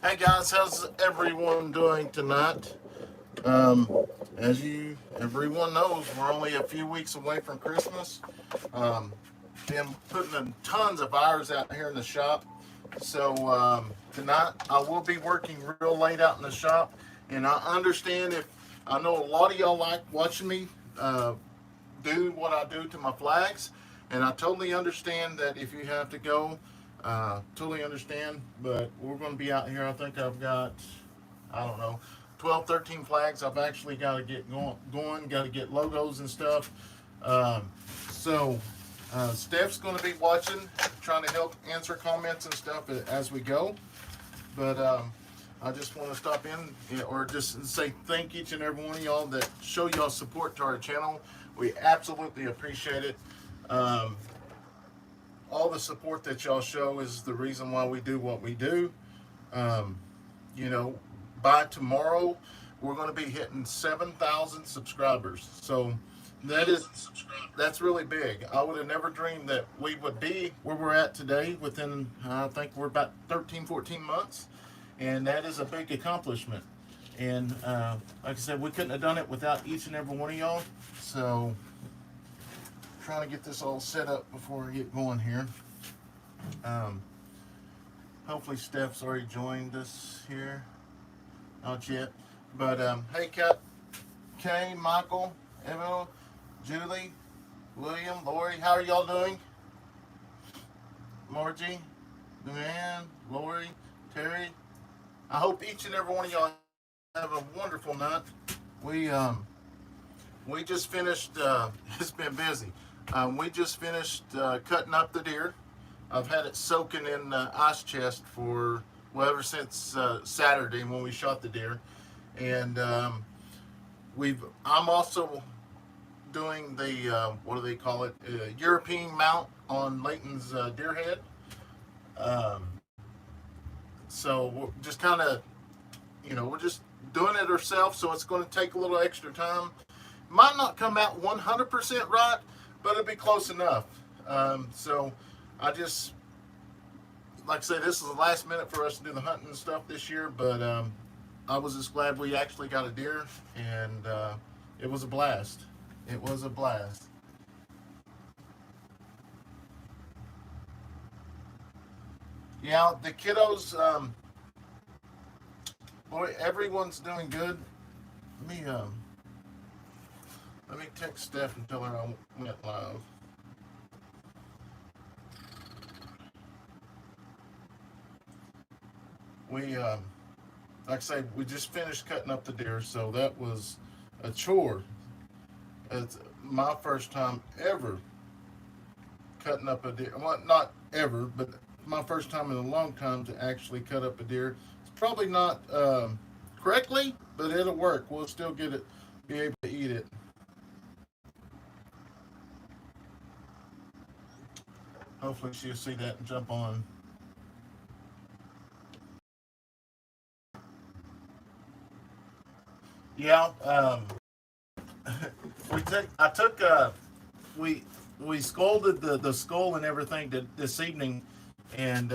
Hey guys, how's everyone doing tonight? Um, as everyone knows, we're only a few weeks away from Christmas. Um, been putting in tons of hours out here in the shop. So tonight I will be working real late out in the shop, and I understand if I know a lot of y'all like watching me uh, do what I do to my flags, and I totally understand that if you have to go, totally understand. But we're going to be out here. I think I've got, I don't know, 12, 13 flags. I've actually got to get going, got to get logos and stuff. Um, so Steph's going to be watching, trying to help answer comments and stuff as we go. But I just want to stop in or just say thank each and every one of y'all that show y'all support to our channel. We absolutely appreciate it. Um, all the support that y'all show is the reason why we do what we do. Um, you know, by tomorrow, we're going to be hitting 7,000 subscribers. So that's really big. I would have never dreamed that we would be where we're at today within, I think we're about 13, 14 months. And that is a big accomplishment. And like I said, we couldn't have done it without each and every one of y'all. So, trying to get this all set up before we get going here. Um, hopefully, Steph's already joined us here. Not yet. But hey, Kat, Kay, Michael, Evo, Julie, William, Lori, how are y'all doing? Margie, Luann, Lori, Terry. I hope each and every one of y'all have a wonderful night. We um, we just finished. It's been busy. We just finished cutting up the deer. I've had it soaking in ice chest for ever since Saturday when we shot the deer, and I'm also doing the what do they call it? European mount on Leighton's deer head. Um, so we're just kind of, we're just doing it ourselves. So it's going to take a little extra time. Might not come out 100% right, but it'll be close enough. So I just, like I said, this is the last minute for us to do the hunting and stuff this year, but I was just glad we actually got a deer, and it was a blast. It was a blast. Yeah, the kiddos, boy, everyone's doing good. Let me let me text Steph and tell her I went live. We like I say, we just finished cutting up the deer, so that was a chore. It's my first time ever cutting up a deer. Well, not ever, but my first time in a long time to actually cut up a deer. It's probably not correctly, but it'll work. We'll still get it, be able to eat it. Hopefully, she'll see that and jump on. Yeah, I took we we scolded the skull and everything this evening, and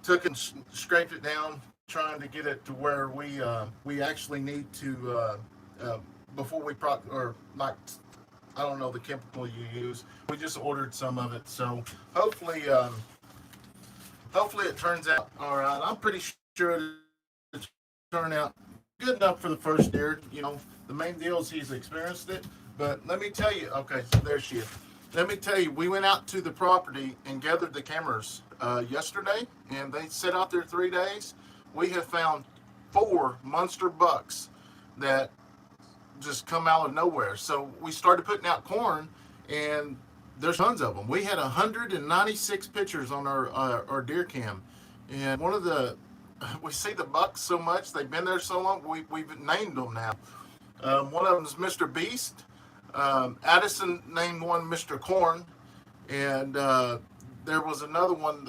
took and scraped it down, trying to get it to where we actually need to uh, before we or like, I don't know the chemical you use. We just ordered some of it, so hopefully hopefully it turns out all right. I'm pretty sure it'll turn out good enough for the first deer. The main deal is he's experienced it. But let me tell you, okay, so there she is. Let me tell you, we went out to the property and gathered the cameras yesterday, and they set out there 3 days. We have found 4 monster bucks that just come out of nowhere. So we started putting out corn, and there's tons of them. We had 196 pictures on our deer cam, and one of the we see the bucks so much, they've been there so long, we've named them now. One of them is Mr. Beast. Addison named one Mr. Corn, and there was another one,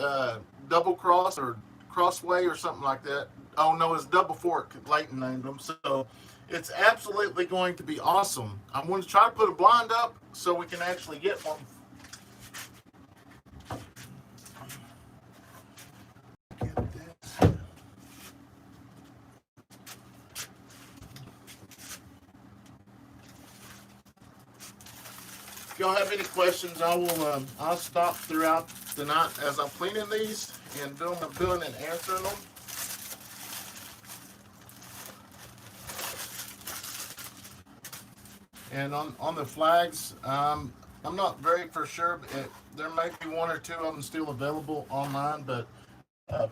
Double Cross or Crossway or something like that. Oh no, it's Double Fork. Leighton named them. So it's absolutely going to be awesome. I'm going to try to put a blind up so we can actually get one. Get this. y'all have any questions, I'll stop throughout the night as I'm cleaning these and doing and answering them. And on the flags, I'm not very for sure. There may be one or two of them still available online, but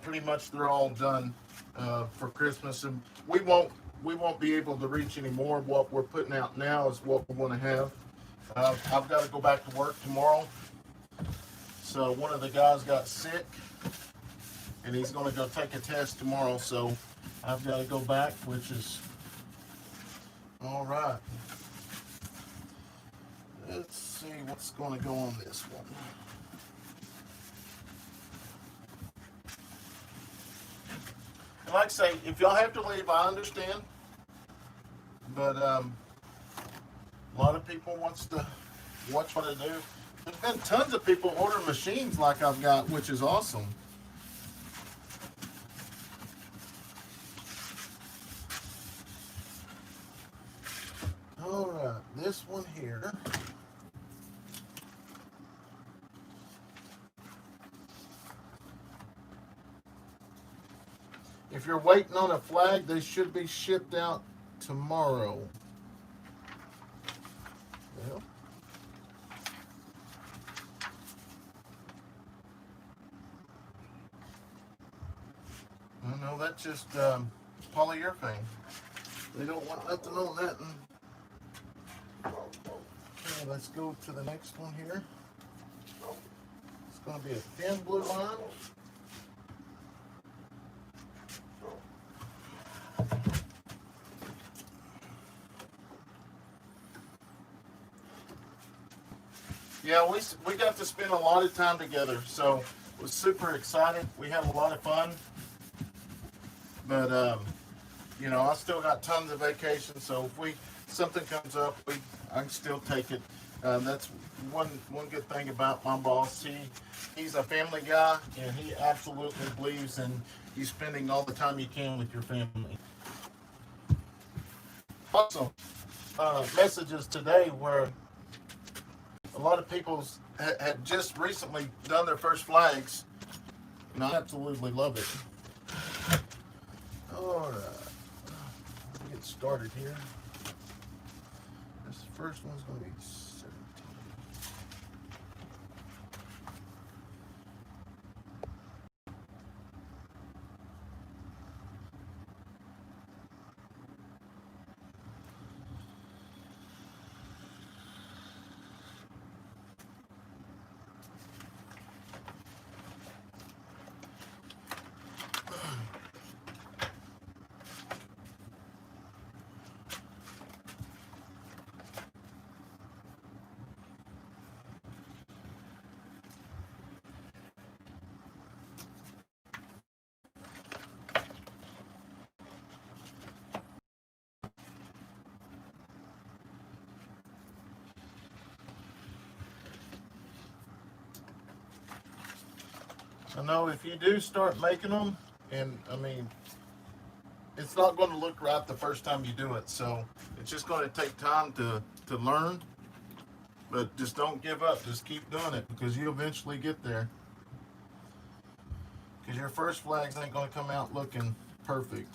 pretty much they're all done for Christmas, and we won't be able to reach any more. What we're putting out now is what we want to have. I've got to go back to work tomorrow, so one of the guys got sick, and he's going to go take a test tomorrow. So I've got to go back, which is all right. Let's see what's going to go on this one. And like I say, if y'all have to leave, I understand. But a lot of people wants to watch what I do. There's been tons of people order machines like I've got, which is awesome. All right, this one here. If you're waiting on a flag, they should be shipped out tomorrow. Well, no, that's just polyurethane. They don't want nothing on that. Okay, let's go to the next one here. It's going to be a thin blue line. Yeah, we got to spend a lot of time together, so it was super excited. We had a lot of fun, but you know, I still got tons of vacation. So if something comes up, I can still take it. That's one good thing about my boss. He's a family guy, and he absolutely believes in you spending all the time you can with your family. Also, messages today were. A lot of people had just recently done their first flags, and I absolutely love it. All right, let's get started here. This first one's going to be 17. I know if you do start making them, and I mean, it's not going to look right the first time you do it. So it's just going to take time to learn. But just don't give up. Just keep doing it because you eventually get there. Because your first flags ain't going to come out looking perfect.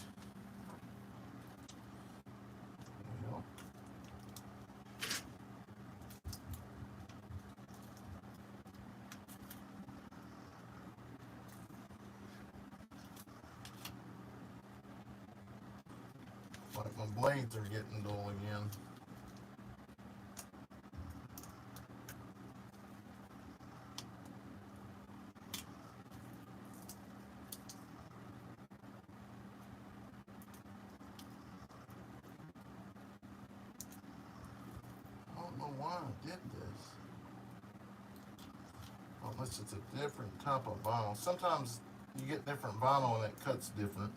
Like my blades are getting dull again. I don't know why I did this. Unless it's a different type of vinyl. Sometimes you get different vinyl and it cuts different.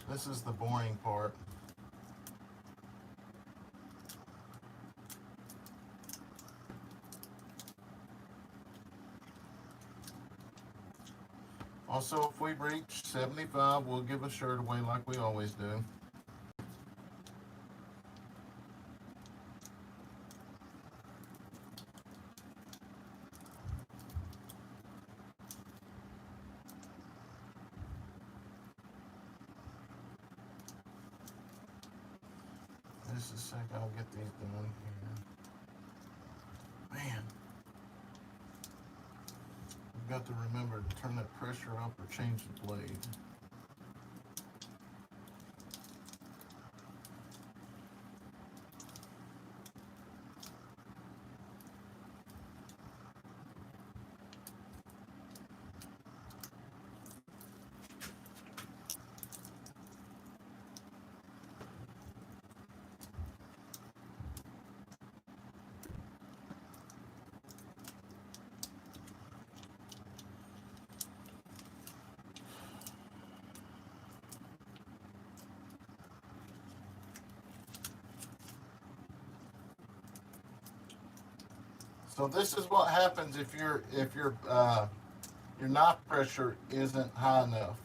This is the boring part. Also, if we reach 75, we'll give a shirt away like we always do. just a sec. I'll get these done here. Man, I've got to remember to turn that pressure up or change the blade. So this is what happens if your knife pressure isn't high enough.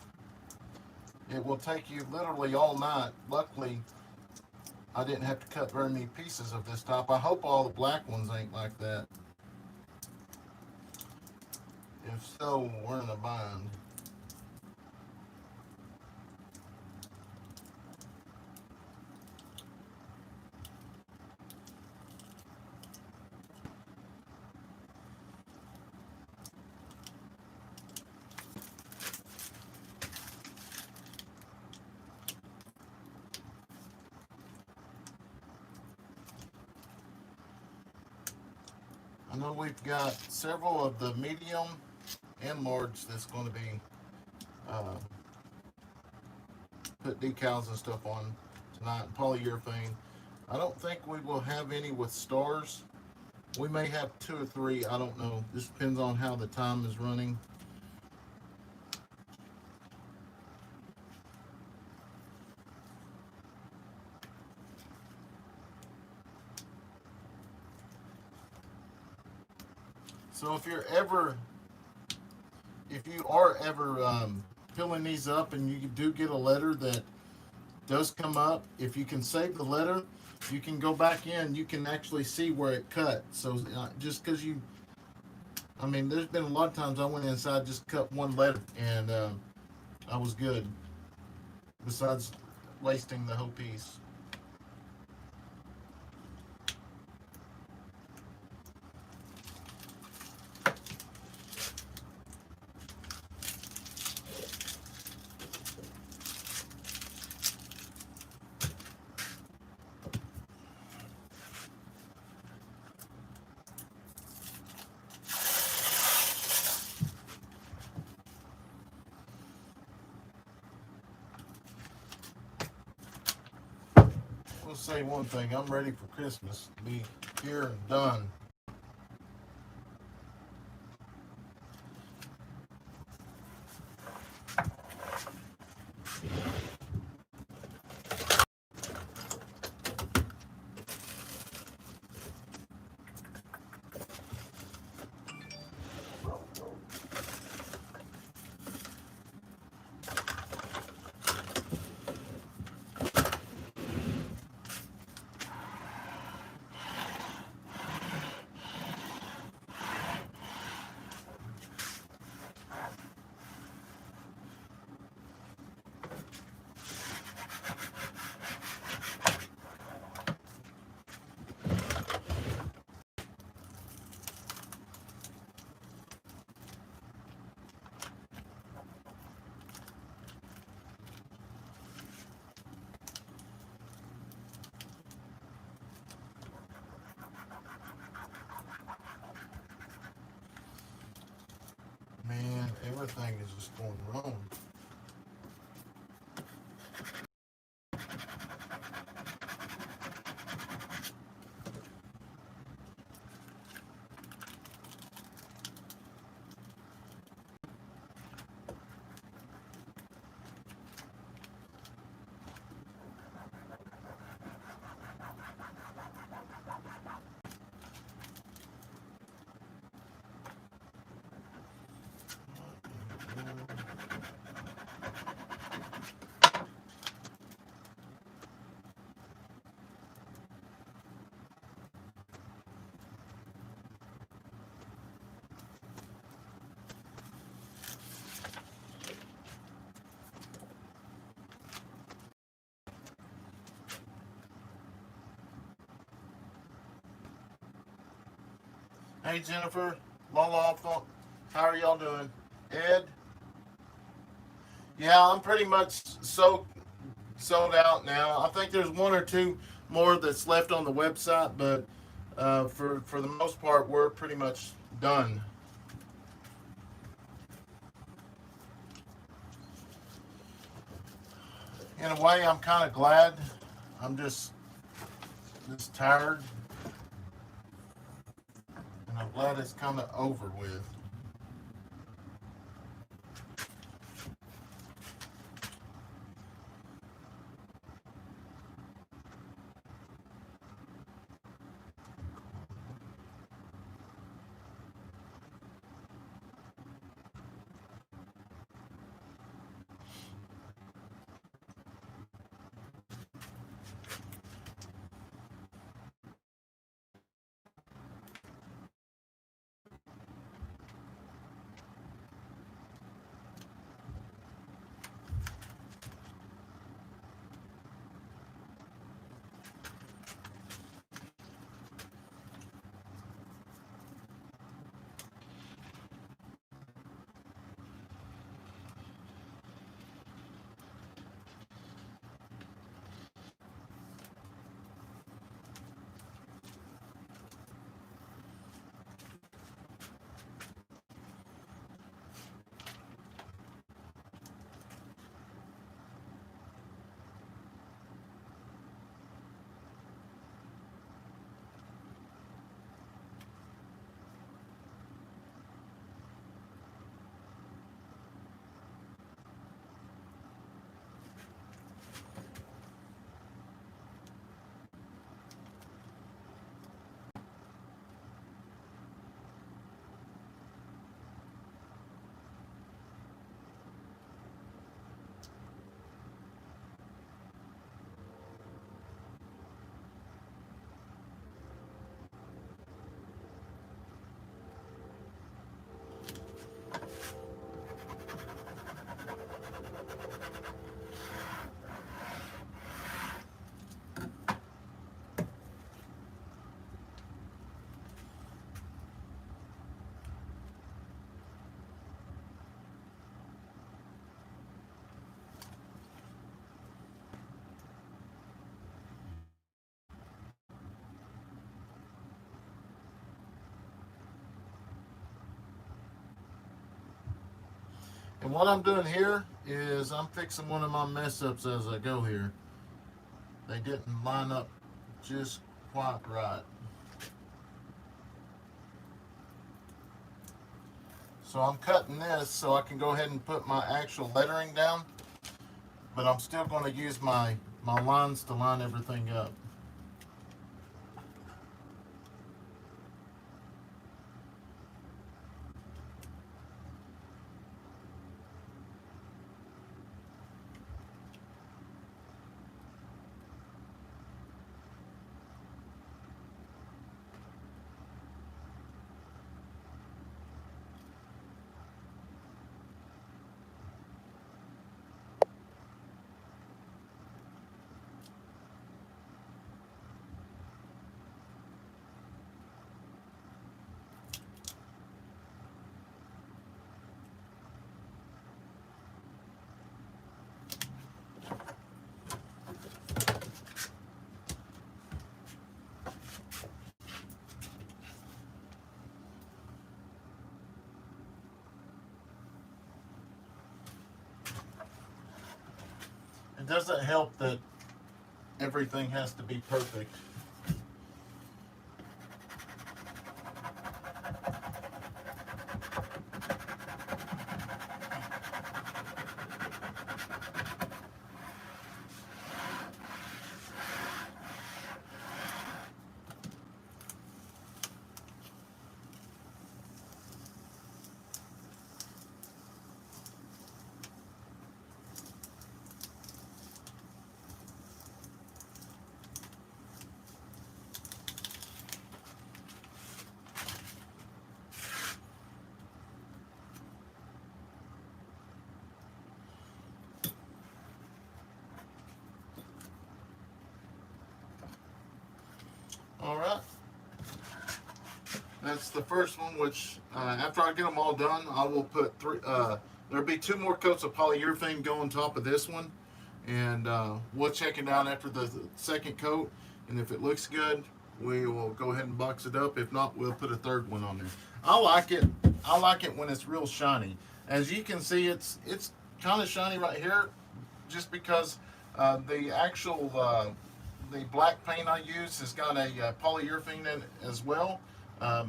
It will take you literally all night. Luckily, I didn't have to cut very many pieces of this type. I hope all the black ones ain't like that. If so, we're in a bind. I know we've got several of the medium and large that's going to be put decals and stuff on tonight, polyurethane. I don't think we will have any with stars. We may have 2 or 3, I don't know. This depends on how the time is running. So if you are ever filling these up and you do get a letter that does come up, if you can save the letter, you can go back in, you can actually see where it cut. So just because I mean, there's been a lot of times I went inside, just cut one letter, and I was good, besides wasting the whole piece. We'll say one thing, I'm ready for Christmas to be here and done. Man, everything is just going wrong. Hey Jennifer, Lola, how are y'all doing? Ed, yeah, I'm pretty much sold out now. I think there's one or two more that's left on the website, but for the most part, we're pretty much done. In a way, I'm kind of glad. I'm just tired, and I'm glad it's kind of over with. And what I'm doing here is I'm fixing one of my mess ups as I go here. They didn't line up just quite right. So I'm cutting this so I can go ahead and put my actual lettering down, but I'm still going to use my lines to line everything up. It doesn't help that everything has to be perfect. That's the first one, which after I get them all done, I will put three. There'll be two more coats of polyurethane go on top of this one, and we'll check it out after the second coat. And if it looks good, we will go ahead and box it up. If not, we'll put a third one on there. I like it. I like it when it's real shiny. As you can see, it's kind of shiny right here, just because the actual the black paint I use has got a polyurethane in it as well.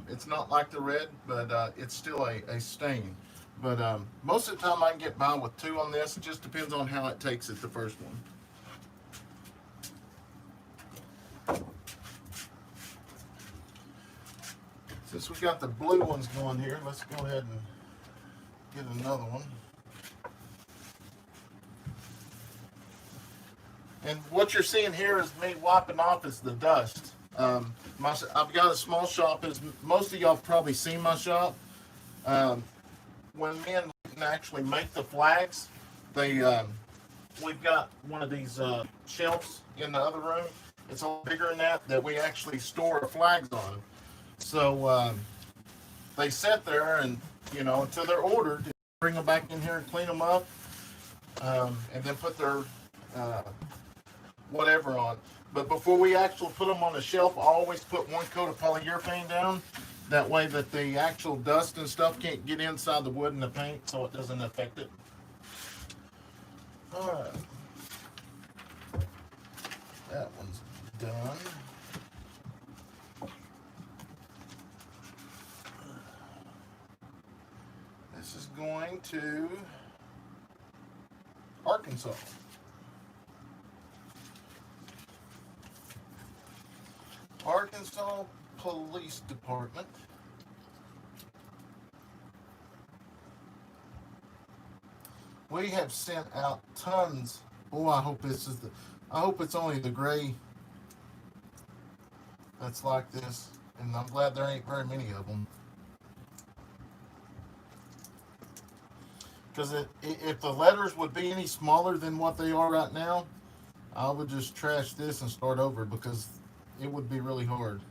It's not like the red, but it's still a stain. But most of the time I can get by with two on this. It just depends on how it takes it, the first one. Since we got the blue ones going here, let's go ahead and get another one. And what you're seeing here is me wiping off is the dust. I've got a small shop. As most of y'all have probably seen my shop. When me and Leighton actually make the flags, we've got one of these shelves in the other room. It's a little bigger than that we actually store our flags on. So they sit there and, until they're ordered, bring them back in here and clean them up, and then put their whatever on. But before we actually put them on the shelf, I always put one coat of polyurethane down. That way that the actual dust and stuff can't get inside the wood and the paint, so it doesn't affect it. All right. That one's done. This is going to Arkansas. Arkansas Police Department. We have sent out tons. Oh, I hope it's only the gray that's like this, and I'm glad there ain't very many of them. Because if the letters would be any smaller than what they are right now, I would just trash this and start over, because it would be really hard.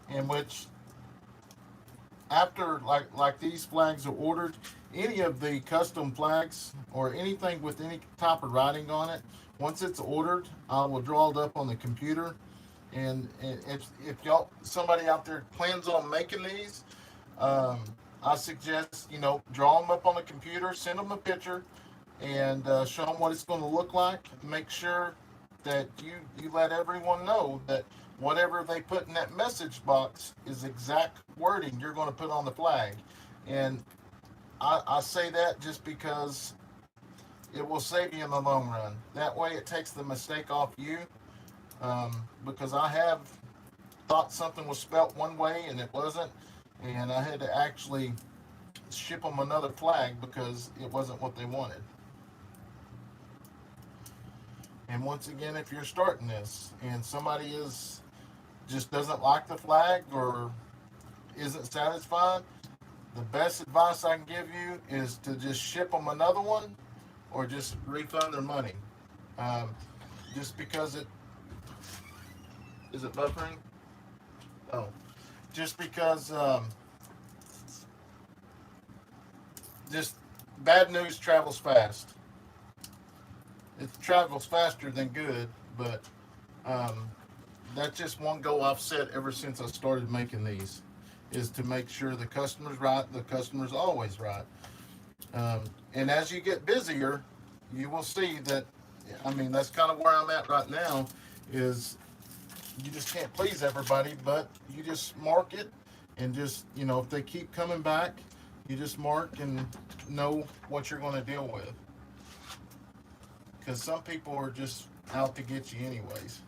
In which, after like these flags are ordered, any of the custom flags or anything with any type of writing on it, once it's ordered, I will draw it up on the computer. And if somebody out there plans on making these, I suggest draw them up on the computer, send them a picture, and show them what it's going to look like. Make sure that you let everyone know that whatever they put in that message box is exact wording you're going to put on the flag. And I say that just because it will save you in the long run. That way it takes the mistake off you, because I have thought something was spelt one way and it wasn't, and I had to actually ship them another flag because it wasn't what they wanted. And once again, if you're starting this and somebody just doesn't like the flag or isn't satisfied, the best advice I can give you is to just ship them another one or just refund their money. Just because is it buffering? Oh, just because just bad news travels fast. It travels faster than good, but that's just one goal I've set ever since I started making these, is to make sure the customer's right. The customer's always right. And as you get busier, you will see that, that's kind of where I'm at right now, is you just can't please everybody, but you just mark it and just, if they keep coming back, you just mark and know what you're going to deal with. Because some people are just out to get you anyways.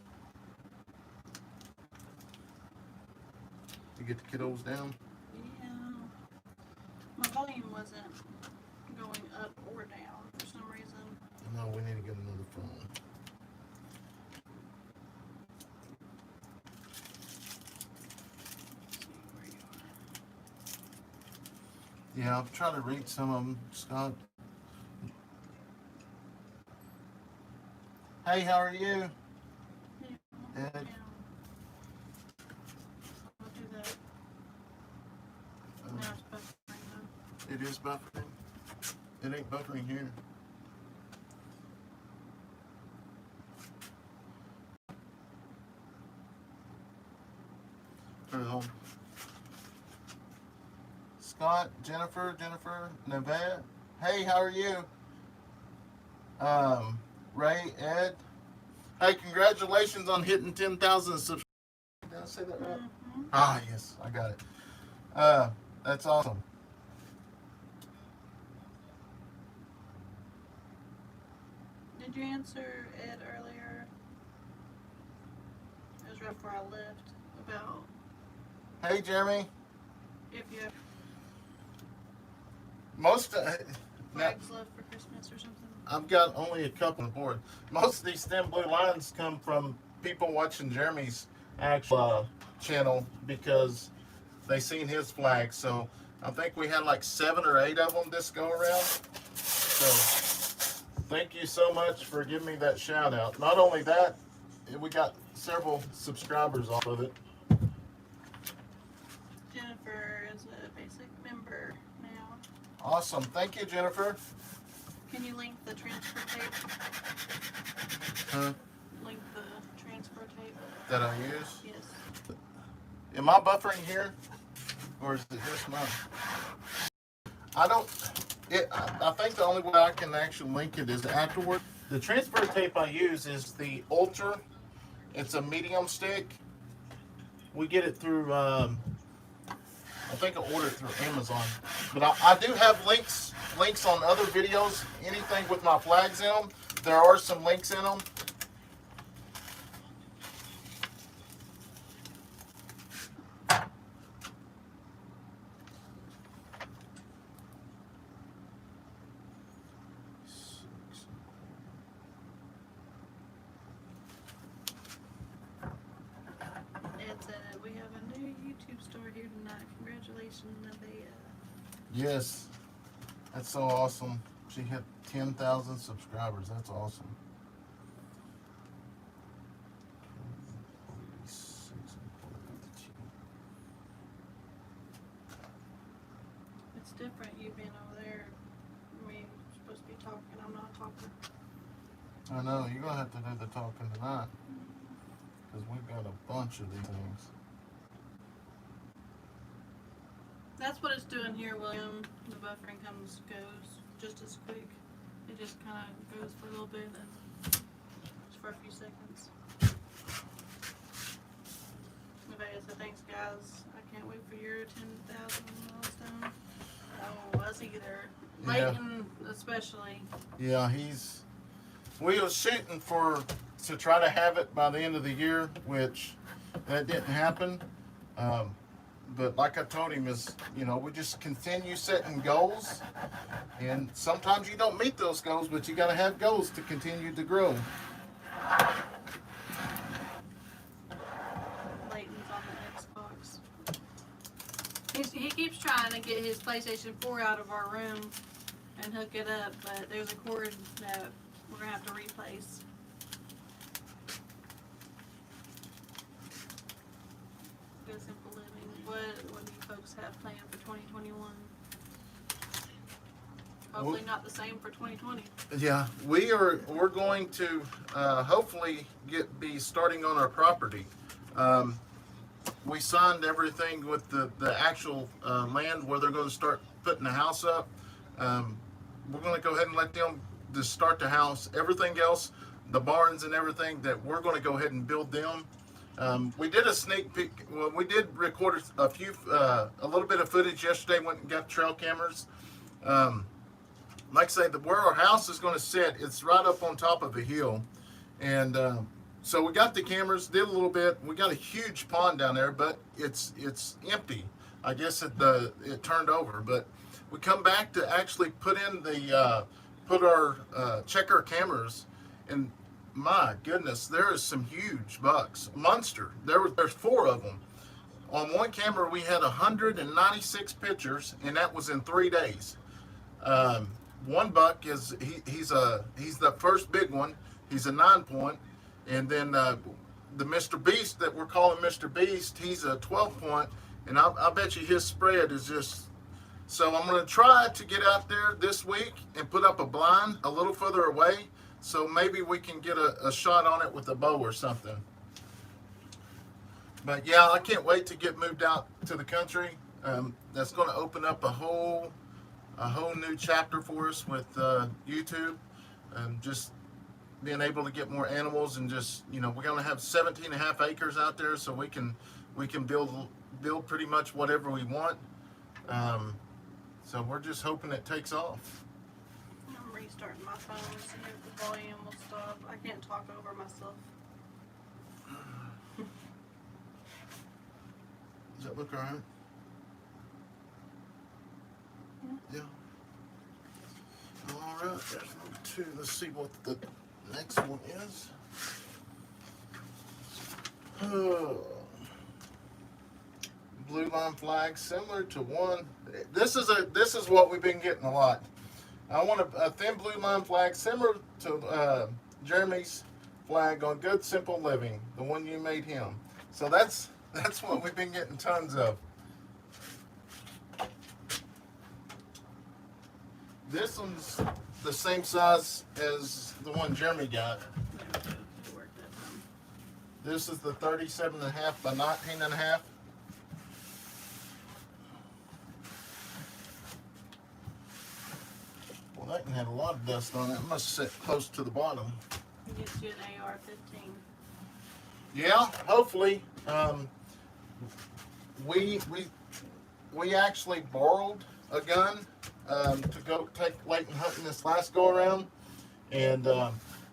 You get the kiddos down? Yeah. My volume wasn't going up or down for some reason. No, we need to get another phone. Yeah, I'm trying to read some of them, Scott. Hey, how are you? Yeah. Good. Yeah. I'll do that. Now it's buffering though. It is buffering. It ain't buffering here. Turn it on. Scott, Jennifer, Nevada. Hey, how are you? Ray, Ed. Hey, congratulations on hitting 10,000 subscribers. Did I say that right? Mm-hmm. Ah, yes, I got it. That's awesome. Did you answer Ed earlier? It was right before I left about Hey, Jeremy. if you have Most now, flags left for Christmas or something. I've got only a couple on board. Most of these thin blue lines come from people watching Jeremy's actual channel because they seen his flag. So I think we had like 7 or 8 of them this go around. So thank you so much for giving me that shout out. Not only that, we got several subscribers off of it. Jennifer is a basic member now. Awesome. Thank you, Jennifer. Can you link the transfer tape? Huh? Link the transfer tape? That I use. Yes. Am I buffering here? Or is it just mine? I don't. I think the only way I can actually link it is afterward. The transfer tape I use is the Ultra. It's a medium stick. We get it through, I think I ordered it through Amazon. But I do have links on other videos. Anything with my flags in them, there are some links in them. Ed said we have a new YouTube star here tonight. Congratulations, Nevaeh. Yes, that's so awesome. She hit 10,000 subscribers. That's awesome. It's different you being over there. I mean, you're supposed to be talking. I'm not talking. I know, you're going to have to do the talking tonight. Because we've got a bunch of these things. That's what it's doing here, William. The buffering goes just as quick. It just kind of goes for a little bit and just for a few seconds. Nevaeh said, thanks guys. I can't wait for your 10,000 milestone. Oh, us either. Yeah. Leighton especially. Yeah, we were shooting to try to have it by the end of the year, which that didn't happen. But like I told him, we just continue setting goals, and sometimes you don't meet those goals, but you got to have goals to continue to grow. Leighton's on the Xbox. He keeps trying to get his PlayStation 4 out of our room and hook it up, but there's a cord that we're gonna have to replace. Good Simple Living. What do you folks have planned for 2021? Hopefully not the same for 2020. Yeah, we're going to hopefully be starting on our property. We signed everything with the actual land where they're going to start putting the house up. We're going to go ahead and let them just start the house. Everything else, the barns and everything, that we're going to go ahead and build them. We did a sneak peek. Well, we did record a little bit of footage yesterday. Went and got trail cameras. Like I say, where our house is going to sit, it's right up on top of a hill, and so we got the cameras, did a little bit. We got a huge pond down there, but it's empty. I guess it turned over, but we come back to actually put in check our cameras, and my goodness, there is some huge bucks, monster. There's 4 of them. On one camera, we had 196 pictures, and that was in 3 days. One buck he's the first big one. He's a 9-point. And then the Mr. Beast that we're calling Mr. Beast, he's a 12-point. And I bet you his spread is just... So I'm going to try to get out there this week and put up a blind a little further away, so maybe we can get a shot on it with a bow or something. But yeah, I can't wait to get moved out to the country. That's going to open up a whole new chapter for us with YouTube, and just being able to get more animals, and just, you know, we're going to have 17.5 acres out there, so we can build pretty much whatever we want. So we're just hoping it takes off. I'm restarting my phone to see if the volume will stop. I can't talk over myself. Does that look all right? Yeah. All right, there's number 2. Let's see what the next one is. Blue line flag, similar to one. This is what we've been getting a lot. I want a thin blue line flag similar to Jeremy's flag on Good Simple Living, the one you made him. So that's what we've been getting tons of. This one's the same size as the one Jeremy got. This is the 37.5 by 19.5. Well, that can have a lot of dust on it. It must sit close to the bottom. Get you an AR-15. Yeah, hopefully. We actually borrowed a gun to go take Leighton hunting this last go around, and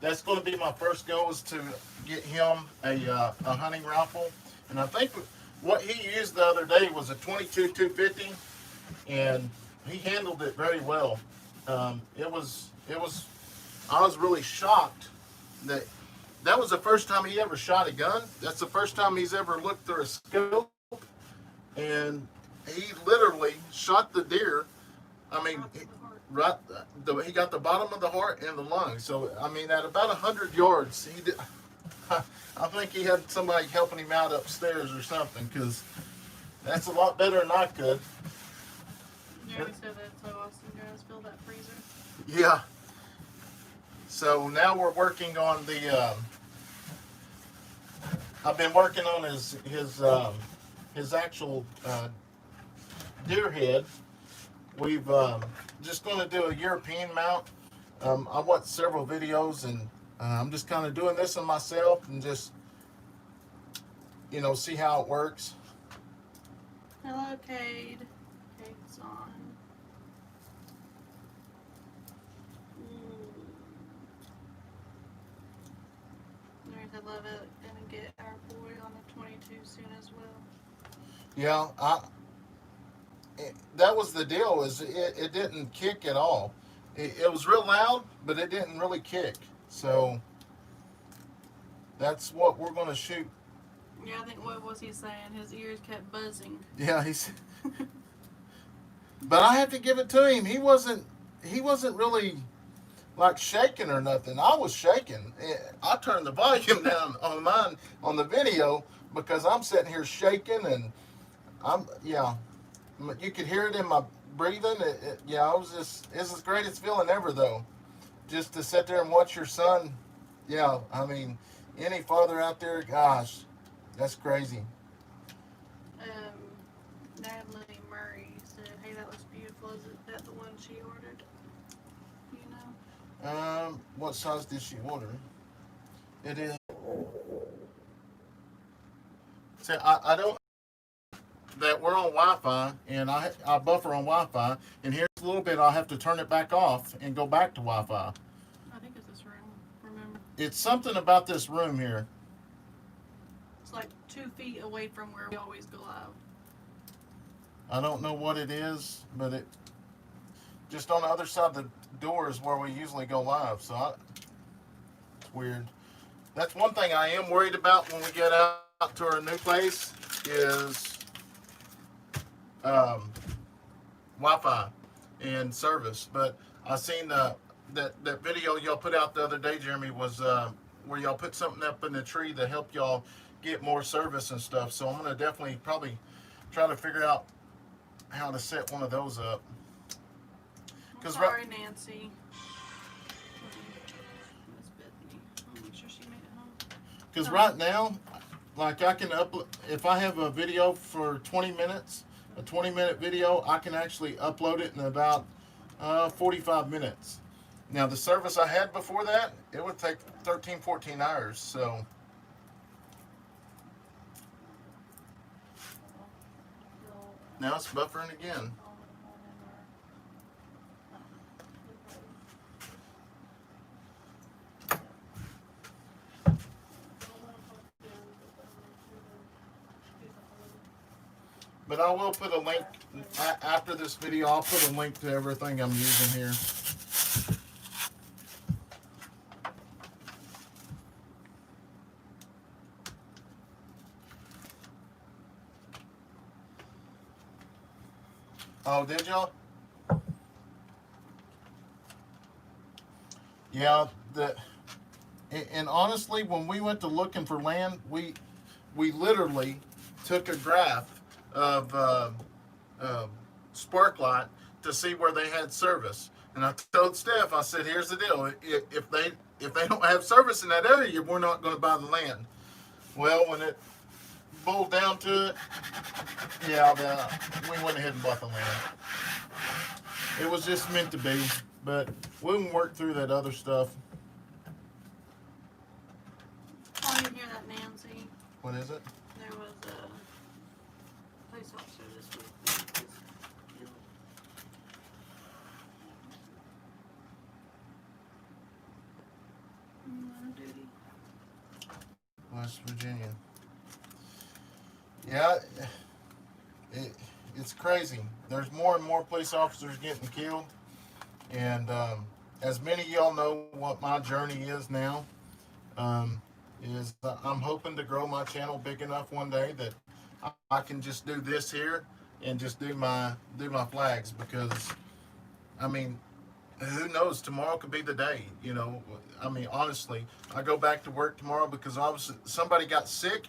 that's going to be my first go, is to get him a hunting rifle. And I think what he used the other day was a 22-250, and he handled it very well. I was really shocked that was the first time he ever shot a gun. That's the first time he's ever looked through a scope, and he literally shot the deer. I mean, he got the bottom of the heart and the lung. So I mean, at about 100 yards, he did. I think he had somebody helping him out upstairs or something, because that's a lot better than I could. Jeremy said that's so awesome, guys. Fill that freezer. Yeah. So now we're working on the. I've been working on his actual deer head. We've just going to do a European mount. I watched several videos, and I'm just kind of doing this on myself and just, you know, see how it works. Hello, Cade. Cade's on. I love it. Gonna get our boy on the 22 soon as well. Yeah, that was the deal. Is it didn't kick at all. It was real loud, but it didn't really kick. So that's what we're going to shoot. Yeah, I think, what was he saying? His ears kept buzzing. Yeah, but I have to give it to him. He wasn't really like shaking or nothing. I was shaking. I turned the volume down on mine on the video because I'm sitting here shaking, and you could hear it in my breathing. It's the greatest feeling ever, though. Just to sit there and watch your son. Yeah, I mean, any father out there, gosh, that's crazy. Natalie Murray said, "Hey, that looks beautiful. Is that the one she ordered? You know?" What size did she order? It is. See, I don't. That we're on Wi-Fi, and I buffer on Wi-Fi, and here's a little bit. I'll have to turn it back off and go back to Wi-Fi. I think it's this room. Remember? It's something about this room here. It's like 2 feet away from where we always go live. I don't know what it is, but it just on the other side of the door is where we usually go live. So it's weird. That's one thing I am worried about when we get out to our new place is Wi-Fi and service. But I seen that video y'all put out the other day, Jeremy, was where y'all put something up in the tree to help y'all get more service and stuff. So I'm gonna definitely probably try to figure out how to set one of those up. I'm sorry, Nancy. Miss Bethany. I'll make sure she made it home. Because right now, like I can upload, if I have a video for 20 minutes, a 20-minute video, I can actually upload it in about 45 minutes. Now, the service I had before that, it would take 13, 14 hours. So, now it's buffering again. But I will put a link, after this video, I'll put a link to everything I'm using here. Oh, did y'all? Yeah, and honestly, when we went to looking for land, we literally took a graph of Sparklight to see where they had service. And I told Steph, I said, "Here's the deal: if they don't have service in that area, we're not going to buy the land." Well, when it boiled down to it, yeah, we went ahead and bought the land. It was just meant to be, but we can work through that other stuff. Oh, you hear that, Nancy? What is it? There was a police officer this week that was killed. On duty. West Virginia. Yeah, it's crazy. There's more and more police officers getting killed. And as many of y'all know what my journey is now, is I'm hoping to grow my channel big enough one day that I can just do this here and just do my flags, because I mean, who knows, tomorrow could be the day, you know. I mean, honestly, I go back to work tomorrow because obviously somebody got sick,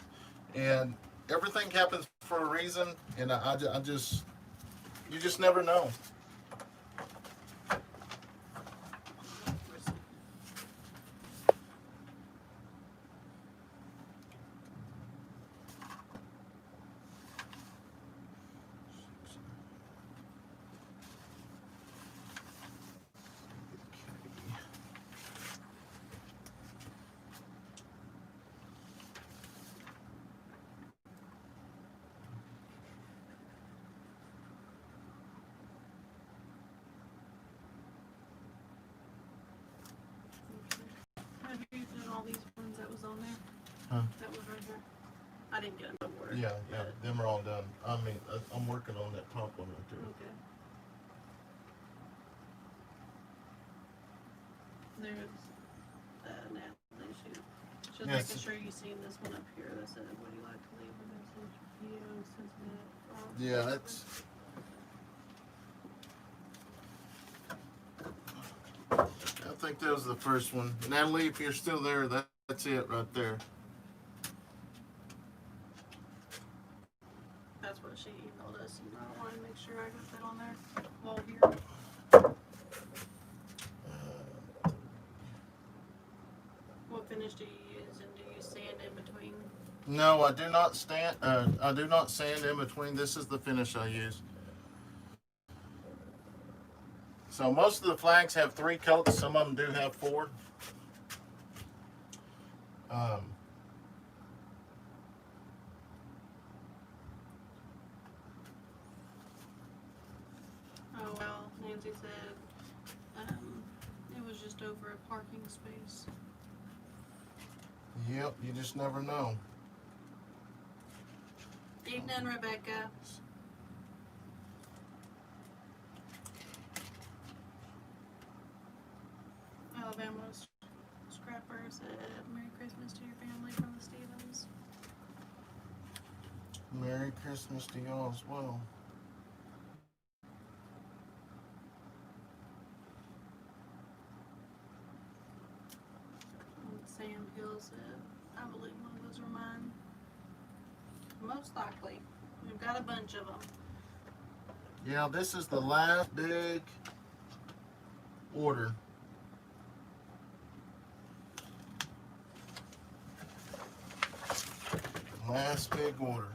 and everything happens for a reason, and I just, you just never know. Have you done all these ones that was on there? Huh? That was right here. I didn't get them in order. Yeah, them are all done. I mean, I'm working on that top one right there. Okay. There's Natalie. She's Yes. making sure you seen this one up here that said, "Would you like to leave a message?" Yeah, it's. I think that was the first one. Natalie, if you're still there, that's it right there. That's what she emailed us, and I wanted to make sure I got that on there while here. What finish do you use, and do you sand in between? No, I do not stand. I do not sand in between. This is the finish I use. So most of the flags have 3 coats. Some of them do have 4. Oh well, Nancy said it was just over a parking space. Yep, you just never know. Evening, Rebecca. Alabama Scrapper said, "Merry Christmas to your family from the Stevens." Merry Christmas to y'all as well. Hills it. I believe one of those are mine. Most likely. We've got a bunch of them. Yeah, this is the last big order. Last big order.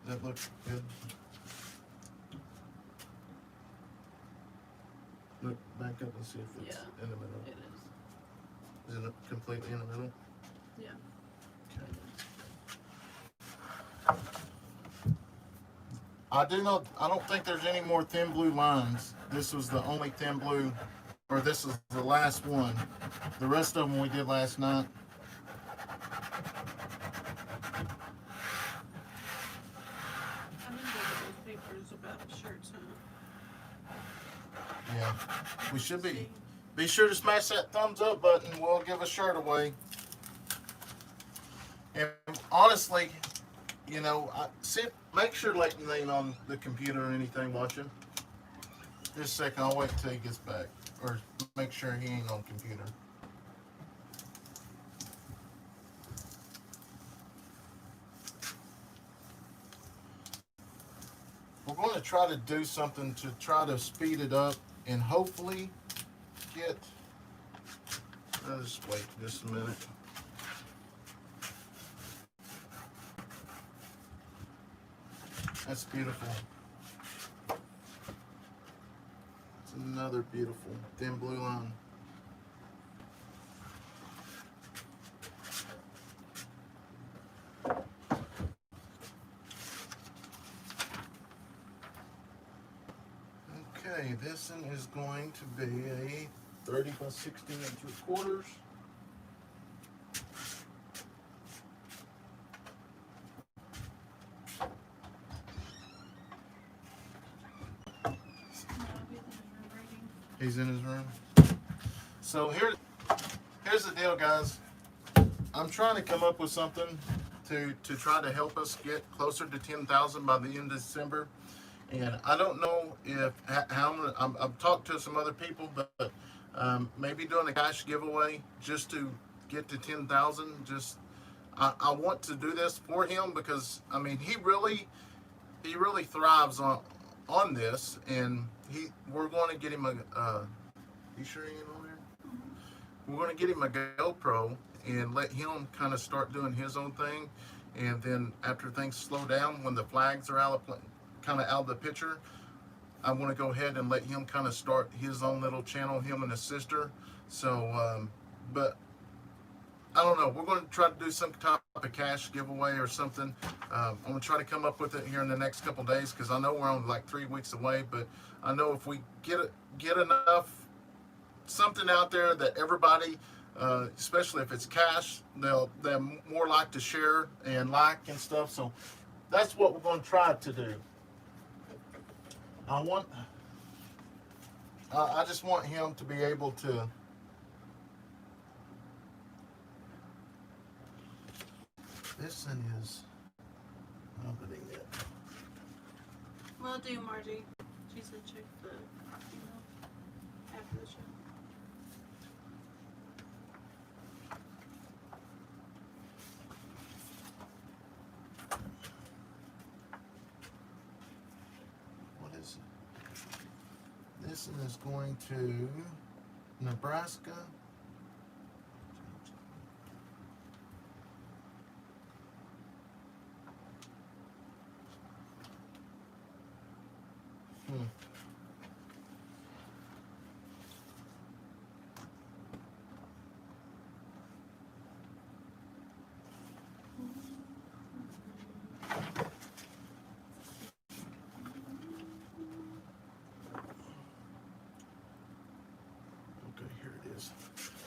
That looks good. Look back up and see if it's in the middle. It is. Is it completely in the middle? Yeah. Okay. I don't think there's any more thin blue lines. This was the only thin blue, or this is the last one. The rest of them we did last night. I didn't look at those papers about shirts, huh? Yeah, we should be. Be sure to smash that thumbs up button. We'll give a shirt away. And honestly, you know, make sure Leighton ain't on the computer or anything watching. Just a second, I'll wait till he gets back. Or make sure he ain't on computer. We're going to try to do something to try to speed it up and hopefully get... Let's just wait just a minute. That's beautiful. It's another beautiful thin blue line. Okay, this one is going to be a 30 by 60 3/4. He's in his room. So here's the deal, guys. I'm trying to come up with something to try to help us get closer to 10,000 by the end of December. And I don't know if how I've talked to some other people, but maybe doing a cash giveaway just to get to 10,000. Just I want to do this for him because I mean he really thrives on this, and we're going to get him a. You sure he ain't on there? We're going to get him a GoPro and let him kind of start doing his own thing, and then after things slow down, when the flags are out of the picture, I want to go ahead and let him kind of start his own little channel, him and his sister. So, but I don't know. We're going to try to do some type of cash giveaway or something. I'm going to try to come up with it here in the next couple days because I know we're only like 3 weeks away. But I know if we get enough something out there that everybody, especially if it's cash, they're more like to share and like and stuff. So that's what we're going to try to do. I just want him to be able to. This thing is opening it. Will do, Margie. She said check the email after the show. What is it? This one is going to Nebraska.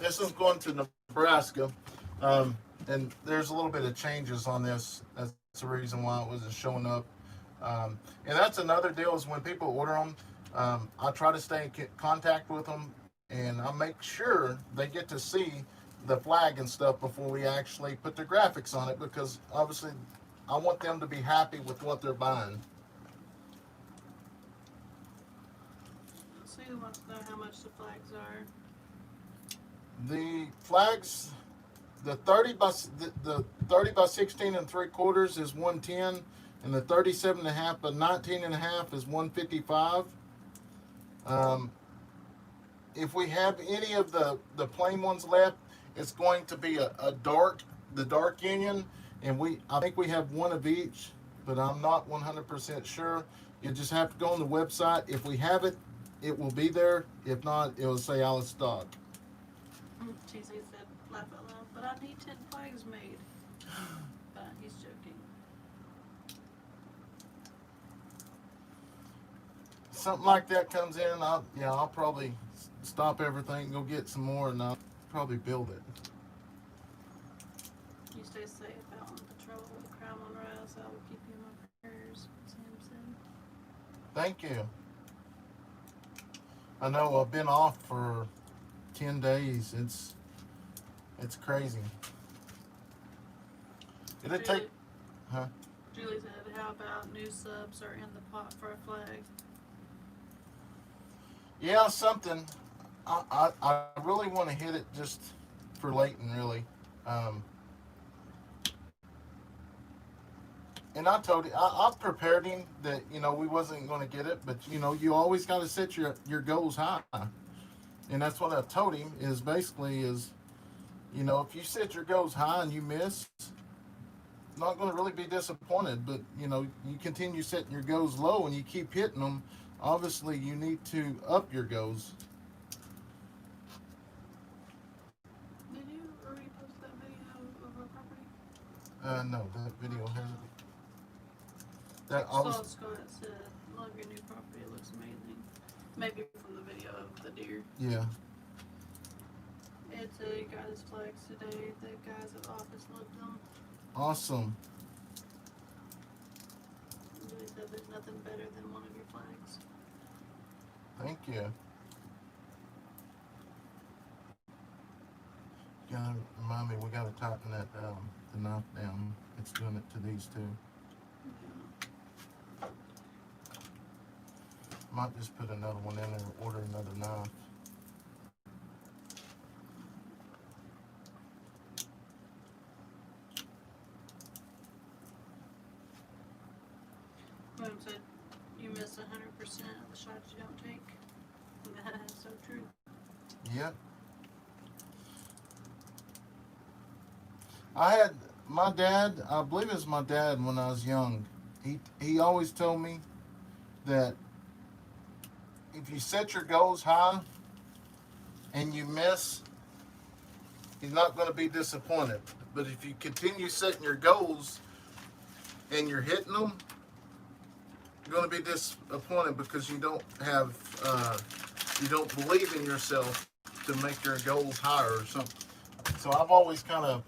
This is going to Nebraska, and there's a little bit of changes on this. That's the reason why it wasn't showing up. And that's another deal is when people order them, I try to stay in contact with them, and I make sure they get to see the flag and stuff before we actually put the graphics on it, because obviously I want them to be happy with what they're buying. So who wants to know how much the flags are? The flags, the 30 by 16 and 3/4 is 110, and the 37 and a half by 19 and a half is 155. If we have any of the plain ones left, it's going to be the dark union, and I think we have one of each, but I'm not 100% sure. You just have to go on the website. If we have it, it will be there. If not, it will say out of stock. TC said, laugh out loud, but I need 10 flags made. But he's joking. Something like that comes in, I'll probably stop everything, go get some more, and I'll probably build it. You stay safe out on patrol with crime on rise. I will keep you in my prayers, Sam said. Thank you. I know I've been off for 10 days. It's crazy. It'll take, huh? Julie said, how about new subs are in the pot for a flag? Yeah, something. I really want to hit it just for Layton, really. And I told him, I prepared him that, we wasn't going to get it, but, you always got to set your goals high. And that's what I told him is basically if you set your goals high and you miss, not going to really be disappointed, but, you continue setting your goals low and you keep hitting them, obviously you need to up your goals. Did you already post that video of our property? No, that video hasn't. I saw a score that said, love your new property, it looks amazing. Maybe from the video of the deer. Yeah. It said he got his flags today. The guys at the office loved them. Awesome. Julie said there's nothing better than one of your flags. Thank you. You gotta remind me, we gotta tighten that the knife down. It's doing it to these two. Yeah. Might just put another one in there and order another knife. William said you miss 100% of the shots you don't take. That is so true. Yep. I had my dad, I believe it was my dad when I was young. He always told me that if you set your goals high and you miss, he's not going to be disappointed. But if you continue setting your goals and you're hitting them, you're going to be disappointed because you don't have, you don't believe in yourself to make your goals higher or something. So I've always kind of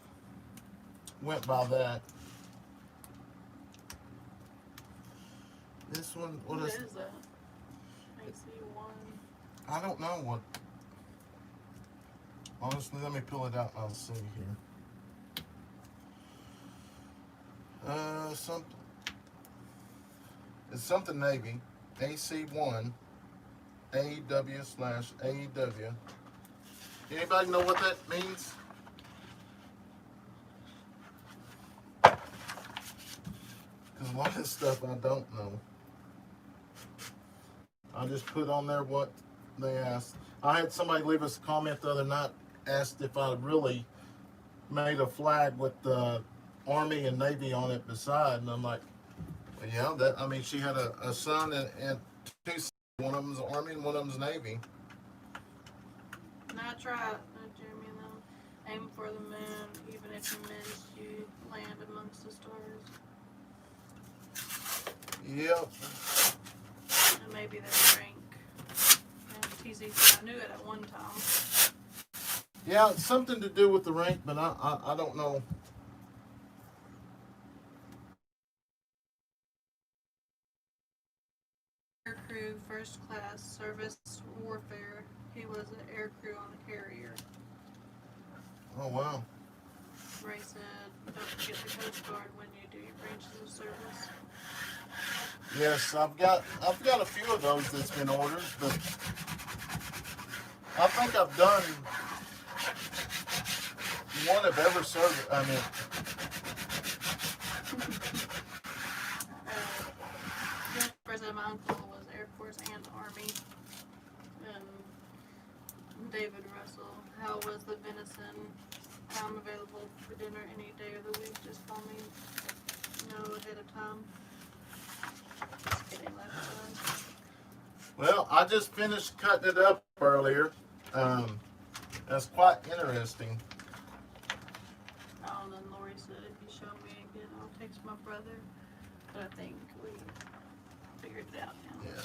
went by that. This one, What is that? AC1. I don't know what. Honestly, let me pull it out and I'll see here. Something. It's something Navy. AC1 AW/AW. Anybody know what that means? Because a lot of stuff I don't know. I just put on there what they asked. I had somebody leave us a comment the other night, asked if I really made a flag with the Army and Navy on it beside, and I'm like, well, yeah, she had a son and two sons. One of them's Army and one of them's Navy. Not try it, Jeremy, and them. Aim for the moon, even if you miss, you land amongst the stars. Yep. And maybe their rank. And TZ, I knew it at one time. Yeah, it's something to do with the rank, but I don't know. Air crew, first class, service warfare. He was an air crew on a carrier. Oh, wow. Ray said, don't forget the Coast Guard when you do your branches of service. Yes, I've got a few of those that's been ordered, but I think I've done one have ever served. I mean, Jennifer said my uncle was Air Force and Army. And David Russell, how was the venison? I'm available for dinner any day of the week. Just call me. Know ahead of time. Just kidding, left. well, I just finished cutting it up earlier. That's quite interesting. Oh, and then Lori said if you show me again, I'll text my brother. But I think we figured it out now. Yeah.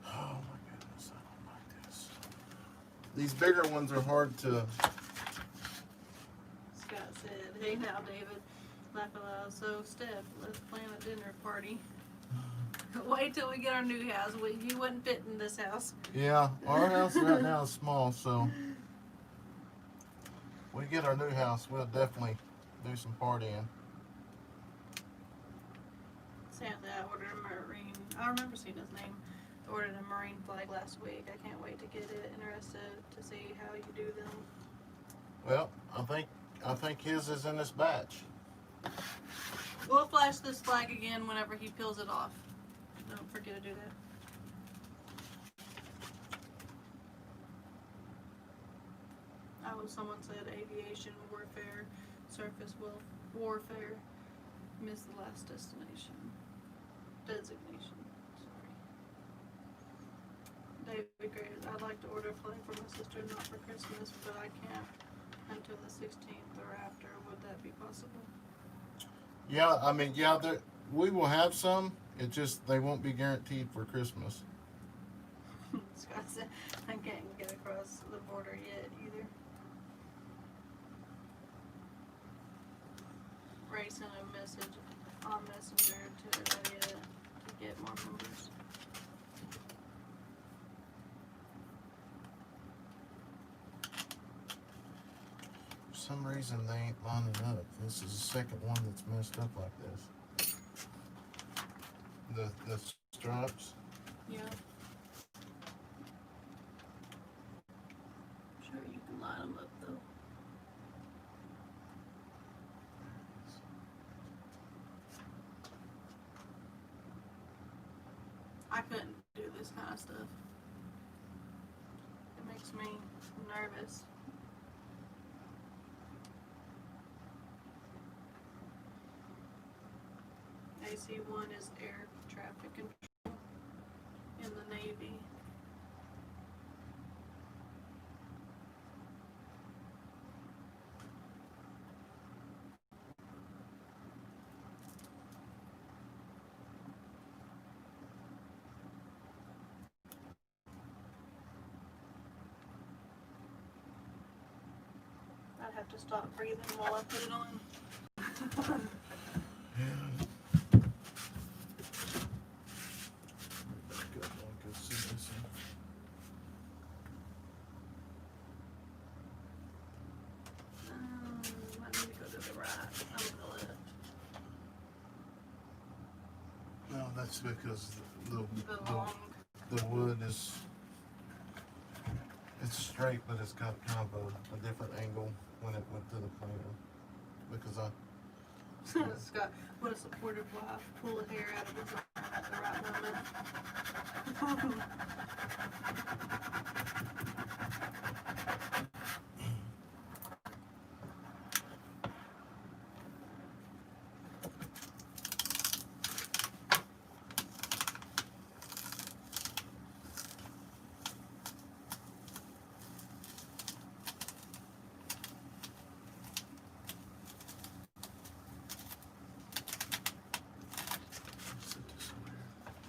Oh my goodness, I don't like this. These bigger ones are hard to. Scott said, "Hey now, David, laugh aloud. So, Steph, let's plan a dinner party. Wait till we get our new house. You wouldn't fit in this house." Yeah, our house right now is small, so we get our new house, we'll definitely do some partying. Santa ordered a marine. I remember seeing his name. Ordered a marine flag last week. I can't wait to get it. Interested to see how you do them. Well, I think his is in this batch. We'll flash this flag again whenever he peels it off. Don't forget to do that. Someone said aviation warfare, surface warfare. Missed the last designation. Sorry. David Gray, I'd like to order a flag for my sister, not for Christmas, but I can't until the 16th or after. Would that be possible? Yeah, I mean, we will have some. It just they won't be guaranteed for Christmas. Scott said, I can't get across the border yet either. Ray sent a message on Messenger to Nadia to get more members. For some reason, they ain't lining up. This is the second one that's messed up like this. The stripes. Yeah. Sure, you can line them up though. I couldn't do this kind of stuff. It makes me nervous. AC-1 is air traffic control in the Navy. I'd have to stop breathing while I put it on. I need to go to the right. I'm gonna let No, that's because the long. the wood is it's straight, but it's got kind of a different angle when it went to the planer. Because Scott, what a supportive wife. Pull a hair out of his arm at the right moment.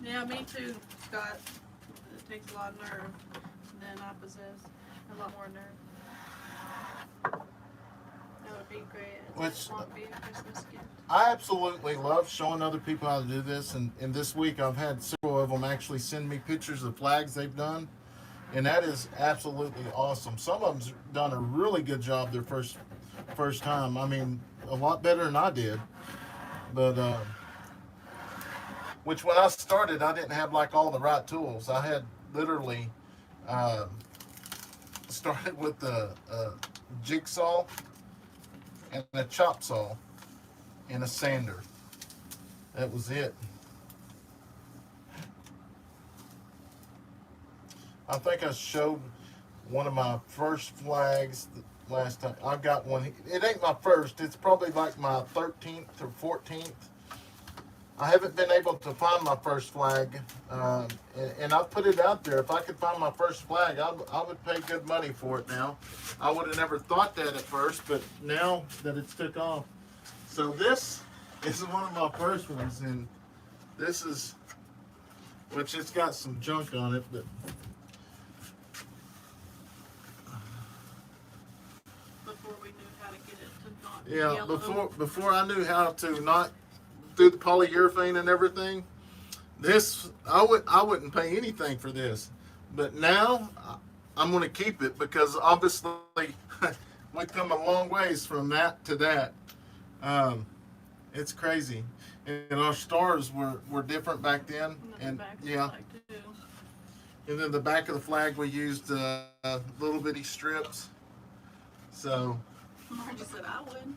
Yeah, me too, Scott. It takes a lot of nerve than I possess. A lot more nerve. That would be great. It Which- won't be a Christmas gift. I absolutely love showing other people how to do this, and this week I've had several of them actually send me pictures of flags they've done, and that is absolutely awesome. Some of them's done a really good job their first time. I mean, a lot better than I did, but which when I started, I didn't have like all the right tools. I had literally started with a jigsaw and a chop saw and a sander. That was it. I think I showed one of my first flags last time. I've got one. It ain't my first. It's probably like my 13th or 14th. I haven't been able to find my first flag, and I put it out there. If I could find my first flag, I would pay good money for it now. I would have never thought that at first, but now that it's took off. So this is one of my first ones, and this is, which it's got some junk on it, but Before we knew how to get it to not be yeah, yellow. before I knew how to not do the polyurethane and everything, this I wouldn't pay anything for this, but now I'm going to keep it because obviously we've come a long ways from that to that. It's crazy, and our stars were different back then, and back yeah, like too. and then the back of the flag we used little bitty strips. So Margie said I would.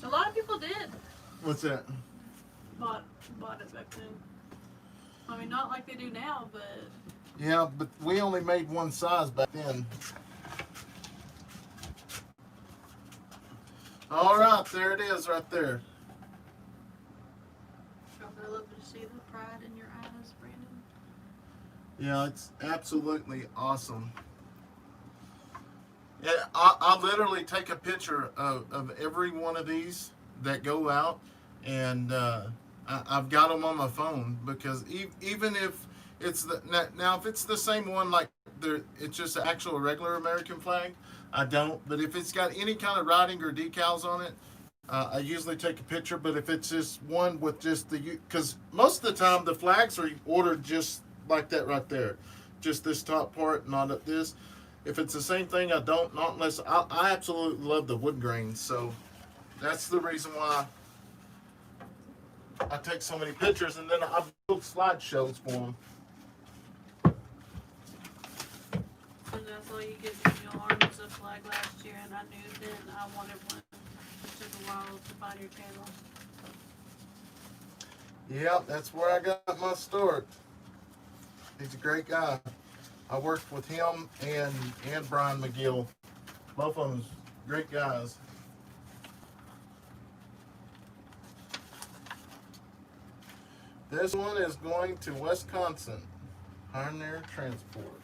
A lot of people did. what's that? Bought it back then. I mean, not like they do now, but Yeah, but we only made one size back then. All right, there it is right there. I love to see the pride in your eyes, Brandon. Yeah, it's absolutely awesome. Yeah, I literally take a picture of every one of these that go out, and I've got them on my phone because even if it's now if it's the same one like it's just an actual regular American flag, I don't. But if it's got any kind of writing or decals on it, I usually take a picture. But if it's just one with just because most of the time the flags are ordered just like that right there, just this top part, not this. If it's the same thing, I don't. Not unless I absolutely love the wood grain. So that's the reason why I take so many pictures, and then I build slideshows for them. And that's all you get from your arms of flag last year, and I knew then I wanted one. It took a while to find your channel. Yeah, that's where I got my start. He's a great guy. I worked with him and Brian McGill. Both of them great guys. This one is going to Wisconsin. Pioneer Transport.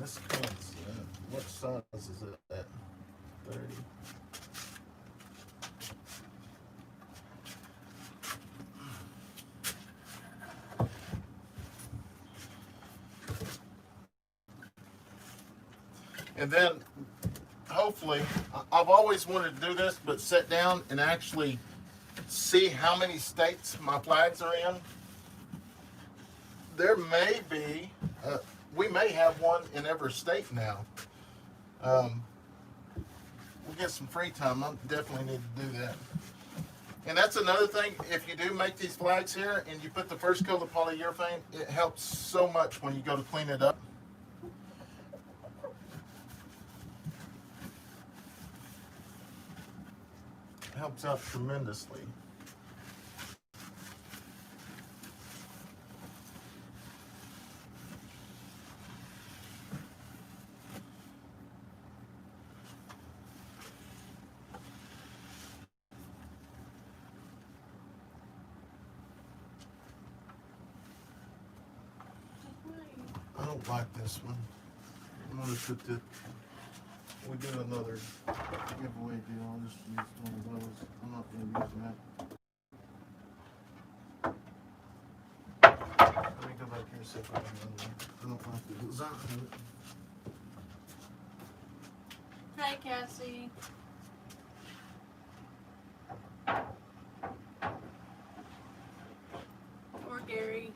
Wisconsin. What size is it at? 30. And then, hopefully, I've always wanted to do this, but sit down and actually see how many states my flags are in. There may be, we may have one in every state now. We'll get some free time. I definitely need to do that. And that's another thing. If you do make these flags here and you put the first coat of polyurethane, it helps so much when you go to clean it up. Helps out tremendously. I don't like this one. I'm gonna put the. We do another giveaway deal. I'll just use one of those. I'm not gonna use that. Let me go back here and see if I have another one. I don't like the design of it. Hey, Cassie. Or Gary.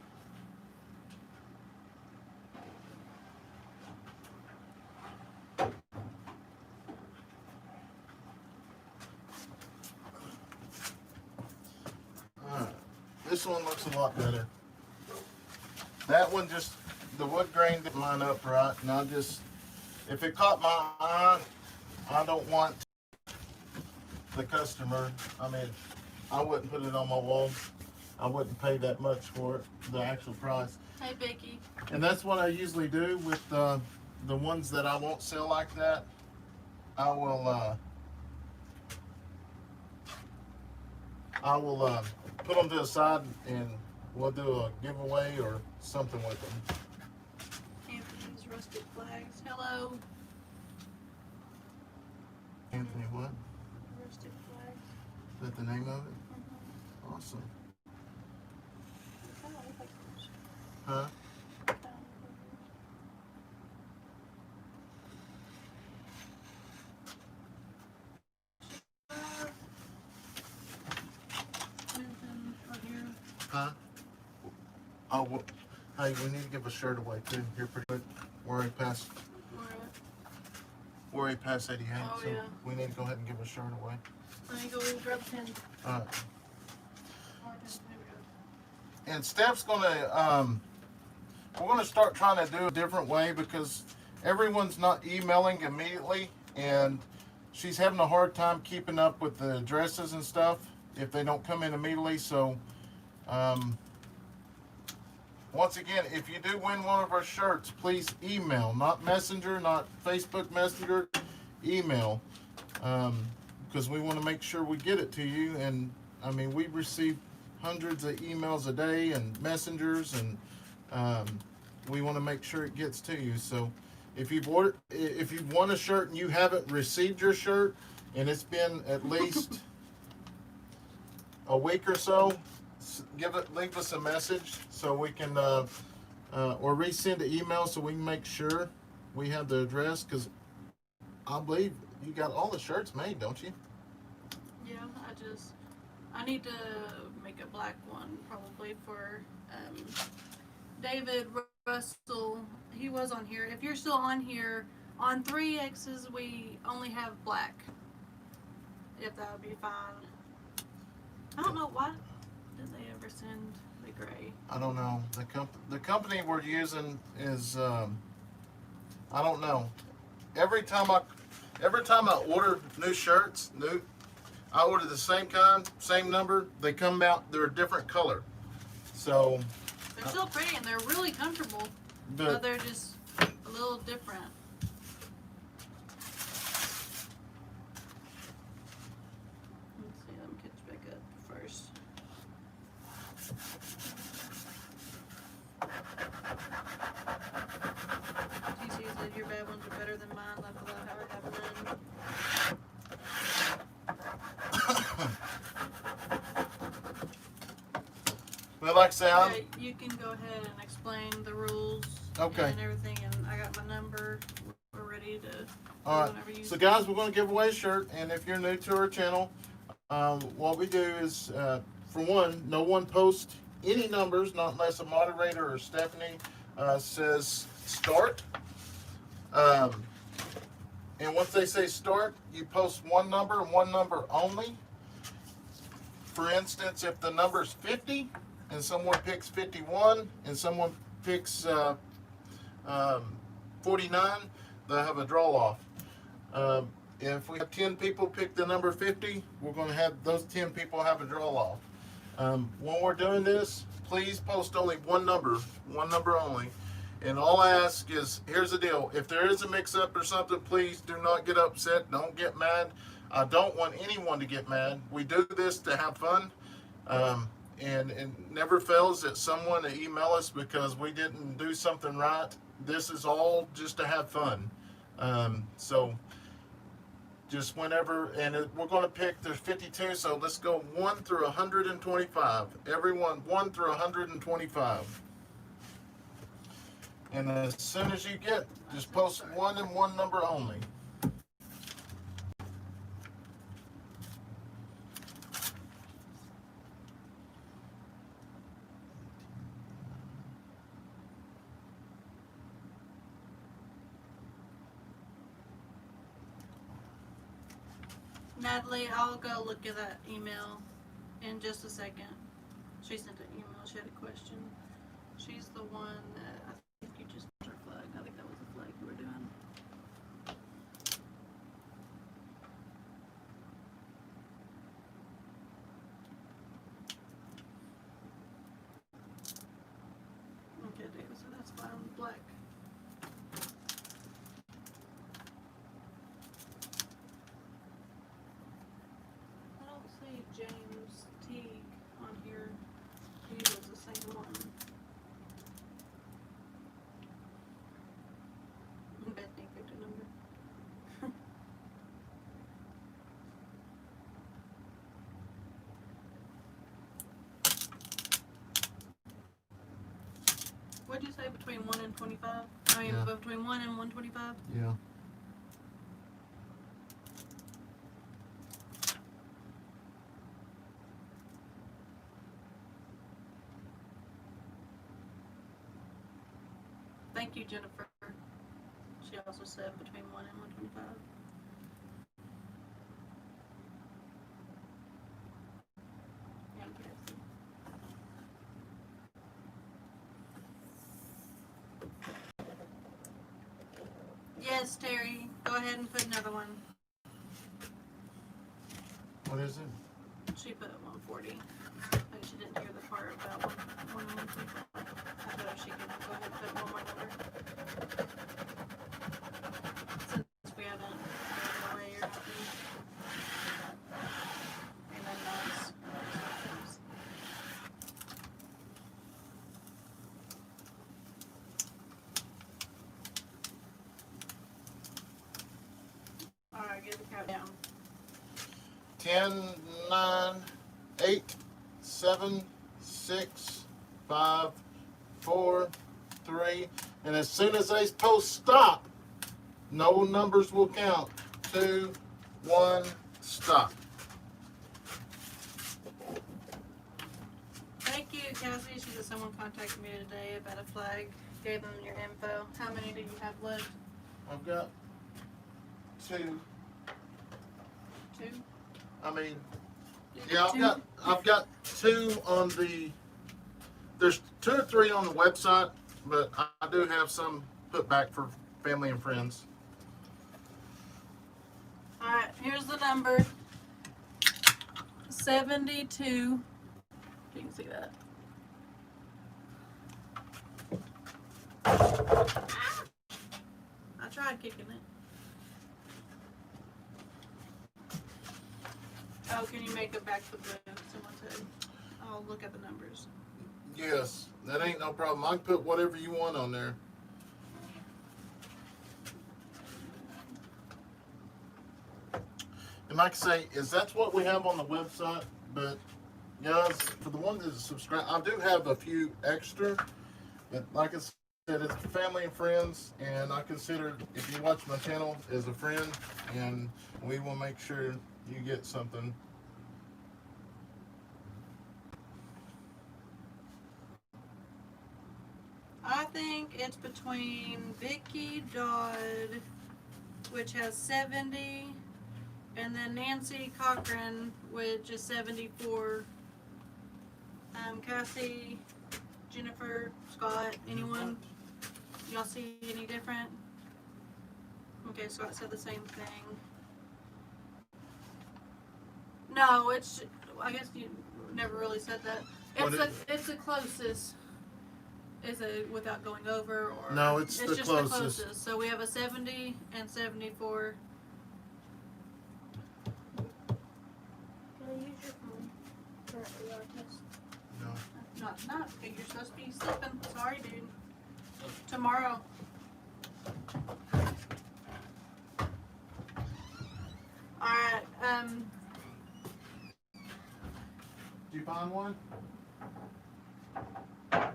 Alright. This one looks a lot better. That one just the wood grain didn't line up right, and I just, if it caught my eye, I don't want the customer. I mean, I wouldn't put it on my wall. I wouldn't pay that much for it, the actual price. Hey, Becky. And that's what I usually do with the ones that I won't sell like that. I will put them to the side and we'll do a giveaway or something with them. Anthony's Rusted Flags. Hello. Anthony, what? Rusted Flags. Is that the name of it? Awesome. Kinda look like yours. Huh? Huh? Oh, well, hey, we need to give a shirt away too. Here pretty quick. We're already past 88, Oh, so yeah. we need to go ahead and give a shirt away. Let me go grab a pen. Alright. There we go. And Steph's gonna we're gonna start trying to do a different way because everyone's not emailing immediately, and she's having a hard time keeping up with the addresses and stuff if they don't come in immediately. So once again, if you do win one of our shirts, please email, not Messenger, not Facebook Messenger, email, because we want to make sure we get it to you. And I mean, we receive hundreds of emails a day and messengers, and we want to make sure it gets to you. So if you've won a shirt and you haven't received your shirt, and it's been at least a week or so, leave us a message so we can or resend an email so we can make sure we have the address, because I believe you got all the shirts made, don't you? Yeah, I need to make a black one probably for David Russell. He was on here. If you're still on here, on 3X's we only have black. If that would be fine. I don't know why did they ever send the gray. I don't know. The company we're using is I don't know. Every time I order new shirts, I order the same kind, same number. They come out, they're a different color. So They're still pretty and they're really comfortable, but they're just a little different. Let's see, let me catch back up first. TC said your bad ones are better than mine. Laugh aloud, Howard, have none. well, like I say, Okay, you can go ahead and explain the rules Okay. and everything, and I got my number. We're ready to all right. whenever you So guys, we're going to give away a shirt, and if you're new to our channel, what we do is, for one, no one posts any numbers, not unless a moderator or Stephanie says start. And once they say start, you post one number and one number only. For instance, if the number's 50 and someone picks 51 and someone picks 49, they'll have a draw off. If we have 10 people pick the number 50, we're going to have those 10 people have a draw off. When we're doing this, please post only one number only. And all I ask is, here's the deal. If there is a mix-up or something, please do not get upset. Don't get mad. I don't want anyone to get mad. We do this to have fun. And it never fails that someone to email us because we didn't do something right. This is all just to have fun. So just whenever, and we're going to pick, there's 52, so let's go 1 through 125. Everyone, 1 through 125. And as soon as you get, just post one and one number only. Natalie, I'll go look at that email in just a second. She sent an email. She had a question. She's the one that I think you between 1 and 25. I mean, Yeah. between 1 and 125. Yeah. Thank you, Jennifer. She also said between 1 and 125. And Cassie. Yes, Terry. Go ahead and put another one. What is it? She put 140. I think she didn't hear the part about 1 and 125. I thought if she could go ahead and put one more number. Since we haven't gone away or nothing. And then that's alright, get the countdown. 10, 9, 8, 7, 6, 5, 4, 3. And as soon as they post stop, no numbers will count. 2, 1, stop. Thank you, Cassie. She said someone contacted me today about a flag. Gave them your info. How many do you have left? I've got 2. 2? I mean, You yeah, got I've got 2 on the. There's 2 or 3 on the website, but I do have some put back for family and friends. Alright, here's the number. 72. You can see that. I tried kicking it. Oh, can you make it back to blue? Someone said. I'll look at the numbers. Yes, that ain't no problem. I can put whatever you want on there. And like I say, that's what we have on the website. But guys, for the ones that subscribe, I do have a few extra. But like I said, it's family and friends, and I consider if you watch my channel as a friend, and we will make sure you get something. I think it's between Vicky Dodd, which has 70, and then Nancy Cochran, which is 74. Cassie, Jennifer, Scott, anyone? Y'all see any different? Okay, Scott said the same thing. No, it's. I guess you never really said that. It's the closest. Is it without going over or? No, it's the just closest. the closest. So we have a 70 and 74. Can I use your phone for the test? No. Not tonight, because you're supposed to be sleeping. Sorry, dude. Tomorrow. Alright, Did you find one?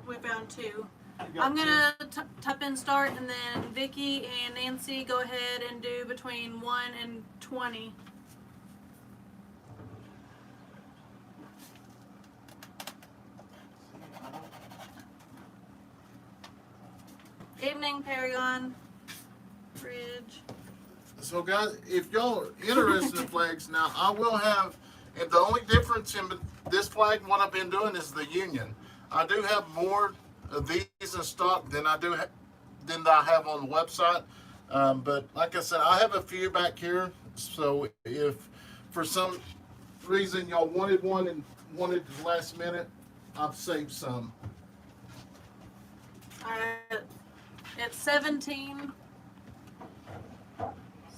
we found 2. You got I'm 2? gonna type in start, and then Vicky and Nancy go ahead and do between 1 and 20. Evening, Paragon. Bridge. So guys, if y'all are interested in flags, now I will have, and the only difference in this flag and what I've been doing is the union. I do have more of these in stock than I have on the website. But like I said, I have a few back here. So if for some reason y'all wanted one and wanted the last minute, I've saved some. Alright, it's 17.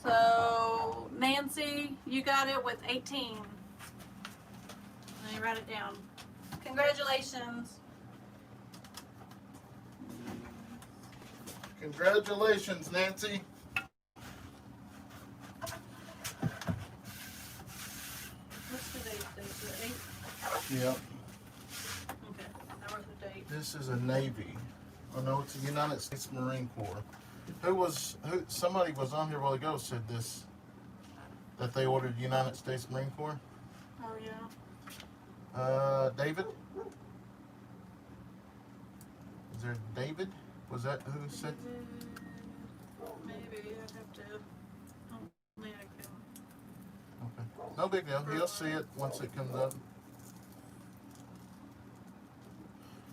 So, Nancy, you got it with 18. Let me write it down. Congratulations. Congratulations, Nancy. What's today's date? The 8th? Yep. Okay, that was the date. This is a Navy. Oh no, it's the United States Marine Corps. Somebody was on here a while ago said this, that they ordered United States Marine Corps. Oh, yeah. David? Is there David? Was that who said? Maybe I'd have to. Only I can. Okay. No big deal. He'll see it once it comes up.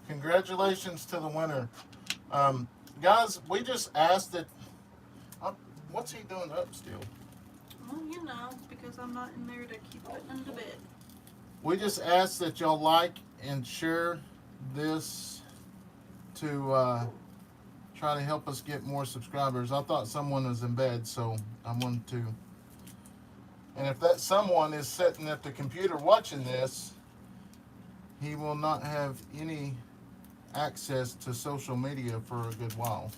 Congratulations to the winner. Guys, we just asked that. What's he doing up still? Well, you know, because I'm not in there to keep putting them to bed. We just ask that y'all like and share this to try to help us get more subscribers. I thought someone was in bed, so I wanted to. And if that someone is sitting at the computer watching this, he will not have any access to social media for a good while.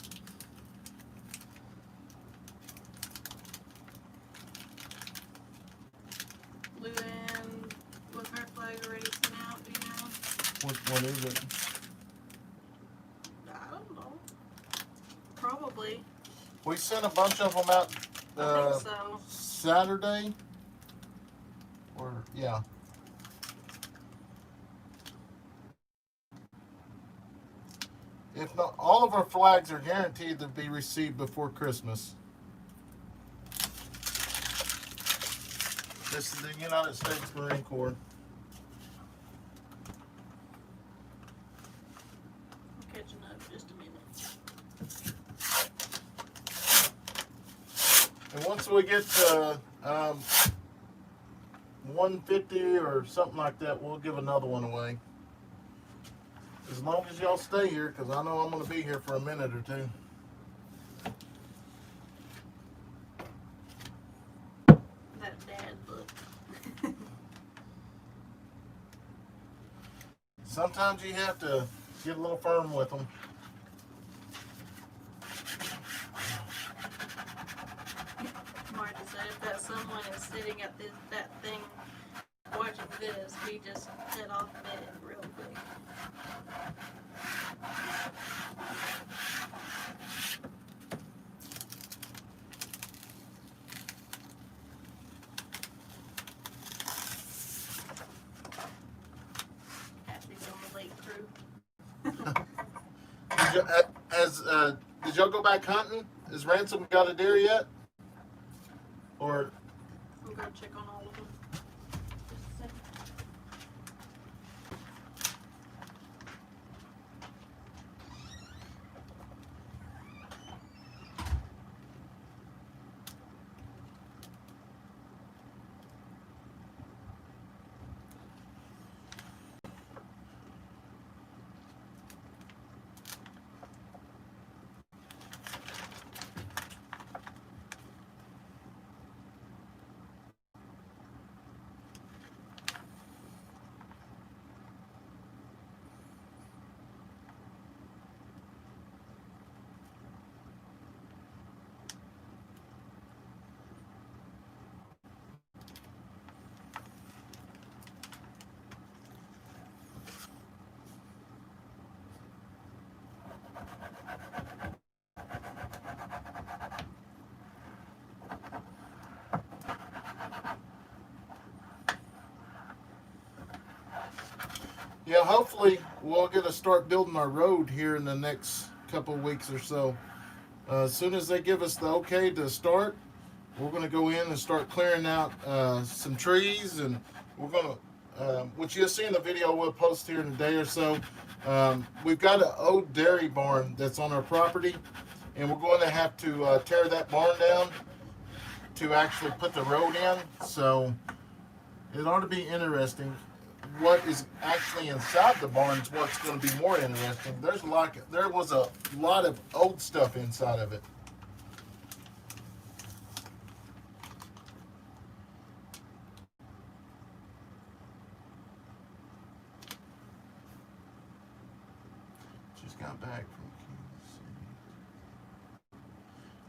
Luann, was her flag already sent out, do you know? Which one is it? I don't know. Probably. We sent a bunch of them out I think so. Saturday. Or, yeah. If not, all of our flags are guaranteed to be received before Christmas. This is the United States Marine Corps. I'm catching up just a minute. And once we get to 150 or something like that, we'll give another one away. As long as y'all stay here, because I know I'm going to be here for a minute or two. That dad look. Sometimes you have to get a little firm with them. Marty said if that someone is sitting at that thing watching this, he just head off bed real quick. Kathy's on the late crew. Did y'all go back hunting? Has Ransom got a deer yet? Or We'll go check on all of them. Just a second. yeah, hopefully we'll get to start building our road here in the next couple of weeks or so. As soon as they give us the okay to start, we're going to go in and start clearing out some trees, and we're going to, which you'll see in the video we'll post here in a day or so. We've got an old dairy barn that's on our property, and we're going to have to tear that barn down to actually put the road in. So it ought to be interesting. What is actually inside the barn is what's going to be more interesting. There was a lot of old stuff inside of it. Just got back from Kansas City.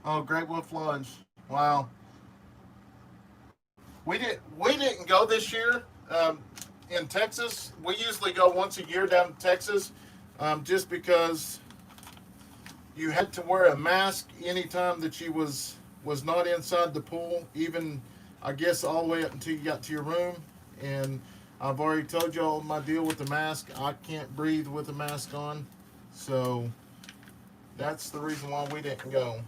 Oh, Great Wolf Lodge. Wow. We didn't go this year. In Texas, we usually go once a year down to Texas, just because you had to wear a mask anytime that you was not inside the pool, even I guess all the way up until you got to your room. And I've already told y'all my deal with the mask. I can't breathe with the mask on, so that's the reason why we didn't go.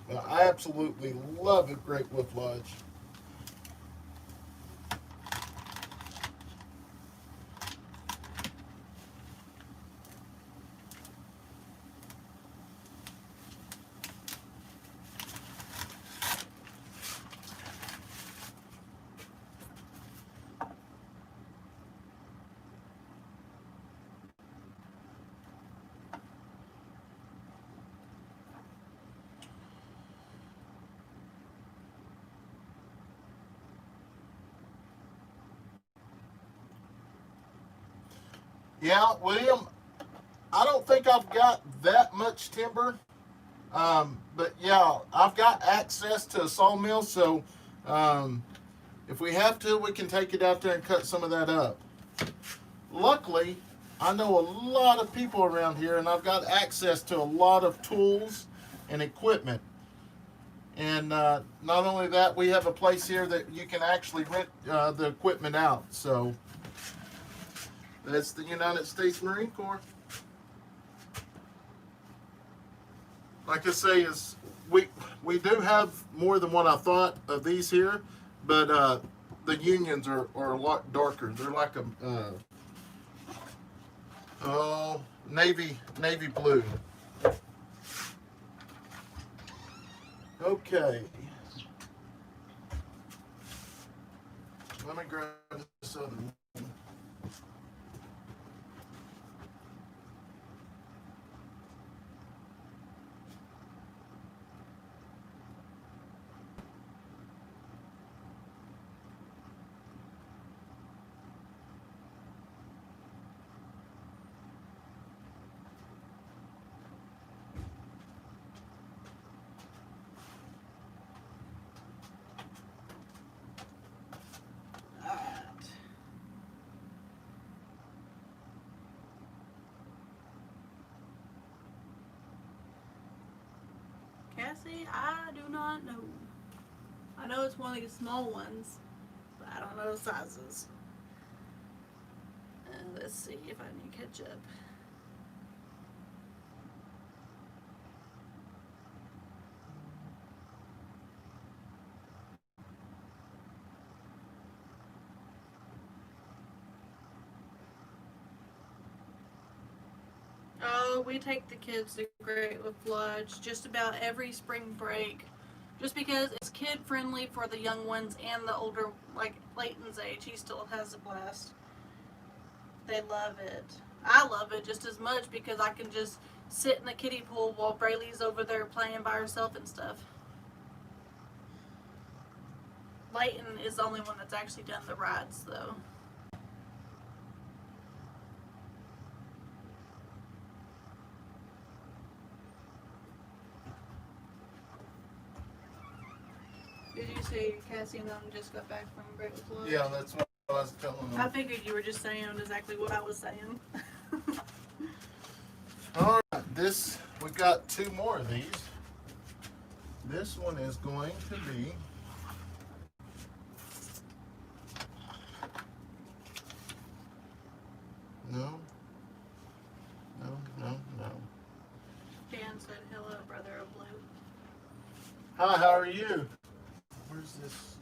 But I absolutely love it, Great Wolf Lodge. Yeah, William, I don't think I've got that much timber. But yeah, I've got access to a sawmill, so if we have to, we can take it out there and cut some of that up. Luckily, I know a lot of people around here, and I've got access to a lot of tools and equipment. And not only that, we have a place here that you can actually rent the equipment out. So that's the United States Marine Corps. Like I say, is we do have more than what I thought of these here, but the unions are a lot darker. They're like a navy blue. Okay. Let me grab this other one. Cassie, I do not know. I know it's one of these small ones, but I don't know the sizes. Let's see if I need ketchup. Oh, we take the kids to Great Wolf Lodge just about every spring break. Just because it's kid friendly for the young ones and the older, like Layton's age, he still has a blast. They love it. I love it just as much because I can just sit in the kiddie pool while Brayley's over there playing by herself and stuff. Layton is the only one that's actually done the rides though. Did you say Cassie and them just got back from Great Wolf Lodge? Yeah, that's what I was telling them. I figured you were just saying exactly what I was saying. All right, we got two more of these. This one is going to be no. Dan said, "Hello, brother of blue." Hi, how are you? Where's this?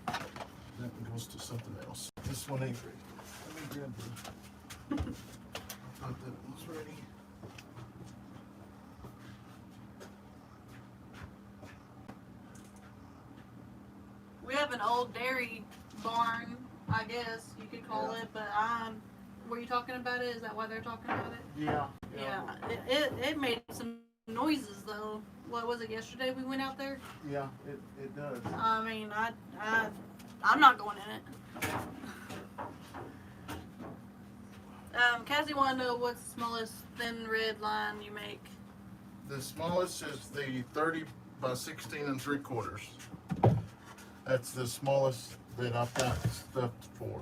That one goes to something else. This one ain't ready. Let me grab the. I thought that was ready. We have an old dairy barn, I guess you could call it, but were you talking about it? Is that why they're talking about it? Yeah. Yeah. It made some noises though. What was it, yesterday we went out there? Yeah, it does. I mean, I'm not going in it. Cassie wanted to know what's the smallest thin red line you make. The smallest is the 30 by 16 3/4. That's the smallest that I've got stuff for.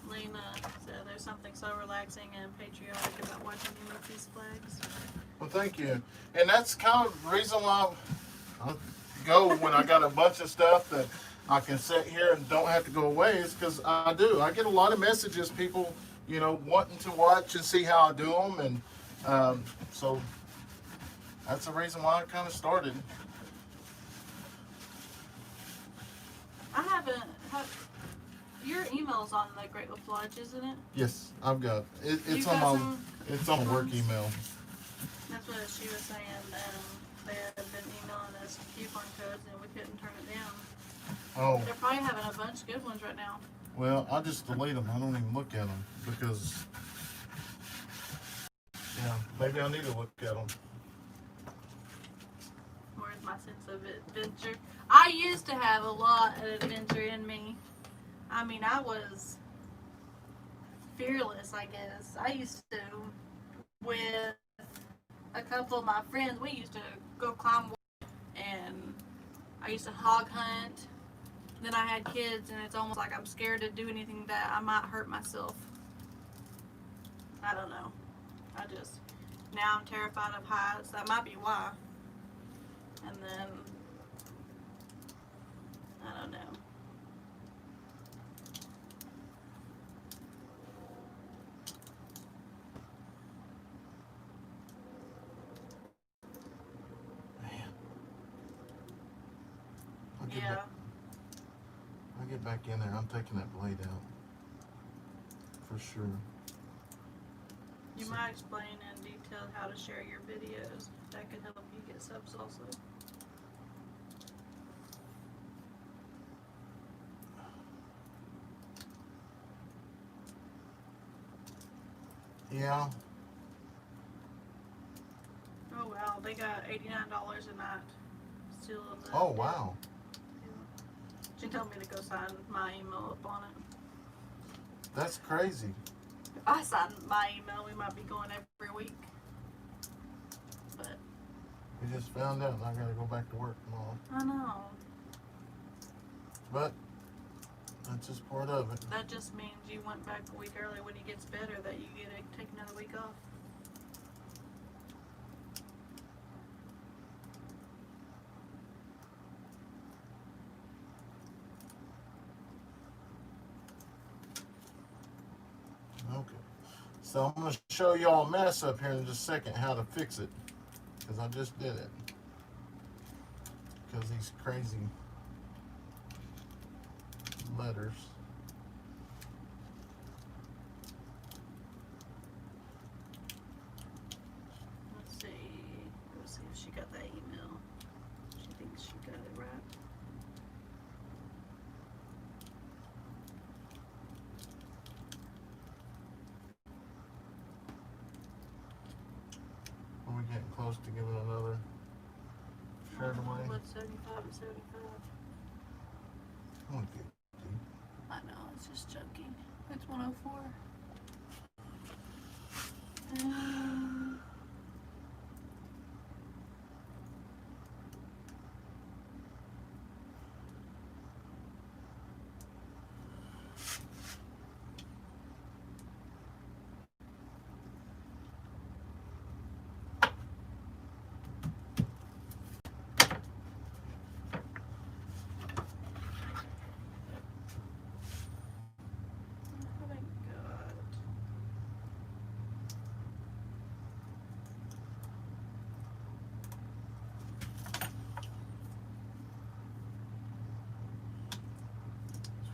Lena said there's something so relaxing and patriotic about watching you with these flags. Well, thank you. And that's kind of the reason why I go when I got a bunch of stuff that I can sit here and don't have to go away, is because I do. I get a lot of messages, people, you know, wanting to watch and see how I do them. And so that's the reason why I kind of started. I haven't. Your email's on the Great Wolf Lodge, isn't it? Yes, I've got it. You It's got on my some it's on my work coupons? email. That's what she was saying. They had been emailing us coupon codes and we couldn't turn it down. Oh, They're probably having a bunch of good ones right now. well, I just delete them. I don't even look at them because, yeah, maybe I need to look at them. Where's my sense of adventure? I used to have a lot of adventure in me. I mean, I was fearless, I guess. I used to, with a couple of my friends, we used to go climb walls, and I used to hog hunt. Then I had kids, and it's almost like I'm scared to do anything that I might hurt myself. I don't know. Now I'm terrified of heights. That might be why. And then, I don't know. Man, Yeah. I'll get back in there. I'm taking that blade out for sure. You might explain in detail how to share your videos. That could help you get subs also. Yeah. Oh wow, they got $89 a night. Still in the Oh wow. She told me to go sign my email up on it. That's crazy. If I sign my email, we might be going every week. But We just found out and I gotta go back to work tomorrow. I know. But that's just part of it. That just means you went back a week early when he gets better, that you get to take another week off. Okay. So I'm gonna show y'all a mess up here in just a second how to fix it. Because I just did it. Because these crazy letters. Let's see if she got that email. She thinks she got it right. Are we getting close to giving another shirt away? What's 75 and 75? Only 50. I know, it's just joking. It's 104.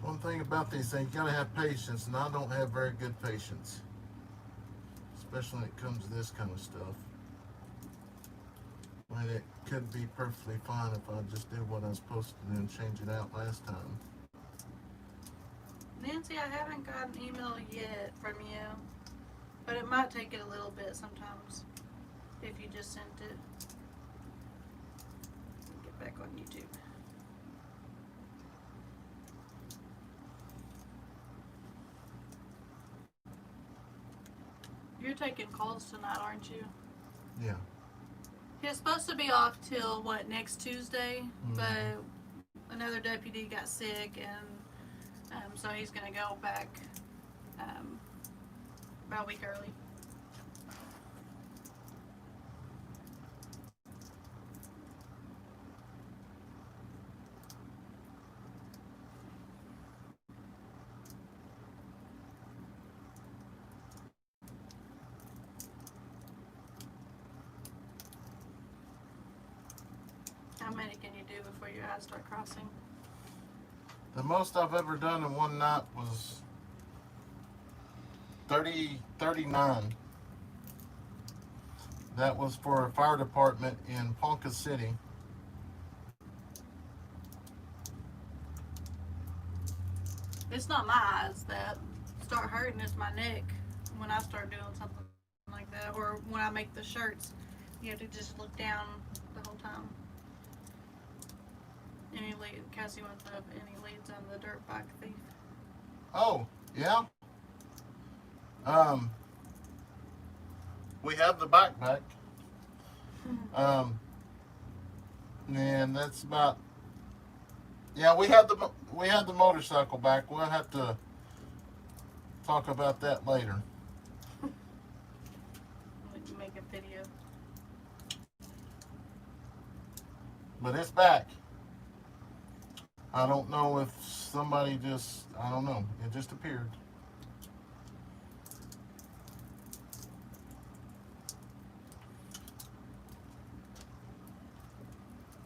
One thing about these things, you gotta have patience, and I don't have very good patience. Especially when it comes to this kind of stuff. When it could be perfectly fine if I just did what I was supposed to do and change it out last time. Nancy, I haven't got an email yet from you, but it might take it a little bit sometimes if you just sent it. Get back on YouTube. You're taking calls tonight, aren't you? Yeah. It's supposed to be off till what, next Tuesday, Mhm. but another deputy got sick, and so he's gonna go back about a week early. How many can you do before your eyes start crossing? The most I've ever done in one night was 39. That was for a fire department in Ponca City. It's not my eyes that start hurting, it's my neck when I start doing something like that. Or when I make the shirts, you have to just look down the whole time. Any lead, Cassie wants up any leads on the dirt bike thief. Oh, yeah. We have the bike back. And that's about. Yeah, we had the motorcycle back. We'll have to talk about that later. Make a video. But it's back. I don't know if somebody just, I don't know. It just appeared.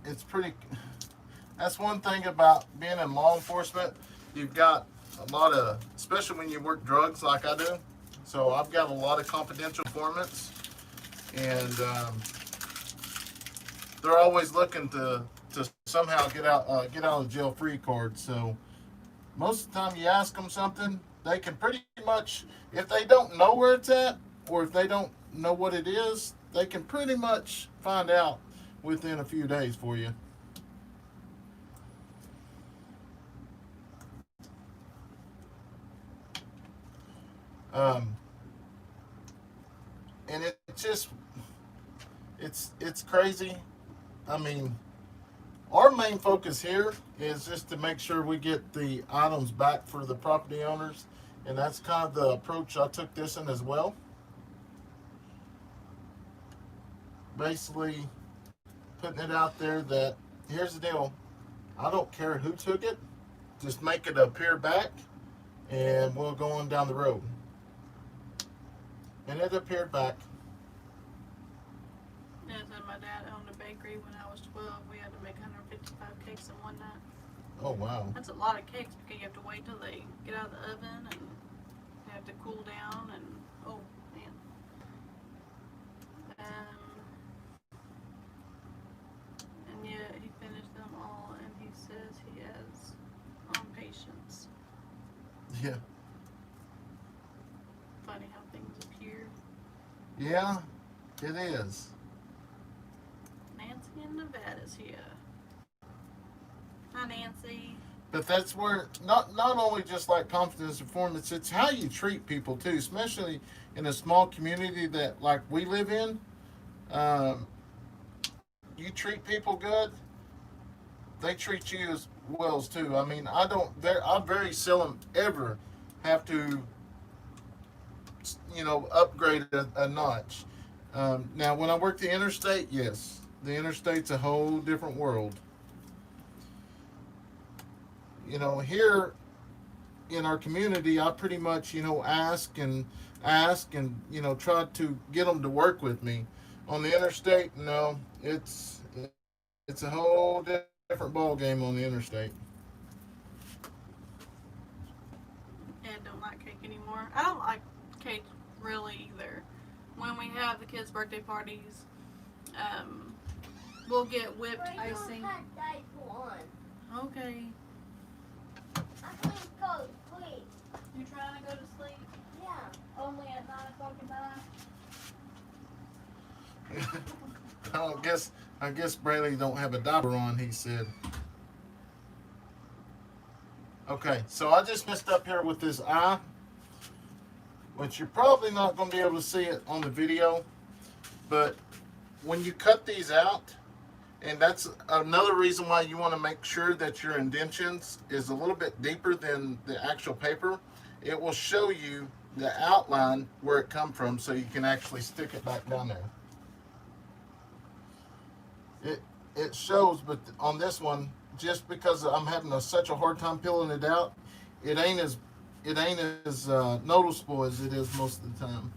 It's pretty, that's one thing about being in law enforcement. You've got a lot of, especially when you work drugs like I do. So I've got a lot of confidential informants, and they're always looking to somehow get out of jail free card. So most of the time you ask them something, they can pretty much, if they don't know where it's at or if they don't know what it is, they can pretty much find out within a few days for you. And it just, it's crazy. I mean, our main focus here is just to make sure we get the items back for the property owners, and that's kind of the approach I took this in as well. Basically, putting it out there that here's the deal. I don't care who took it, just make it appear back, and we'll go on down the road. And it appeared back. Yeah, so my dad owned a bakery when I was 12. We had to make 155 cakes in one night. Oh wow. That's a lot of cakes because you have to wait till they get out of the oven and they have to cool down and oh man. And yeah, he finished them all and he says he has patience. Yeah. Funny how things appear. Yeah, it is. Nancy in Nevada's here. Hi, Nancy. But that's where not only just like confidence and performance, it's how you treat people too, especially in a small community that like we live in. You treat people good, they treat you as well as too. I mean, I very seldom ever have to, upgrade a notch. Now, when I work the interstate, yes, the interstate's a whole different world. Here in our community, I pretty much, ask and try to get them to work with me. On the interstate, no, it's a whole different ball game on the interstate. Ed don't like cake anymore. I don't like cake really either. When we have the kids' birthday parties, we'll get whipped icing. Okay. Please. You trying to go to sleep? Yeah. Only at 9 o'clock at night. I guess Braylee don't have a diaper on, he said. Okay, so I just messed up here with this eye, which you're probably not going to be able to see it on the video, but when you cut these out, and that's another reason why you want to make sure that your indentions is a little bit deeper than the actual paper, it will show you the outline where it come from, so you can actually stick it back down there. It shows, but on this one, just because I'm having such a hard time peeling it out, it ain't as noticeable as it is most of the time.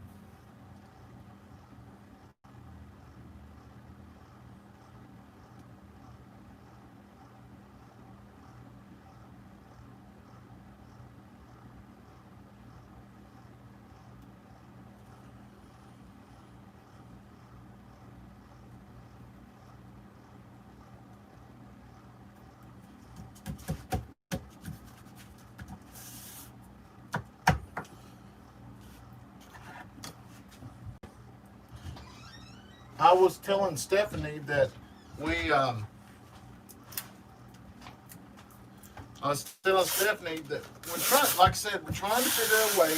I was telling Stephanie that I was telling Stephanie that we're trying, like I said, we're trying to figure out a way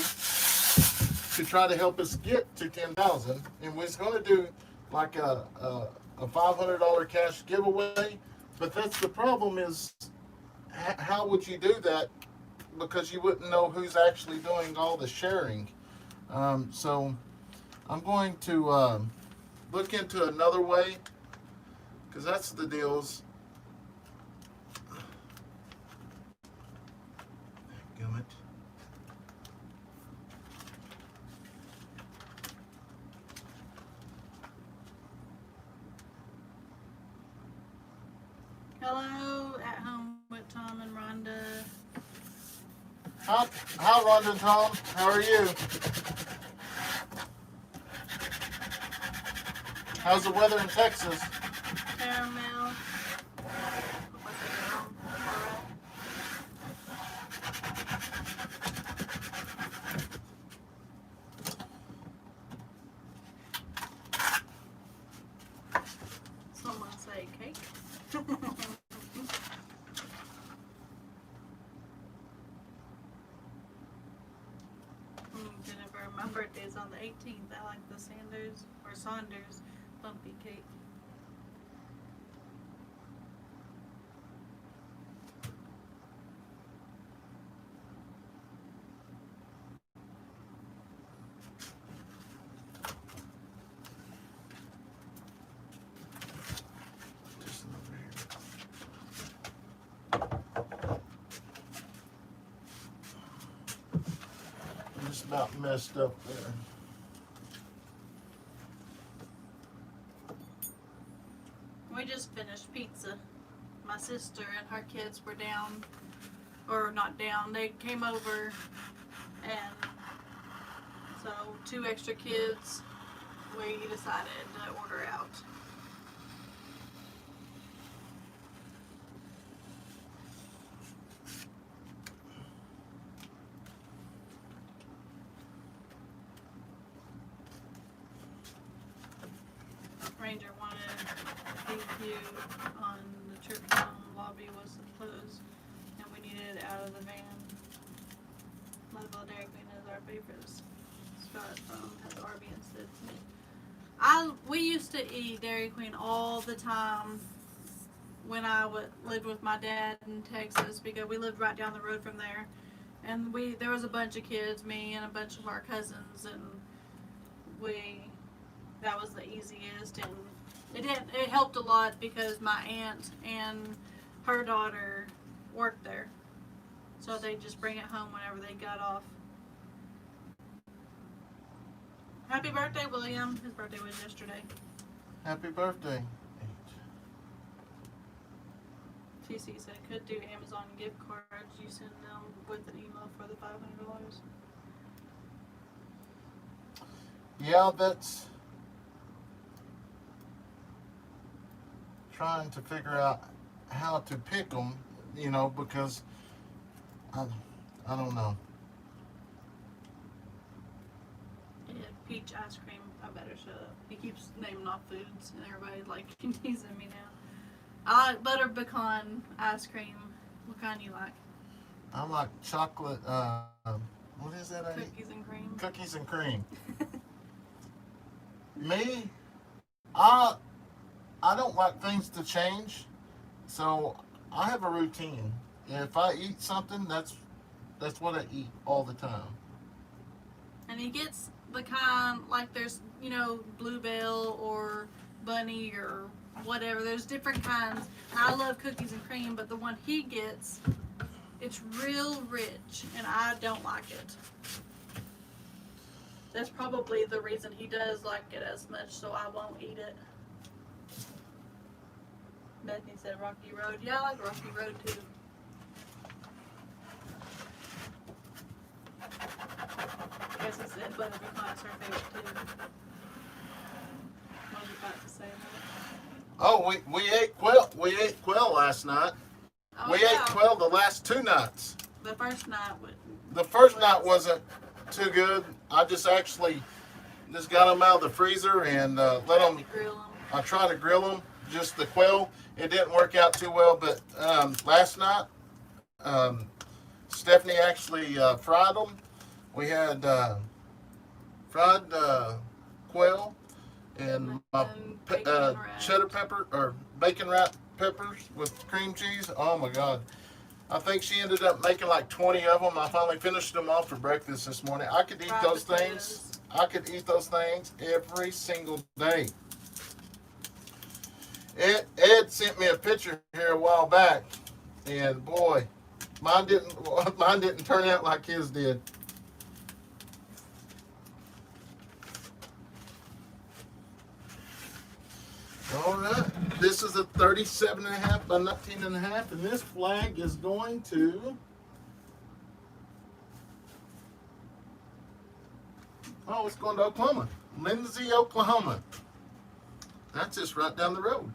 to try to help us get to 10,000, and we're going to do like a $500 cash giveaway. But that's the problem is, how would you do that? Because you wouldn't know who's actually doing all the sharing. So I'm going to look into another way, because that's the deals. Gummit. Hello, at home with Tom and Rhonda. Hi, Rhonda and Tom. How are you? How's the weather in Texas? Caramel. What's it called? Someone say cake. Jennifer, my birthday's on the 18th. I like the Saunders bumpy cake. Just over here. I'm just about messed up there. We just finished pizza. My sister and her kids were down, or not down, they came over, and so 2 extra kids, we decided to order out. Ranger wanted thank you on the church lobby was closed, and we needed it out of the van. Louisville Dairy Queen is our favorites. Scott has Arby and said to me. We used to eat Dairy Queen all the time when I lived with my dad in Texas, because we lived right down the road from there, and there was a bunch of kids, me and a bunch of our cousins, and that was the easiest, and it helped a lot because my aunt and her daughter worked there, so they just bring it home whenever they got off. Happy birthday, William. His birthday was yesterday. Happy birthday. TC said could do Amazon gift cards. You send them with an email for the $500. Yeah, that's trying to figure out how to pick them, because I don't know. Yeah, peach ice cream. I better shut up. He keeps naming off foods, and everybody's like teasing me now. I like butter pecan ice cream. What kind you like? I like chocolate. What is that? Cookies and cream. Cookies and cream. Me, I don't like things to change, so I have a routine. If I eat something, that's That's what I eat all the time. And he gets the kind, like there's, you know, Bluebell or Bunny or whatever. There's different kinds. I love cookies and cream, but the one he gets, it's real rich, and I don't like it. That's probably the reason he does like it as much, so I won't eat it. Bethany said Rocky Road. Yeah, I like Rocky Road too. I guess he said Butterbean is her favorite too. What was you about to say about it? Oh, we ate quail. We ate quail last night. Oh, We yeah. ate quail the last 2 nights. The first night was The first night wasn't too good. I just actually just got them out of the freezer and let them. grill 'em. I tried to grill them, just the quail. It didn't work out too well, but last night, Stephanie actually fried them. We had fried quail and bacon wrapped. cheddar pepper or bacon wrapped peppers with cream cheese. Oh my God. I think she ended up making like 20 of them. I finally finished them off for breakfast this morning. I could eat Fried those potatoes. things. I could eat those things every single day. Ed sent me a picture here a while back, and boy, mine didn't turn out like his did. All right, this is a 37.5 by 19.5, and this flag is going to. Oh, it's going to Oklahoma, Lindsay, Oklahoma. That's just right down the road.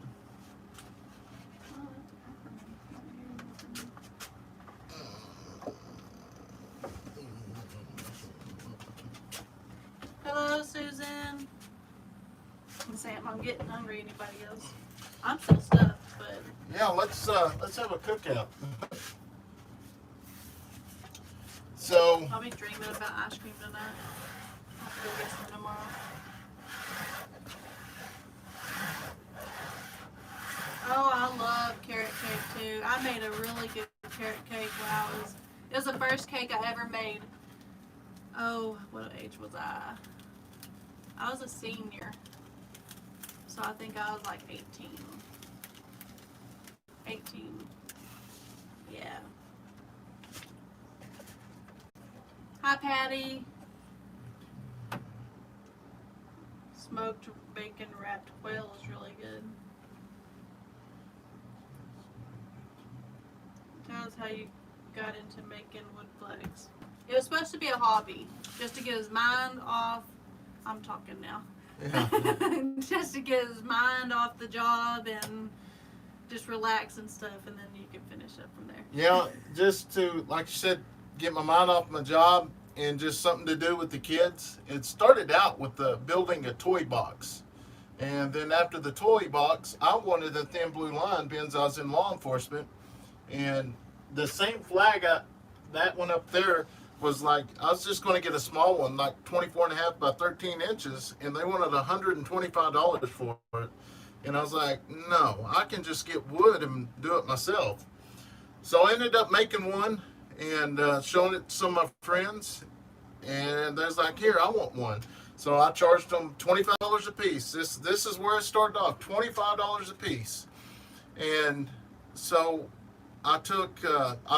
Hello, Susan. And Sam, I'm getting hungry. Anybody else? I'm still stuffed, but Yeah, let's have a cookout. So I'll be dreaming about ice cream tonight. I'll have to go get some tomorrow. Oh, I love carrot cake too. I made a really good carrot cake when it was the first cake I ever made. Oh, what age was I? I was a senior. So I think I was like 18. 18. Yeah. Hi, Patty. Smoked bacon wrapped quail is really good. Tell us how you got into making wood flags. It was supposed to be a hobby, just to get his mind off. I'm talking now. yeah, Just to get his mind off the job and just relax and stuff, and then you can finish up from there. yeah, just to, like you said, get my mind off my job and just something to do with the kids. It started out with building a toy box. And then after the toy box, I wanted the thin blue line because I was in law enforcement. And the same flag, that one up there was like, I was just going to get a small one, like 24.5 by 13 inches. And they wanted $125 for it. And I was like, no, I can just get wood and do it myself. So I ended up making one and showing it to some of my friends. And they was like, here, I want one. So I charged them $25 a piece. This is where it started off, $25 a piece. And so I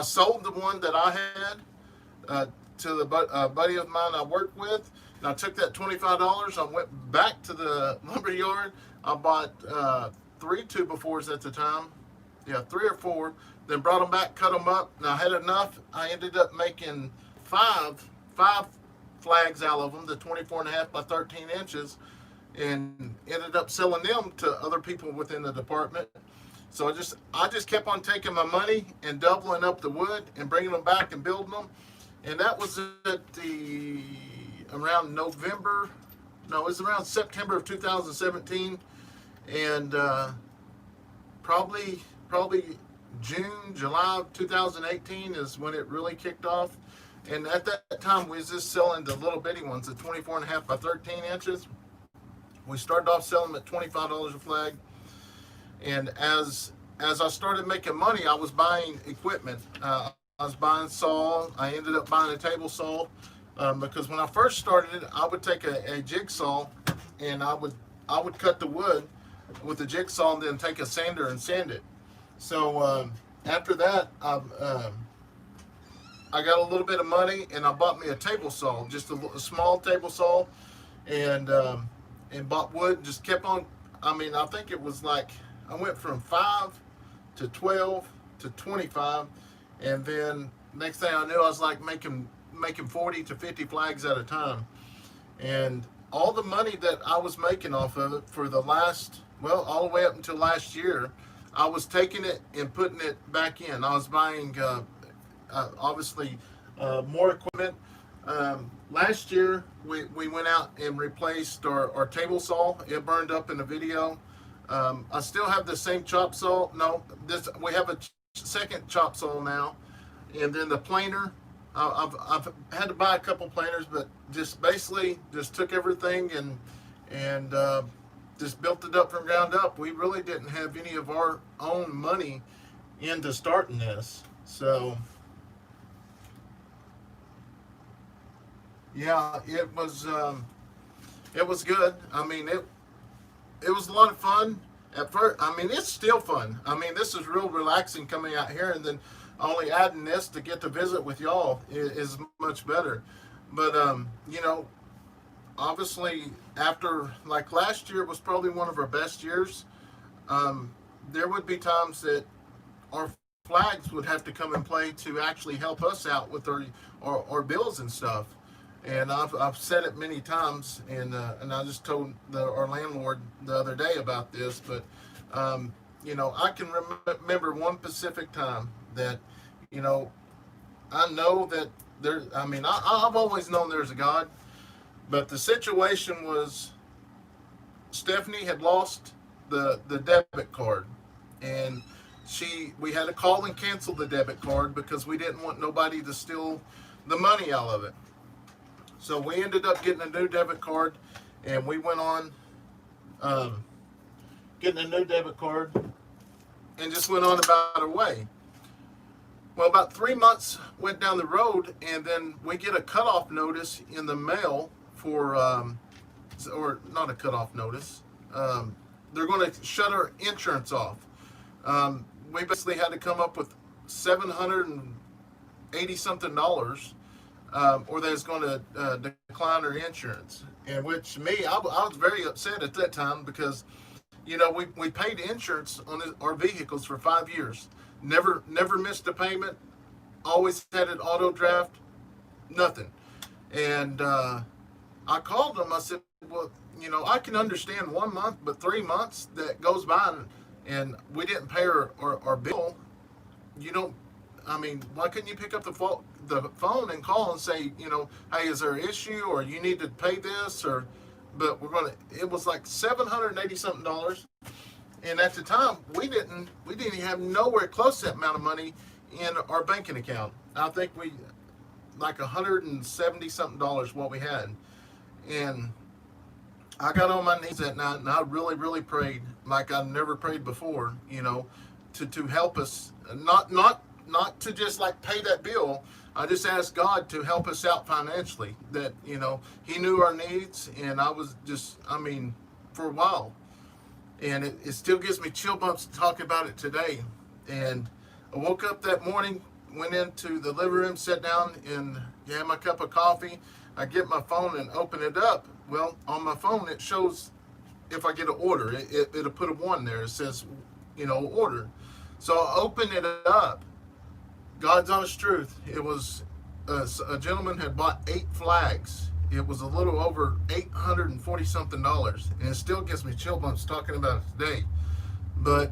sold the one that I had to the buddy of mine I worked with. And I took that $25. I went back to the lumber yard. I bought 3 2x4s at the time. Yeah, 3 or 4. Then brought them back, cut them up. And I had enough. I ended up making five flags out of them, the 24.5 by 13 inches, and ended up selling them to other people within the department. So I just kept on taking my money and doubling up the wood and bringing them back and building them. And that was around November. No, it was around September of 2017, and probably June, July of 2018 is when it really kicked off. And at that time, we was just selling the little bitty ones, the 24.5 by 13 inches. We started off selling them at $25 a flag. And as I started making money, I was buying equipment. I was buying saw. I ended up buying a table saw because when I first started, I would take a jigsaw and I would cut the wood with the jigsaw and then take a sander and sand it. So after that, I got a little bit of money and I bought me a table saw, just a small table saw, and bought wood. Just kept on. I mean, I think it was like I went from 5 to 12 to 25, and then next thing I knew, I was like making 40 to 50 flags at a time, and all the money that I was making off of it for the last, well, all the way up until last year, I was taking it and putting it back in. I was buying, obviously, more equipment. Last year, we went out and replaced our table saw. It burned up in the video. I still have the same chop saw. No, we have a second chop saw now, and then the planer. I've had to buy a couple planers, but just basically just took everything and just built it up from ground up. We really didn't have any of our own money into starting this, so yeah, it was good. I mean, it was a lot of fun at first. I mean, it's still fun. I mean, this is real relaxing coming out here, and then only adding this to get to visit with y'all is much better. But obviously, after, like, last year was probably one of our best years. There would be times that our flags would have to come and play to actually help us out with our bills and stuff. And I've said it many times, and I just told our landlord the other day about this. But I can remember one specific time that I know that there. I mean, I've always known there's a God, but the situation was Stephanie had lost the debit card, and we had to call and cancel the debit card because we didn't want nobody to steal the money out of it. So we ended up getting a new debit card, and we went on getting a new debit card and just went on about our way. Well, about 3 months went down the road, and then we get a cutoff notice in the mail for, or not a cutoff notice. They're going to shut our insurance off. We basically had to come up with $780 something, or they was going to decline our insurance. And which I was very upset at that time because, we paid insurance on our vehicles for 5 years. Never missed a payment. Always had an auto draft. Nothing. And I called them. I said, well, I can understand 1 month, but 3 months that goes by and we didn't pay our bill. Why couldn't you pick up the phone and call and say, hey, is there an issue, or you need to pay this, but it was like $780 something. And at the time, we didn't even have nowhere close to that amount of money in our banking account. I think we, like $170 something what we had. And I got on my knees that night, and I really, really prayed like I never prayed before, to help us, not to just like pay that bill. I just asked God to help us out financially, that, He knew our needs, and I was just, for a while. And it still gives me chill bumps to talk about it today. And I woke up that morning, went into the living room, sat down, and had my cup of coffee. I get my phone and open it up. Well, on my phone, it shows if I get an order. It'll put a 1 there. It says, order. So I open it up. God's honest truth. It was a gentleman had bought 8 flags. It was a little over $840 something, and it still gives me chill bumps talking about it today. But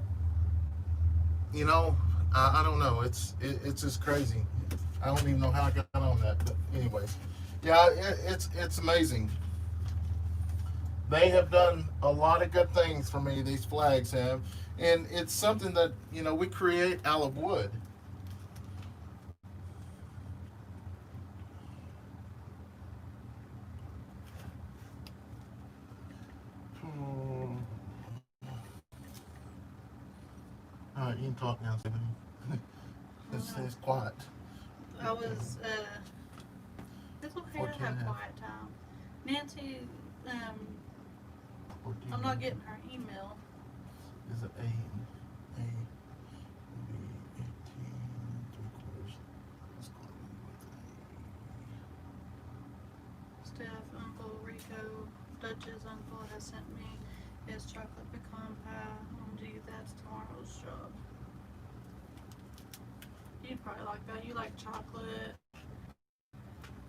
I don't know. It's just crazy. I don't even know how I got on that. But anyways, yeah, it's amazing. They have done a lot of good things for me. These flags have, and it's something that we create out of wood. All right, you can talk now, Stephanie. It's quiet. I was, it's okay to 14 have and a half. quiet time. Nancy, 14. I'm not getting her email. Is it A, B, 18, 3/4. Let's go with Steph, Uncle Rico, Dutch's uncle has sent me his chocolate pecan pie. Gee, that's tomorrow's job. You'd probably like that. You like chocolate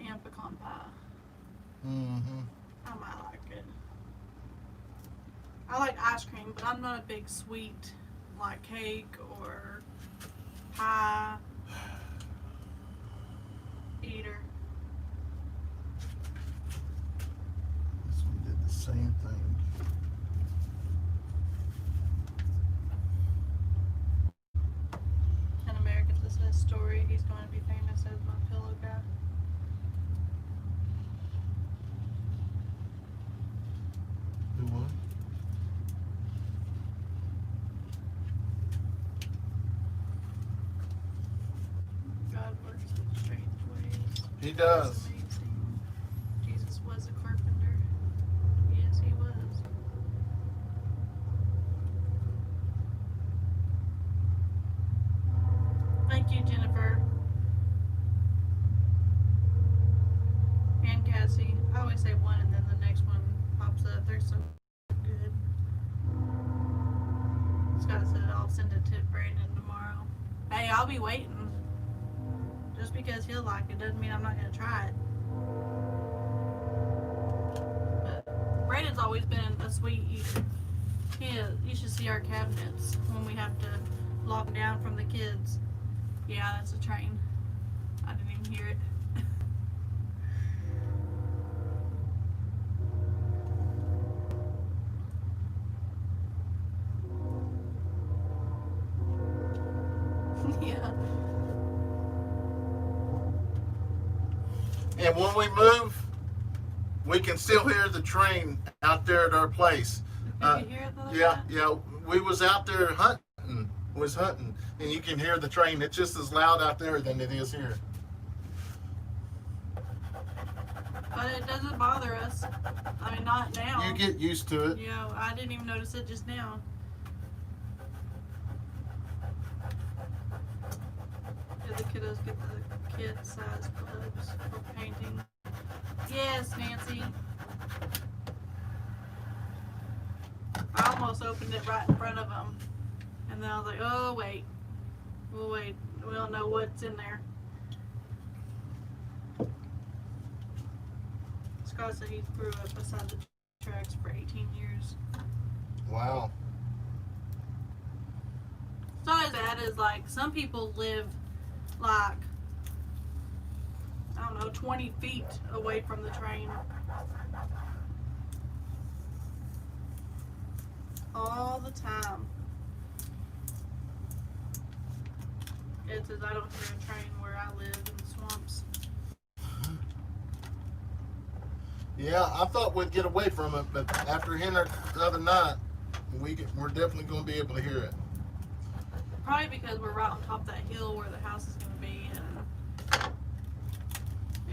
and pecan pie. A. Mm-hmm. I might like it. I like ice cream, but I'm not a big sweet, like cake or pie eater. This one did the same thing. An American listen to his story. He's going to be famous as my pillow guy. Do what? God works in strange ways. He That's does. amazing. Jesus was a carpenter. Yes, he was. Thank you, Jennifer. And Cassie. I always say one and then the next one pops up. They're so good. Scott said I'll send it to Brandon tomorrow. Hey, I'll be waiting. Just because he'll like it doesn't mean I'm not gonna try it. But Brandon's always been a sweet eater. You should see our cabinets when we have to lock them down from the kids. Yeah, that's a train. I didn't even hear it. Yeah. And when we move, we can still hear the train out there at our place. Did you hear it the other Yeah, time? yeah. We was out there hunting, and you can hear the train. It's just as loud out there than it is here. But it doesn't bother us. I mean, not now. You get used to it. You know, I didn't even notice it just now. Did the kiddos get the kid-size gloves for painting? Yes, Nancy. I almost opened it right in front of them. And then I was like, oh, wait. We'll wait. We don't know what's in there. Scott said he grew up beside the tracks for 18 years. Wow. It's not as bad as, like, some people live, like, I don't know, 20 feet away from the train. All the time. It says I don't hear a train where I live in the swamps. Yeah, I thought we'd get away from it, but after hearing it the other night, we're definitely going to be able to hear it. Probably because we're right on top of that hill where the house is going to be, and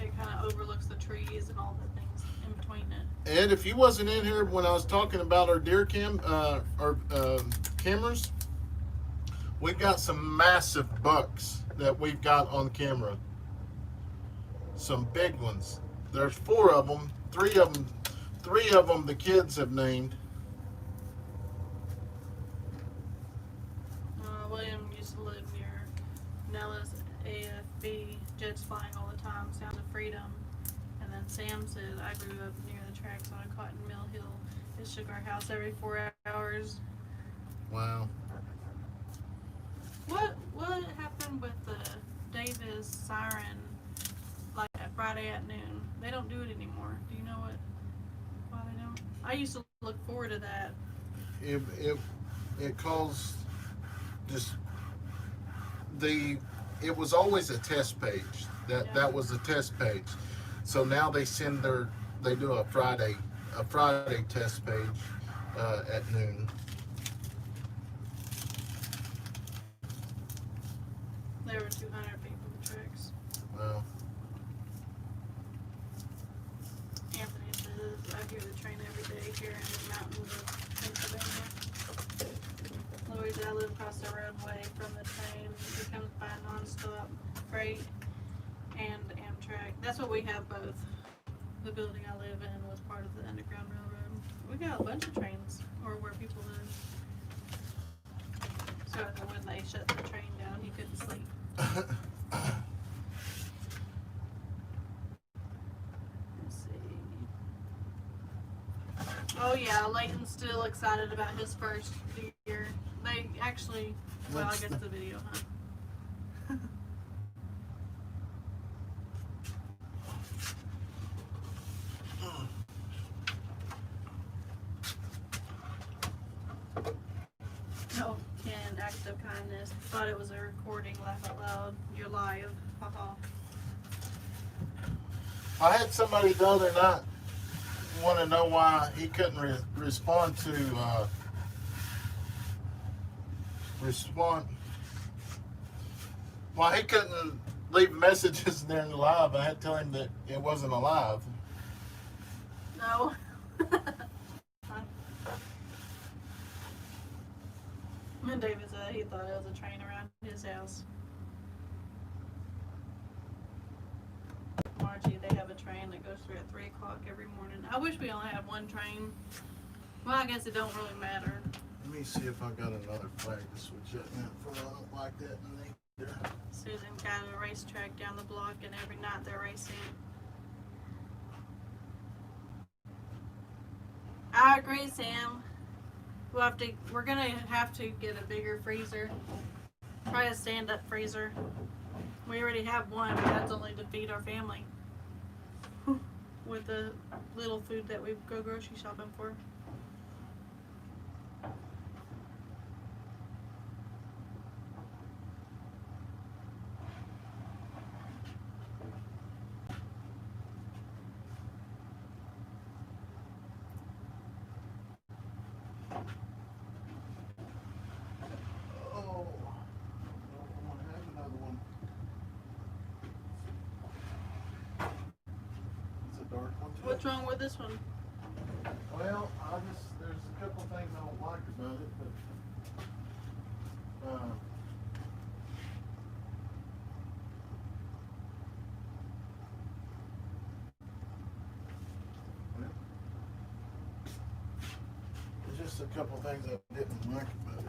it kind of overlooks the trees and all the things in between it. Ed, if you wasn't in here when I was talking about our deer cameras, we've got some massive bucks that we've got on camera. Some big ones. There's 4 of them. 3 of them the kids have named. William used to live near Nellis AFB, jets flying all the time, Sounds of Freedom. And then Sam said, I grew up near the tracks on Cotton Mill Hill. It shook our house every 4 hours. Wow. What happened with the Davis siren, like at Friday at noon? They don't do it anymore. Do you know why they don't? I used to look forward to that. It caused just it was always a test page. That was a test page. So now they do a Friday test page at noon. There were 200 people in the tracks. Well, Anthony says, I hear the train every day here in the mountains of Pennsylvania. Louise, I live across the roadway from the train. It comes by non-stop freight and Amtrak. That's what we have both. The building I live in was part of the Underground Railroad. We got a bunch of trains, or where people live. So when they shut the train down, he couldn't sleep. Let's see. Oh yeah, Layton's still excited about his first year. They actually, well, I What's guess the video, huh? Oh, and act of kindness. Thought it was a recording. Laugh out loud. You're live. Haha. I had somebody the other night want to know why he couldn't respond to why he couldn't leave messages during the live. I had to tell him that it wasn't a live. No. And David said he thought it was a train around his house. Margie, they have a train that goes through at 3 o'clock every morning. I wish we only had one train. Well, I guess it don't really matter. Let me see if I got another flag to switch up now for. I don't like that either. Susan got a racetrack down the block, and every night they're racing. I agree, Sam. We're gonna have to get a bigger freezer. Probably a stand-up freezer. We already have one, but that's only to feed our family. With the little food that we go grocery shopping for. What's wrong with this one? Well, there's a couple things I don't like about it, but there's just a couple things I didn't like about it,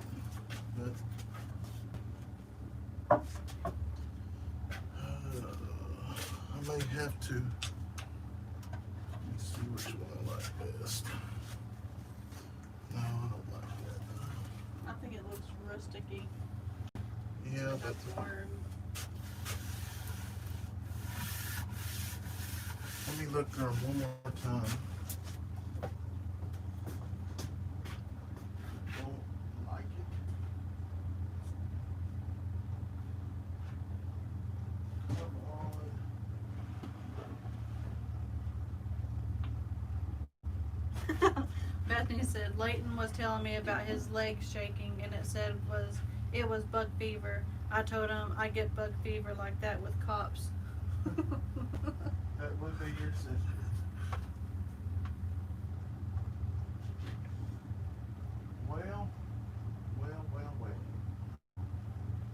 but I may have to. See which one I like best. No, I don't like that. I think it looks rusticy. Yeah, but That's the word. let me look through them one more time. Don't like it. Come on. Bethany said Layton was telling me about his legs shaking, and it was bug fever. I told him I get bug fever like that with cops. That would be your sister. Well.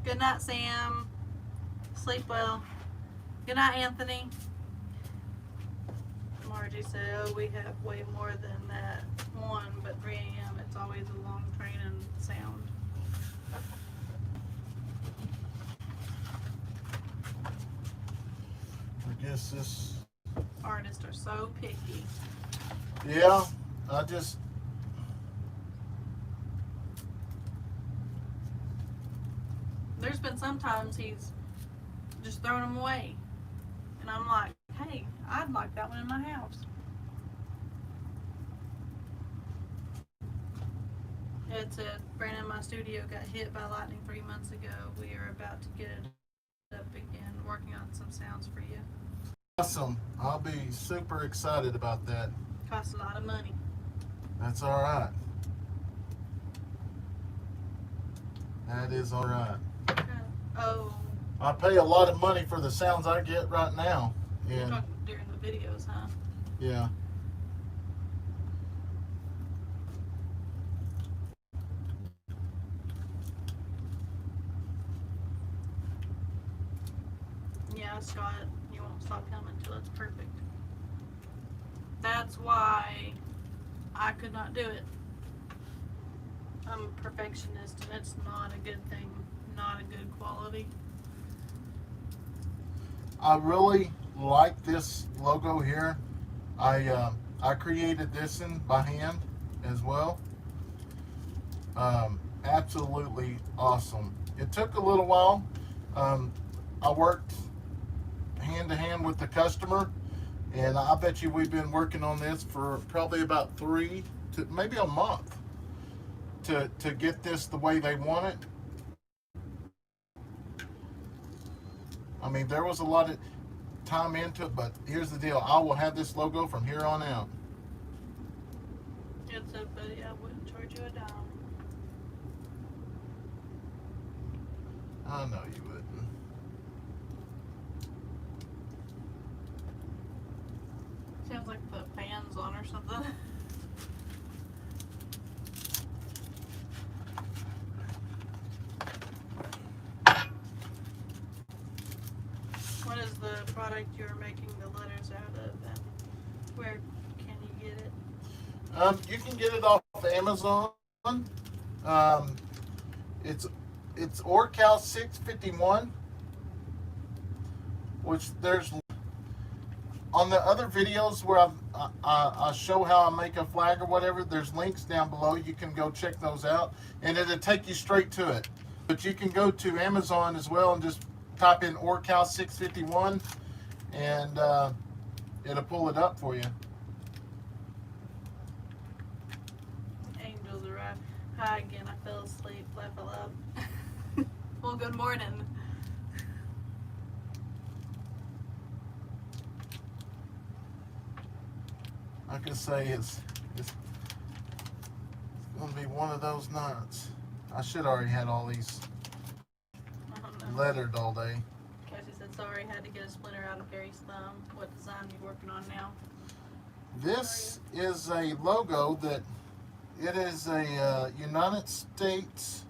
Good night, Sam. Sleep well. Good night, Anthony. Margie said, oh, we have way more than that one, but 3 a.m. it's always a long train and sound. I guess this. Artists are so picky. Yeah, There's been sometimes he's just thrown them away. And I'm like, hey, I'd like that one in my house. It said, Brandon, my studio got hit by lightning 3 months ago. We are about to get it up again, working on some sounds for you. awesome. I'll be super excited about that. Costs a lot of money. That's all right. That is all right. Oh, I pay a lot of money for the sounds I get right now. You're And talking during the videos, huh? yeah. Yeah, Scott, you won't stop coming until it's perfect. That's why I could not do it. I'm a perfectionist, and it's not a good thing, not a good quality. I really like this logo here. I created this in by hand as well. Absolutely awesome. It took a little while. I worked hand to hand with the customer, and I bet you we've been working on this for probably about 3 to maybe a month to get this the way they want it. I mean, there was a lot of time into it, but here's the deal. I will have this logo from here on out. It's a buddy, I wouldn't charge you a dime. I know you wouldn't. Sounds like the fans on or something. What is the product you're making the letters out of, and where can you get it? You can get it off of Amazon. It's Orcal 651, which there's on the other videos where I show how I make a flag or whatever. There's links down below. You can go check those out, and it'll take you straight to it. But you can go to Amazon as well and just type in Orcal 651, and it'll pull it up for you. Angels arrive. Hi again, I fell asleep, level up. Well, good morning. I can say it's gonna be one of those nights. I should already had all these I don't know. lettered all day. Cassie said sorry, had to get a splinter out of Gary's thumb. What design are you working on now? This is a logo that it is a United States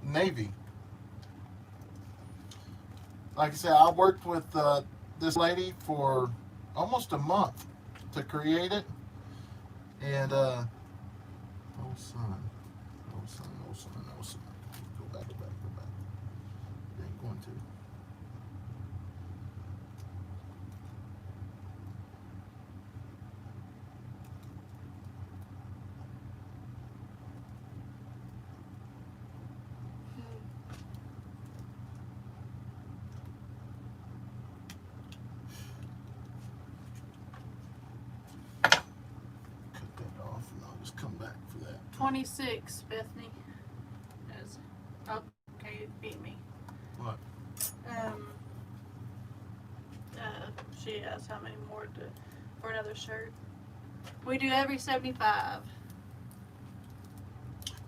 Navy. Like I said, I worked with this lady for almost a month to create it, and oh son, oh son, oh son, oh son, go back, go back, go back. It ain't going to. Cut that off, and I'll just come back for that. 26, Bethany. Is, oh, okay, you beat me. What? She asked how many more for another shirt. We do every 75.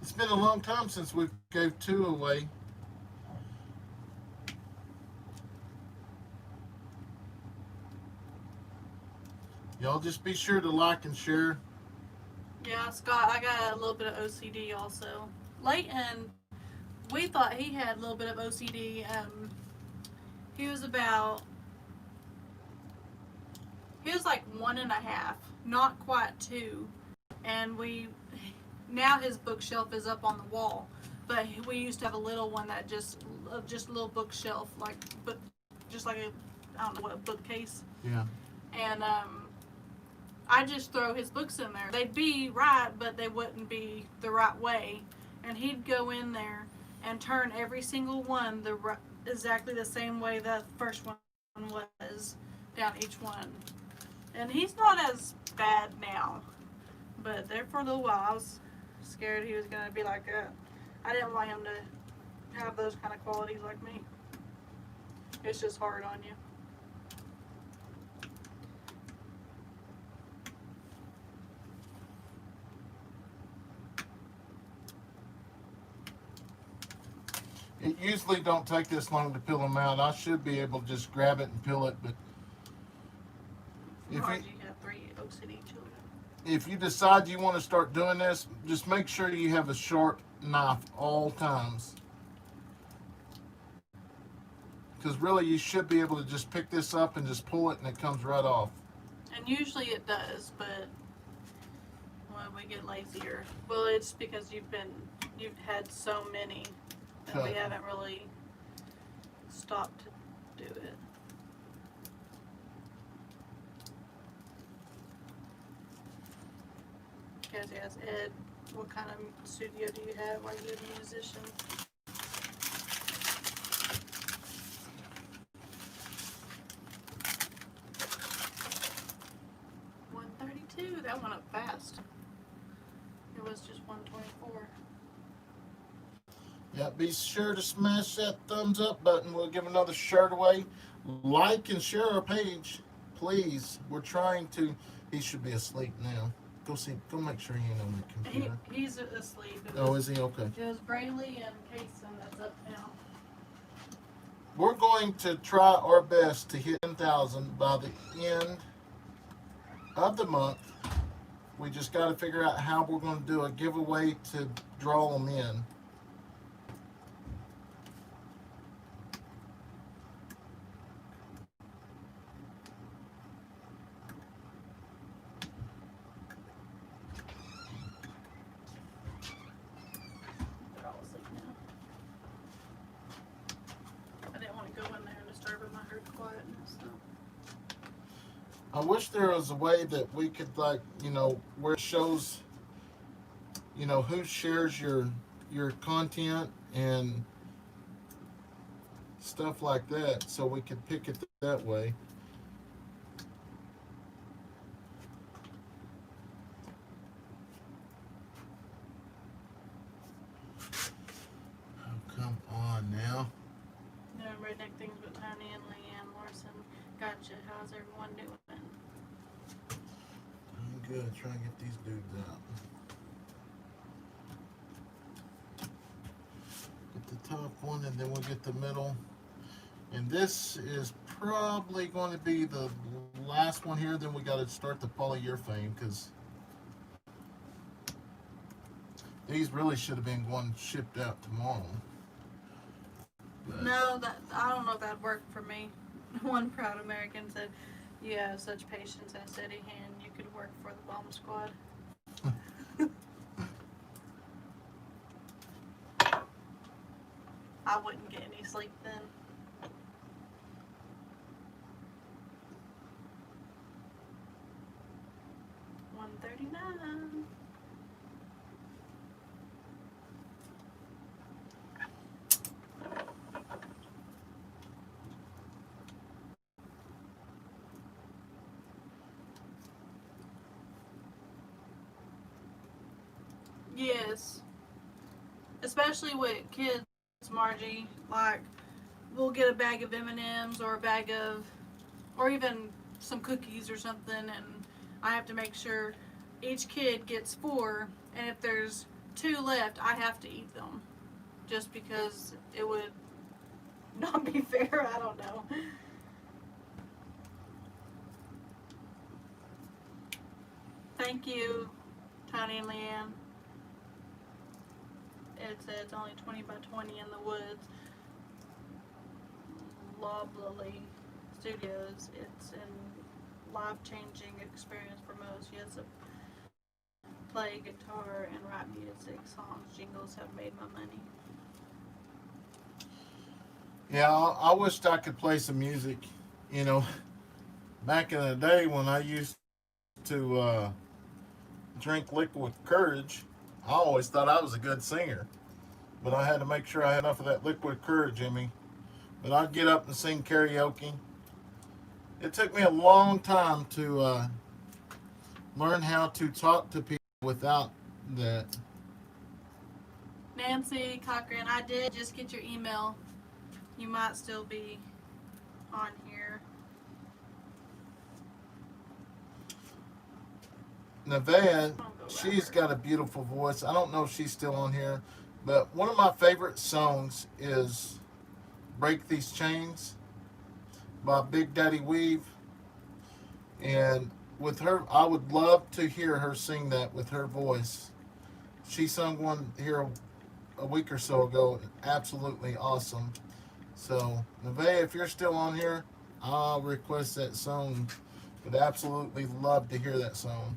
It's been a long time since we gave 2 away. Y'all just be sure to like and share. Yeah, Scott, I got a little bit of OCD also. Leighton, we thought he had a little bit of OCD. He was like 1.5, not quite 2. And now his bookshelf is up on the wall. But we used to have a little one that just a little bookshelf, just like I don't know what, a bookcase. Yeah. And I just throw his books in there. They'd be right, but they wouldn't be the right way. And he'd go in there and turn every single one exactly the same way the first one was down each one. And he's not as bad now, but there for a little while I was scared he was gonna be like that. I didn't want him to have those kind of qualities like me. It's just hard on you. It usually don't take this long to peel them out. I should be able to just grab it and peel it, but if you, Margie have 3 Oak City children. if you decide you want to start doing this, just make sure you have a sharp knife all times. Because really, you should be able to just pick this up and just pull it, and it comes right off. And usually it does, but when we get lazier, well, it's because you've had so many that we Cut. haven't really stopped to do it. Cassie asked Ed, what kind of studio do you have? Are you a musician? $132. That went up fast. It was just $124. Yeah, be sure to smash that thumbs up button. We'll give another shirt away. Like and share our page, please. We're trying to. He should be asleep now. Go see. Go make sure he ain't on the computer. He's asleep. Oh, is he? Okay. It was Brayley and Kason that's up now. We're going to try our best to hit 10,000 by the end of the month. We just got to figure out how we're going to do a giveaway to draw them in. They're all asleep now. I didn't want to go in there and disturb them. I heard quietness. So. I wish there was a way that we could, like, where it shows, who shares your content and stuff like that, so we could pick it that way. Oh, come on now. No, Redneck Things with Tony and Leanne Larson. Gotcha. How's everyone doing? I'm good. Trying to get these dudes out. Get the top one, and then we'll get the middle. And this is probably going to be the last one here. Then we got to start the polyurethane, because these really should have been one shipped out tomorrow. But No, I don't know if that worked for me. One proud American said, "You have such patience and a steady hand. You could work for the bomb squad." I wouldn't get any sleep then. $139. Yes. Especially with kids, Margie. Like, we'll get a bag of M&Ms or a bag of, or even some cookies or something, and I have to make sure each kid gets 4, and if there's 2 left, I have to eat them. Just because it would not be fair, I don't know. Thank you, Tony and Leanne. It says it's only 20 by 20 in the woods. Lobley Studios. It's a life-changing experience for most. Yes, play guitar and rap music. Songs, jingles have made my money. yeah, I wished I could play some music. Back in the day when I used to drink liquid courage, I always thought I was a good singer, but I had to make sure I had enough of that liquid courage in me. But I'd get up and sing karaoke. It took me a long time to learn how to talk to people without that. Nancy Cochran, I did just get your email. You might still be on here. Nevaeh, she's got a beautiful voice. I don't know if she's still on here, But one of my favorite songs is Break These Chains by Big Daddy Weave. And with her, I would love to hear her sing that with her voice. She sung one here a week or so ago. Absolutely awesome. So, Nevaeh, if you're still on here, I'll request that song. Would absolutely love to hear that song.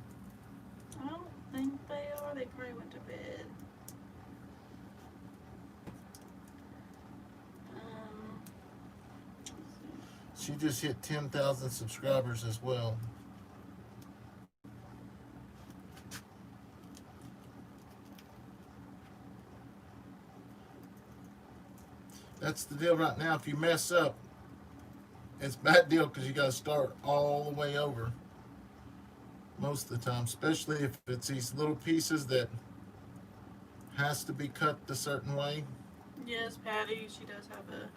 I don't think they are. They probably went to bed. Let's see. She just hit 10,000 subscribers as well. That's the deal right now. If you mess up, it's a bad deal because you got to start all the way over most of the time, especially if it's these little pieces that has to be cut a certain way. Yes, Patty, she does have a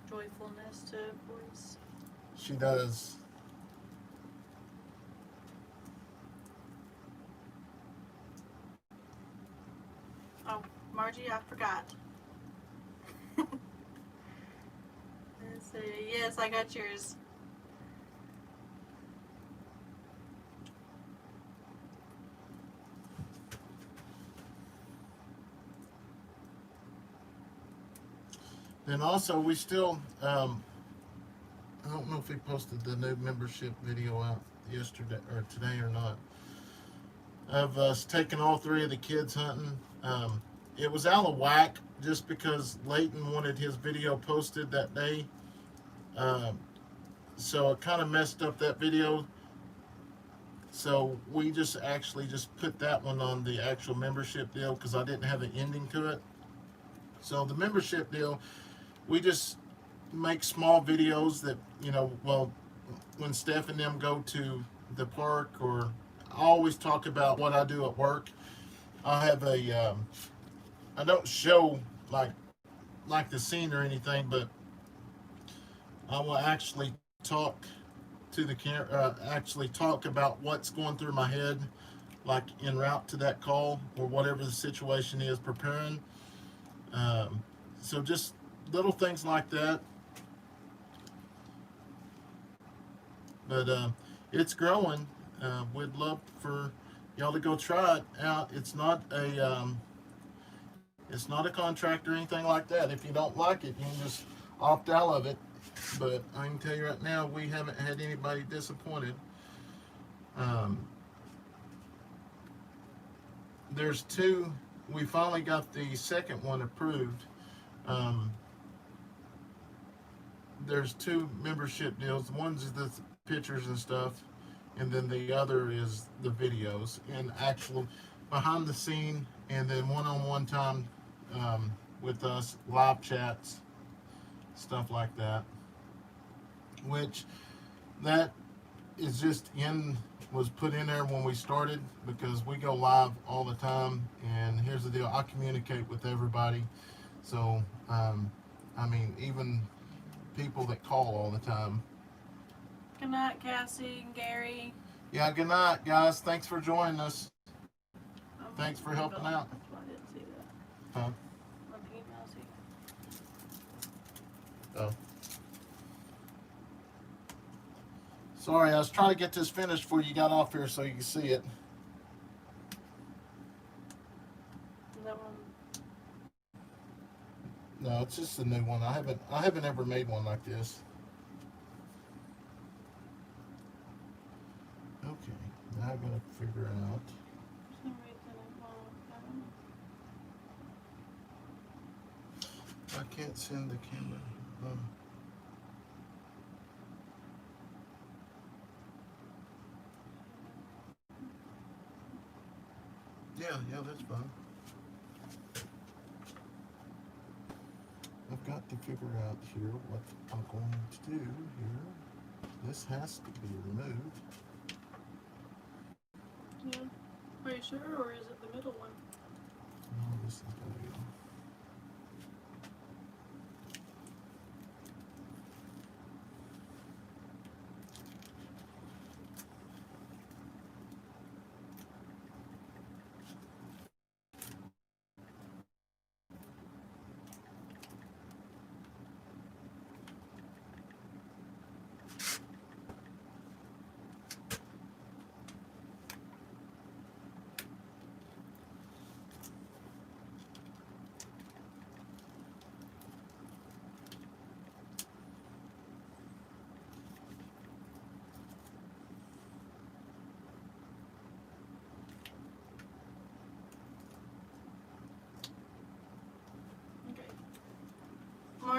joyfulness to voice. She does. Oh, Margie, I forgot. Let's see. Yes, I got yours. And also, we still, I don't know if we posted the new membership video out yesterday or today or not, of us taking all three of the kids hunting. It was out of whack just because Leighton wanted his video posted that day. So it kind of messed up that video. So we just actually just put that one on the actual membership deal because I didn't have an ending to it. So the membership deal, we just make small videos that, well, when Steph and them go to the park, or I always talk about what I do at work. I have I don't show like the scene or anything, but I will actually talk to the camera, actually talk about what's going through my head, like en route to that call or whatever the situation is preparing. So just little things like that. But it's growing. We'd love for y'all to go try it out. It's not a contract or anything like that. If you don't like it, you can just opt out of it. But I can tell you right now, we haven't had anybody disappointed. There's two. We finally got the second one approved. There's two membership deals. One's the pictures and stuff, and then the other is the videos and actual behind the scene, and then one-on-one time with us, live chats, stuff like that. Which that is just was put in there when we started because we go live all the time. And here's the deal: I communicate with everybody, so even people that call all the time. Good night, Cassie and Gary. Yeah, good night, guys. Thanks for joining us. Thanks for helping out. I didn't see that. Huh? Let me email see. Oh. Sorry, I was trying to get this finished before you got off here so you can see it. That one. No, it's just a new one. I haven't ever made one like this. Okay, now I'm gonna figure out. For some reason it won't. I don't know. I can't send the camera. Yeah, that's fine. I've got to figure out here what I'm going to do here. This has to be removed. Yeah. Are you sure, or is it the middle one? No, this is going to be.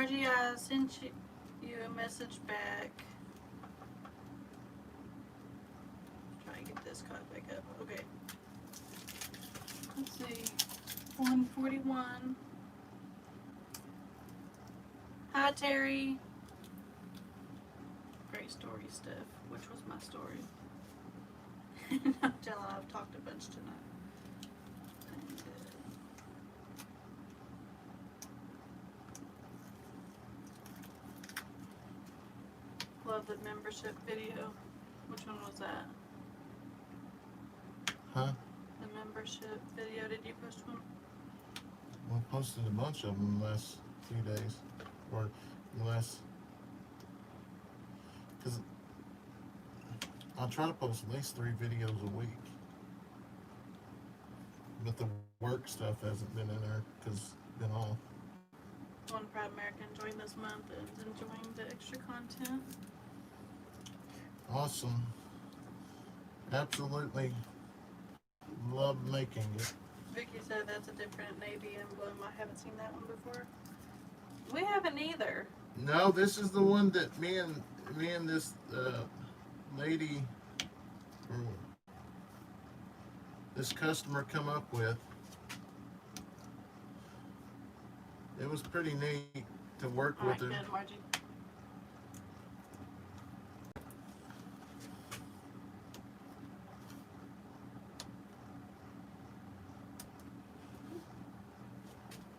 Margie, I sent you a message back. Try to get this caught back up. Okay. Let's see. 141. Hi, Terry. Great story stuff. Which was my story? I'm telling I've talked a bunch tonight. And, love the membership video. Which one was that? Huh? The membership video. Did you post one? Well, I posted a bunch of them the last few days. Or the last... Because I try to post at least 3 videos a week. But the work stuff hasn't been in there because it's been off. One Proud American joined this month and is enjoying the extra content. Awesome. Absolutely love making it. Vicky said that's a different navy emblem. I haven't seen that one before. We haven't either. No, this is the one that me and this lady, or this customer come up with. It was pretty neat to work All right, with her. good, Margie.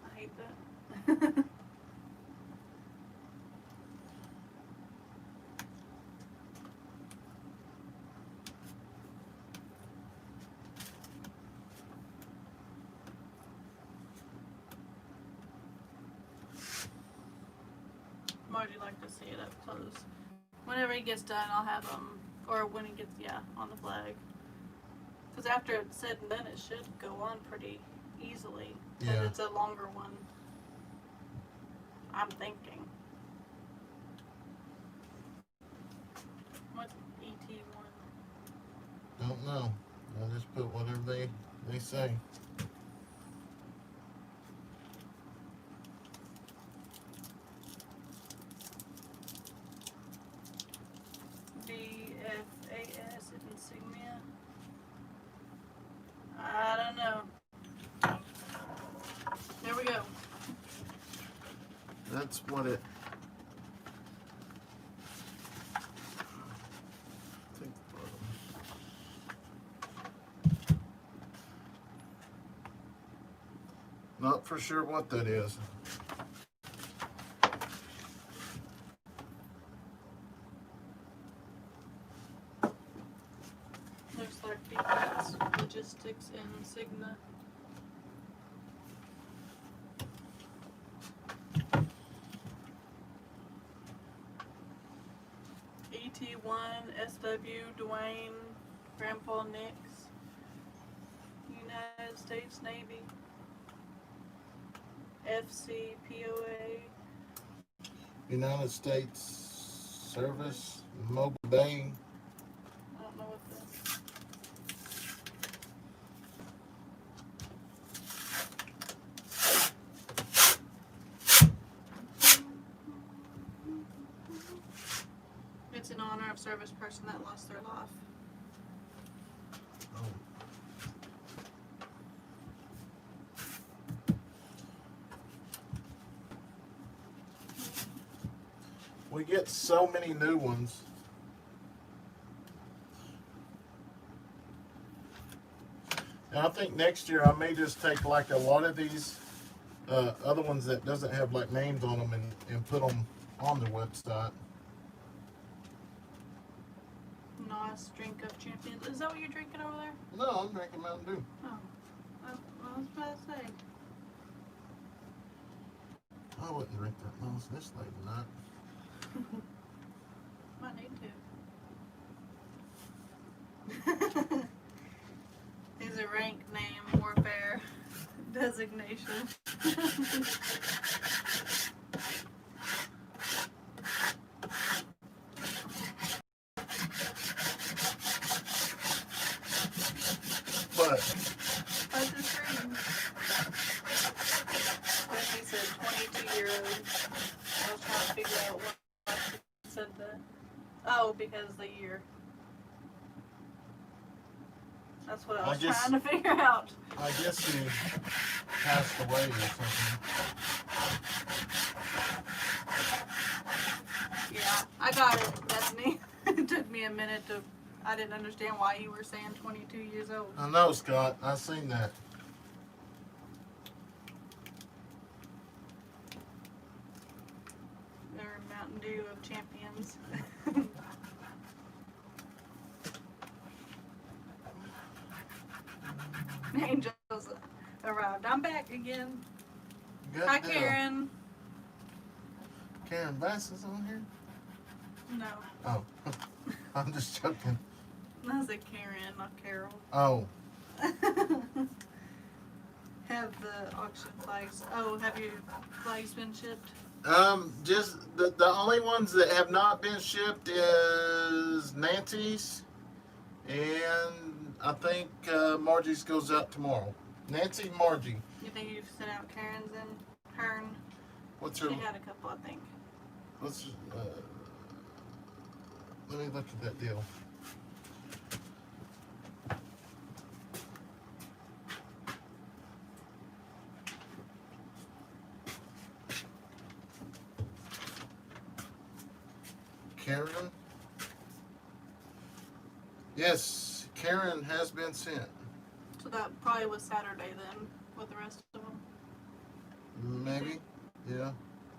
I hate that. Margie liked to see it up close. Whenever he gets done, I'll have him, or when he gets, on the flag. Because after it's said and done, it should go on pretty easily. Because Yeah. it's a longer one. I'm thinking. What's ET1? Don't know. I just put whatever they say. BFAS insignia. I don't know. There we go. That's what it. Take the bottom. Not for sure what that is. Looks like Defense Logistics insignia. ET1 SW Dwayne Grandpa Nix, United States Navy, FCPOA, United States Service, Mobile Bay. I don't know what the it's in honor of service person that lost their life. Oh. We get so many new ones. And I think next year I may just take like a lot of these other ones that doesn't have like names on them and put them on the website. Nice drink of champions. Is that what you're drinking over there? No, I'm drinking Mountain Dew. Oh, I was about to say. I wouldn't drink that most this late tonight. Might need to. Is a rank name, warfare designation. But I just read. Becky said 22-year-old Oh, because the year. That's what I I was guess- trying to figure out. I guess he passed away or something. Yeah, I got it, Bethany. It took me a minute to. I didn't understand why you were saying 22 years old. I know, Scott. I seen that. They're Mountain Dew of champions. Angels arrived. I'm back again. Good Hi, deal. Karen. Karen Bass is on here? No, Oh, I'm just joking. I said Karen, not Carol. Oh, Have the auction flags. Oh, have your flags been shipped? just the only ones that have not been shipped is Nancy's, and I think Margie's goes out tomorrow. Nancy and Margie. You think you've sent out Karen's and Hearn? What's She her? had a couple, I think. What's? Let me look at that deal. Karen? Yes, Karen has been sent. So that probably was Saturday then, with the rest of them. Maybe? Yeah.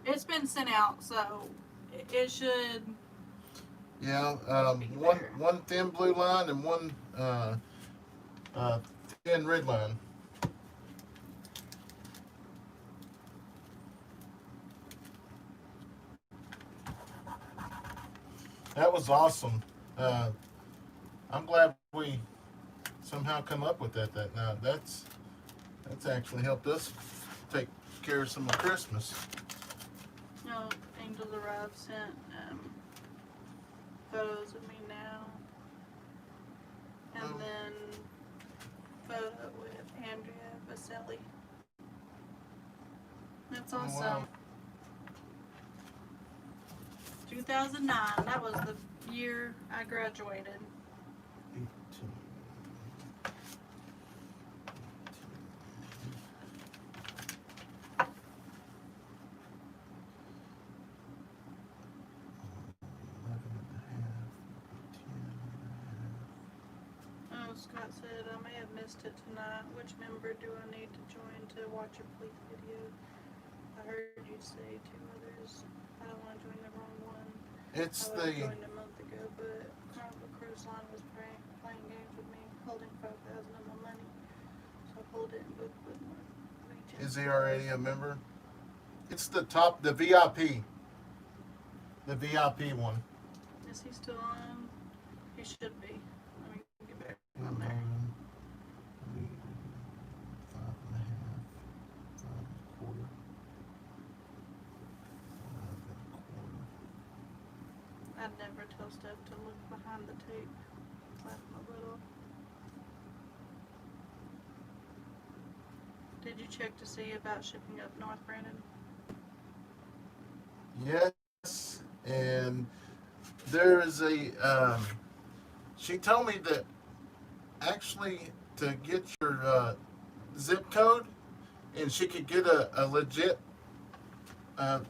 It's been sent out, so it should. Yeah. Be One there. one thin blue line and one thin red line. That was awesome. I'm glad we somehow come up with that. Now that's actually helped us take care of some of Christmas. No, Angels Arrived sent photos of me now. And Oh. then photo with Andrea Vaselli. That's Oh, awesome. wow. 2009, that was the year I graduated. 18. Oh, Scott said, I may have missed it tonight. Which member do I need to join to watch a police video? I heard you say two others. I don't want to join the wrong one. It's I the joined a month ago, but Carnival Cruise Line was playing games with me, holding 5,000 of my money. So I pulled it and booked with my region. is he already a member? It's the top, the VIP. The VIP one. Is he still on? He should be. Let me get back on there. 5.5, 5.25. I'd never tell Steph to look behind the tape. Laugh a little. Did you check to see about shipping up North Brandon? Yes, and there is a. She told me that actually to get your zip code, and she could get a legit, a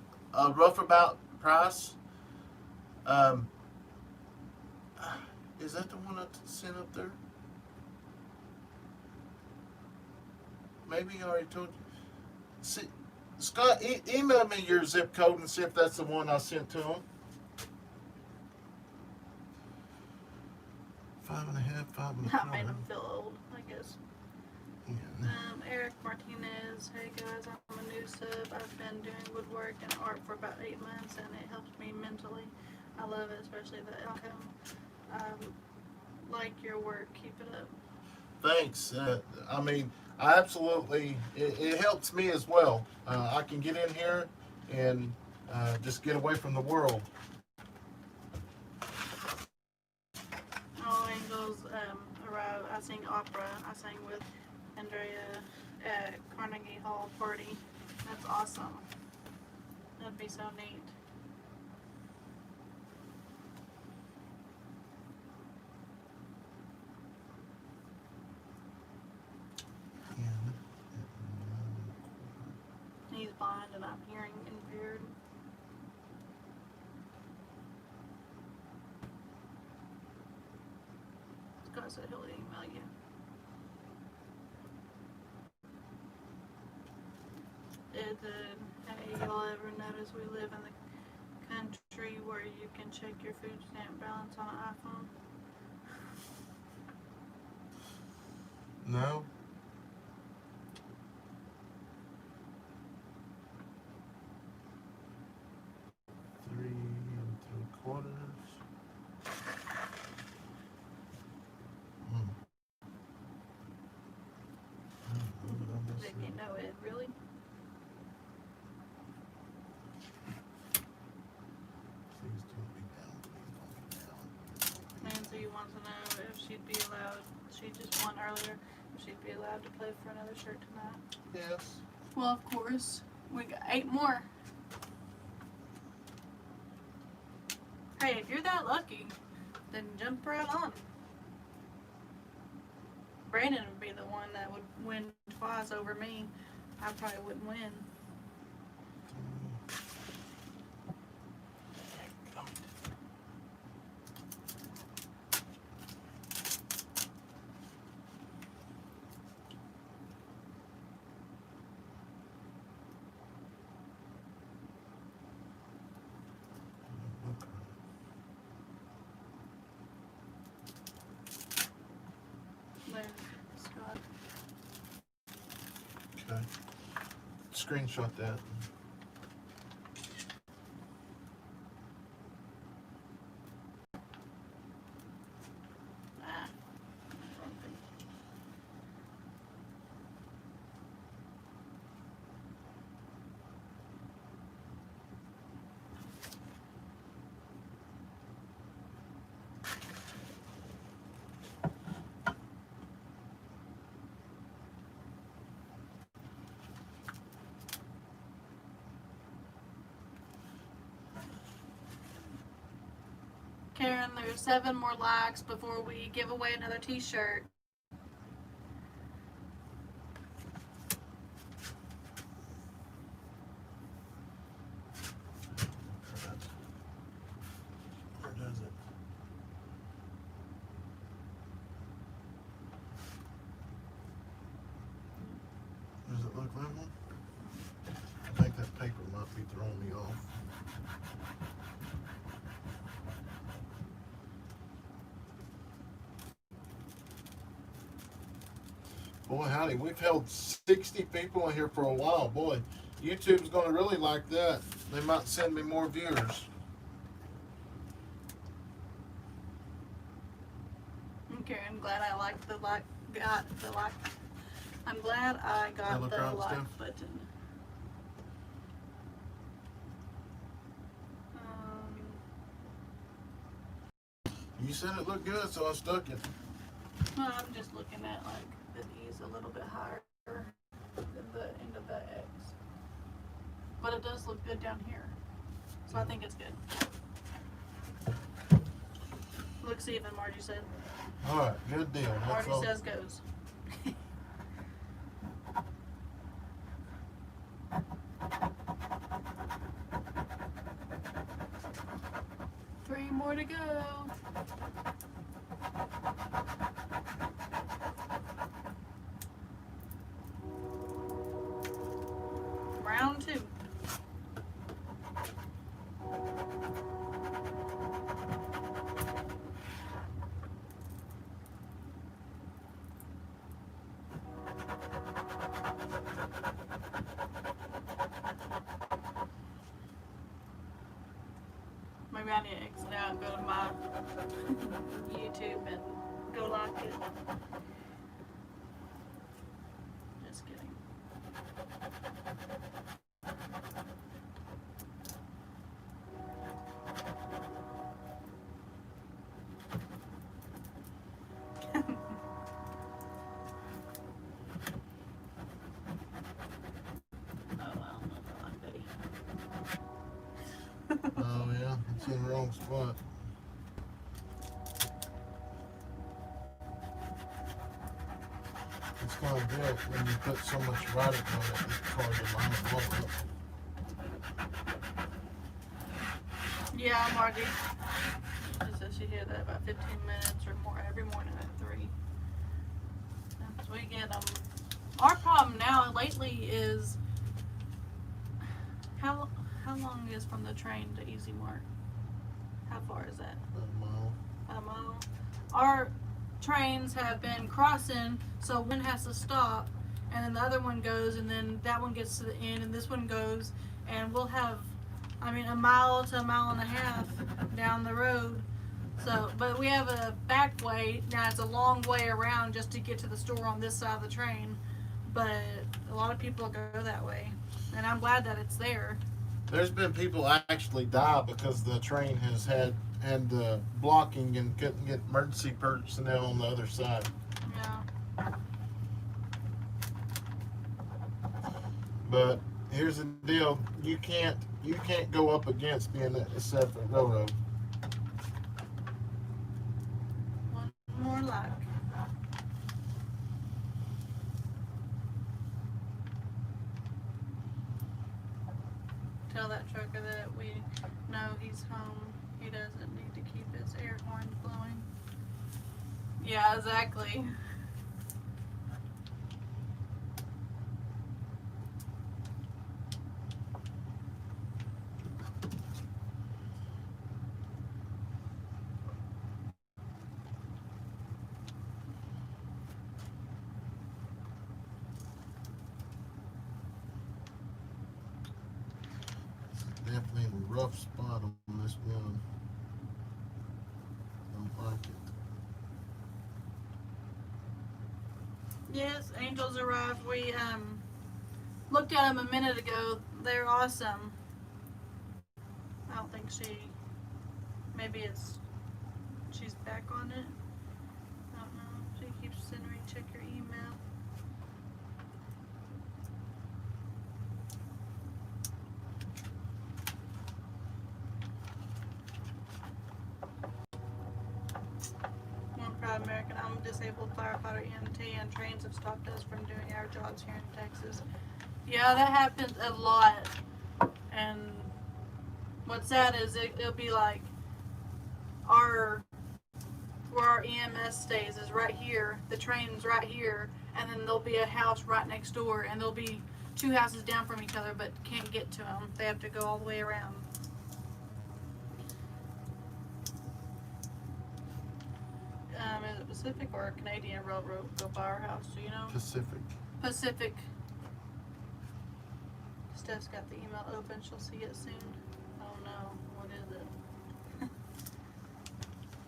rough about price. Is that the one I sent up there? Maybe I already told you. See, Scott, email me your zip code and see if that's the one I sent to him. 5.5, 5.25. That made him feel old, I guess. Yeah. Eric Martinez, hey guys, I'm a new sub. I've been doing woodwork and art for about 8 months and it helps me mentally. I love it, especially the outcome. Like your work, keep it up. Thanks. I mean, I absolutely, it helps me as well. I can get in here and just get away from the world. Oh, Angels arrived. I sing opera. I sang with Andrea at Carnegie Hall party. That's awesome. That'd be so neat. I'm hearing impaired. Scott said he'll email you. It did. Hey, y'all ever notice we live in the country where you can check your food stamp balance on an iPhone? No. $3 3 3/4. Didn't you know it, really? Please don't be down. Please don't be down. Nancy wants to know if she'd be allowed, she just won earlier, if she'd be allowed to play for another shirt tonight. Yes. Well, of course. We got 8 more. Hey, if you're that lucky, then jump right on. Brandon would be the one that would win twice over me. I probably wouldn't win. There, Scott. Okay. Screenshot that. Ah. Karen, there's 7 more likes before we give away another t-shirt. Where does it? Does it look like one? I think that paper might be throwing me off. Boy, howdy, we've held 60 people in here for a while. Boy, YouTube's going to really like that. They might send me more viewers. Okay, I'm glad I liked the like, got the like. I'm glad I got Yellow the crown like stuff? button. You said it looked good, so I stuck it. Well, I'm just looking at like the E's a little bit higher than the end of the X. But it does look good down here. So I think it's good. Looks even, Margie said. All right, good deal. That's Margie all. says goes. 3 more to go. Round 2. Maybe I need to exit out and go to my YouTube and go like it. Just kidding. Oh, yeah, it's in the wrong spot. It's kind of good when you put so much writing on it, it's hard to line it all up. Yeah, Margie. She says she hears that about 15 minutes or more every morning at 3. So we get them. Our problem now lately is how long is from the train to Easy Mart? How far is that? A mile. A mile. Our trains have been crossing, so one has to stop, and then the other one goes, and then that one gets to the end, and this one goes, and we'll have, a mile to a mile and a half down the road. So, but we have a back way. Now it's a long way around just to get to the store on this side of the train, but a lot of people go that way, and I'm glad that it's there. There's been people actually die because the train has had blocking and couldn't get emergency personnel on the other side. Yeah. But here's the deal: you can't go up against being a separate railroad. One more luck. Tell that trucker that we know he's home. He doesn't need to keep his air horn blowing. Yeah, exactly. Definitely a rough spot on this one. Don't like it. Yes, angels arrived. We looked at them a minute ago. They're awesome. I don't think maybe she's back on it. I don't know. She keeps sending me check your email. One proud American. I'm a disabled firefighter EMT, and trains have stopped us from doing our jobs here in Texas. Yeah, that happens a lot. And what's sad is it'll be like where our EMS stays is right here, the train's right here, and then there'll be a house right next door, and there'll be 2 houses down from each other, but can't get to them. They have to go all the way around. Is it Pacific or a Canadian Railroad go by our house? Do you know? Pacific. Steph's got the email open. She'll see it soon. Oh no, what is it?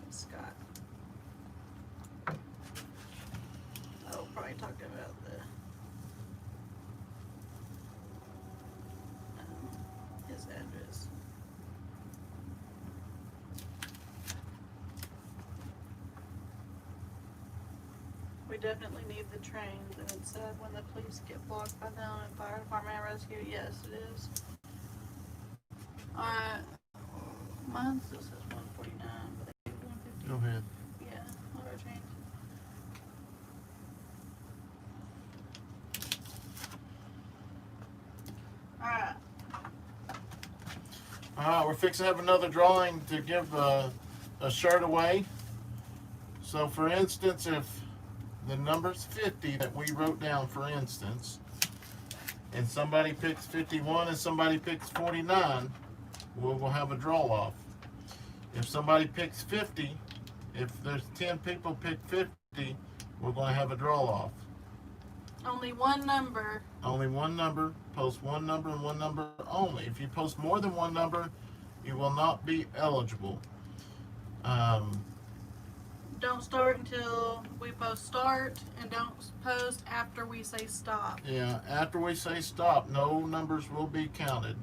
It's Scott. Oh, probably talking about his address. We definitely need the trains, and it's sad when the police get blocked by them and fire department and rescue. Yes, it is. Alright. Mine still says 149, but they gave 150. Go ahead. Yeah, auto change. Alright. Alright, we're fixing to have another drawing to give a shirt away. So for instance, if the number's 50 that we wrote down, for instance, and somebody picks 51 and somebody picks 49, we'll have a draw off. If somebody picks 50, if there's 10 people pick 50, we're going to have a draw off. Only one number. Only one number. Post one number and one number only. If you post more than one number, you will not be eligible. Don't start until we post start, and don't post after we say stop. Yeah, after we say stop, no numbers will be counted,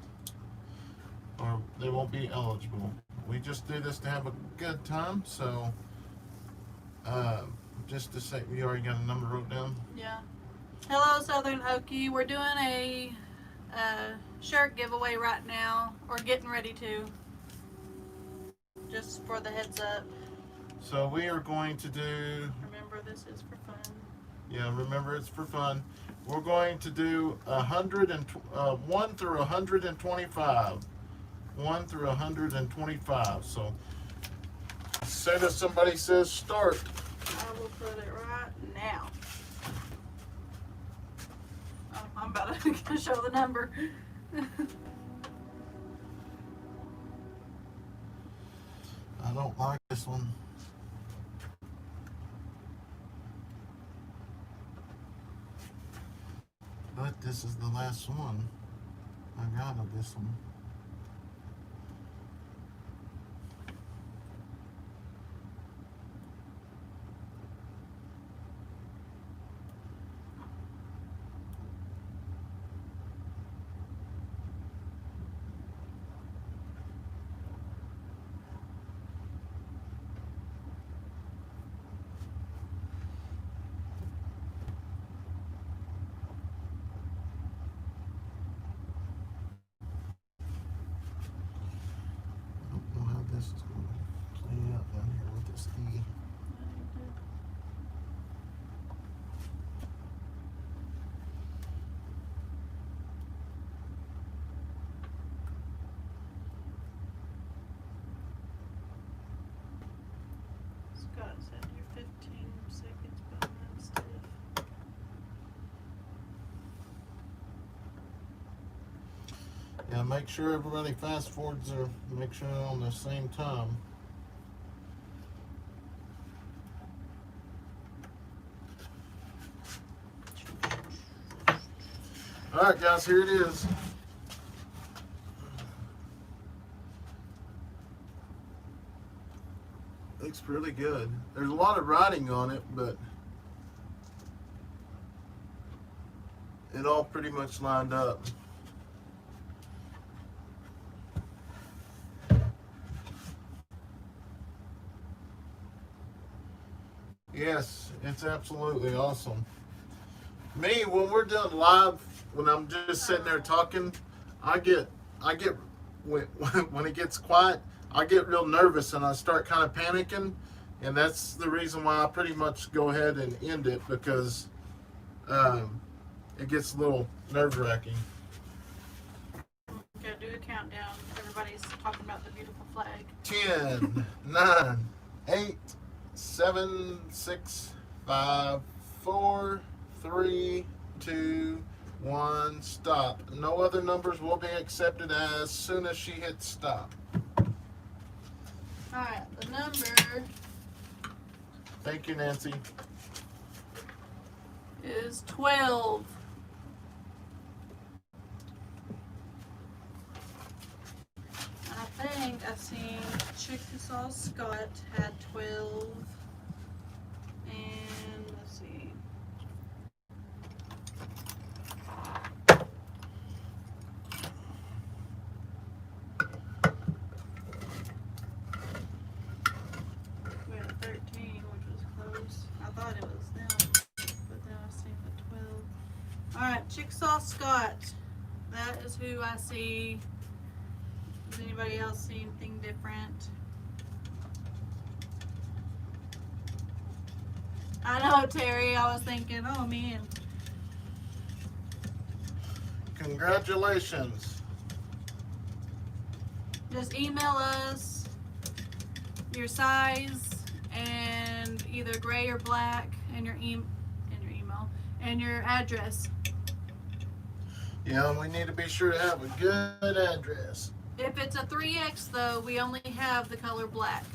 or they won't be eligible. We just do this to have a good time, so just to say, you already got a number wrote down? Yeah. Hello, Southern Okie. We're doing a shirt giveaway right now, or getting ready to. Just for the heads up. So we are going to do, Remember, this is for fun. yeah, remember it's for fun. We're going to do 1 through 125. 1 through 125. So as soon as somebody says start, I will put it right now. Oh, I'm about to show the number. I don't like this one. But this is the last one I got of this one. I don't know how this is going to play out down here with this E. Scott said you're 15 seconds behind Steph. Yeah, make sure everybody fast forwards or make sure they're on the same time. Alright guys, here it is. Looks really good. There's a lot of writing on it, but it all pretty much lined up. Yes, it's absolutely awesome. Me, when we're doing live, when I'm just sitting there talking, I get when it gets quiet, I get real nervous and I start kind of panicking, and that's the reason why I pretty much go ahead and end it, because it gets a little nerve-wracking. Gotta do a countdown. Everybody's talking about the beautiful flag. 10, 9, 8, 7, 6, 5, 4, 3, 2, 1, stop. No other numbers will be accepted as soon as she hits stop. Alright, the number Thank you, Nancy. is 12. I think I seen Chickasaw Scott had 12. And let's see. We had 13, which was close. I thought it was them, but then I seen the 12. Alright, Chickasaw Scott. That is who I see. Does anybody else see anything different? I know, Terry. I was thinking, oh man. Congratulations. Just email us your size and either gray or black and your email and your address. Yeah, we need to be sure to have a good address. If it's a 3X though, we only have the color black.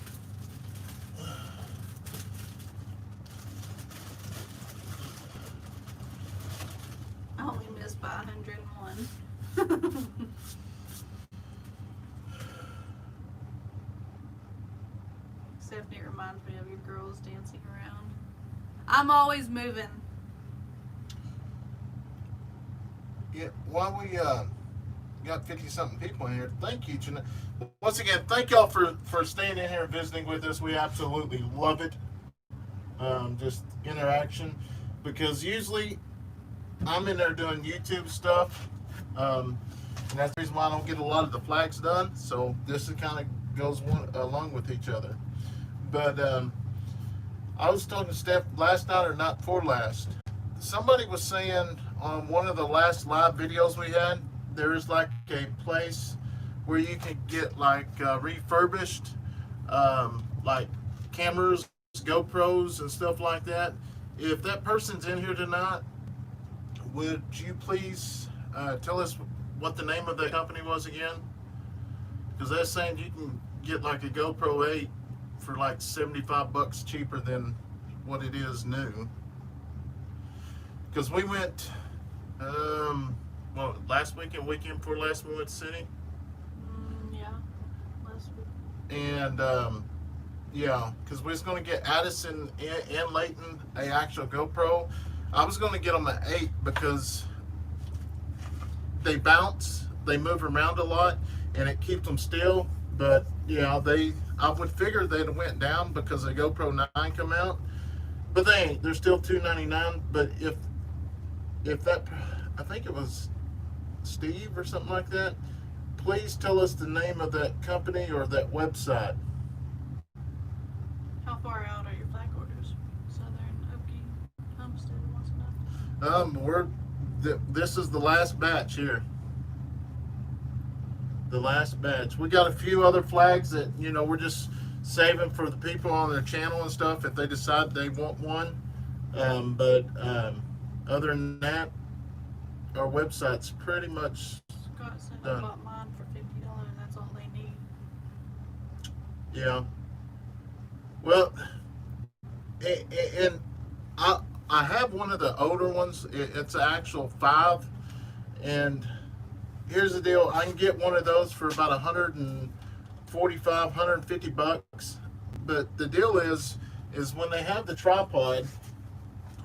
I only missed by 101. Stephanie reminds me of your girls dancing around. I'm always moving. Yeah, while we got 50-something people in here, thank you. Once again, thank y'all for staying in here and visiting with us. We absolutely love it. Just interaction, because usually I'm in there doing YouTube stuff, and that's the reason why I don't get a lot of the flags done. So this kind of goes along with each other. But I was talking to Steph last night, or not for last. Somebody was saying on one of the last live videos we had, there is like a place where you can get like refurbished, like cameras, GoPros, and stuff like that. If that person's in here tonight, would you please tell us what the name of the company was again? Because they're saying you can get like a GoPro 8 for like $75 cheaper than what it is new. Because we went, last weekend before last, we went to City. Yeah, last week. And yeah, because we was going to get Addison and Layton a actual GoPro. I was going to get them an 8 because they bounce, they move around a lot, and it keeps them still. But yeah, I would figure they'd have went down because the GoPro 9 come out. But they ain't. They're still $299. But if that, I think it was Steve or something like that, please tell us the name of that company or that website. How far out are your flag orders? Southern, Okie, Homestead wants to know. This is the last batch here. The last batch. We got a few other flags that, we're just saving for the people on their channel and stuff if they decide they want one. Other than that, our website's pretty much Scott said I done. bought mine for $50 and that's all they need. Yeah. Well, and I have one of the older ones. It's an actual 5, and here's the deal. I can get one of those for about $145, $150. But the deal is when they have the tripod,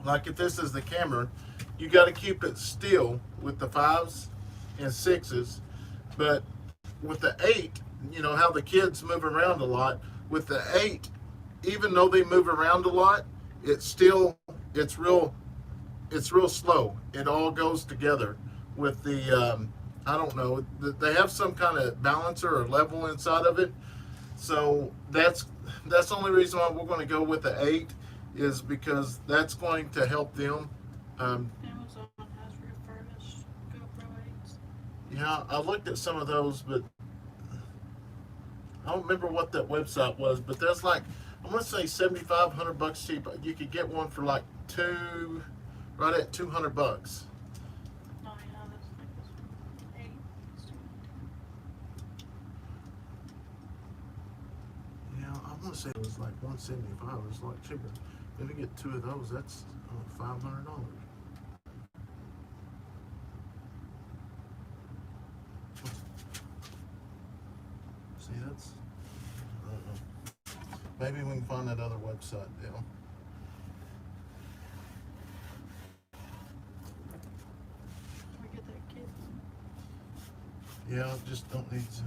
like if this is the camera, you got to keep it still with the 5s and 6s. But with the 8, how the kids move around a lot. With the 8, even though they move around a lot, it's real slow. It all goes together with the I don't know, they have some kind of balancer or level inside of it. So that's the only reason why we're going to go with the 8, is because that's going to help them. Amazon has refurbished GoPro 8s. Yeah, I looked at some of those, but I don't remember what that website was. But there's like, I'm going to say $75, $100 cheap. You could get one for like right at $200. Oh yeah, that's like this one. 8. Yeah, I want to say it was like $175. It was a lot cheaper. If you get 2 of those, that's $500. See, that's, I don't know. Maybe we can find that other website, Dale. We get that kid. Yeah, just don't need to.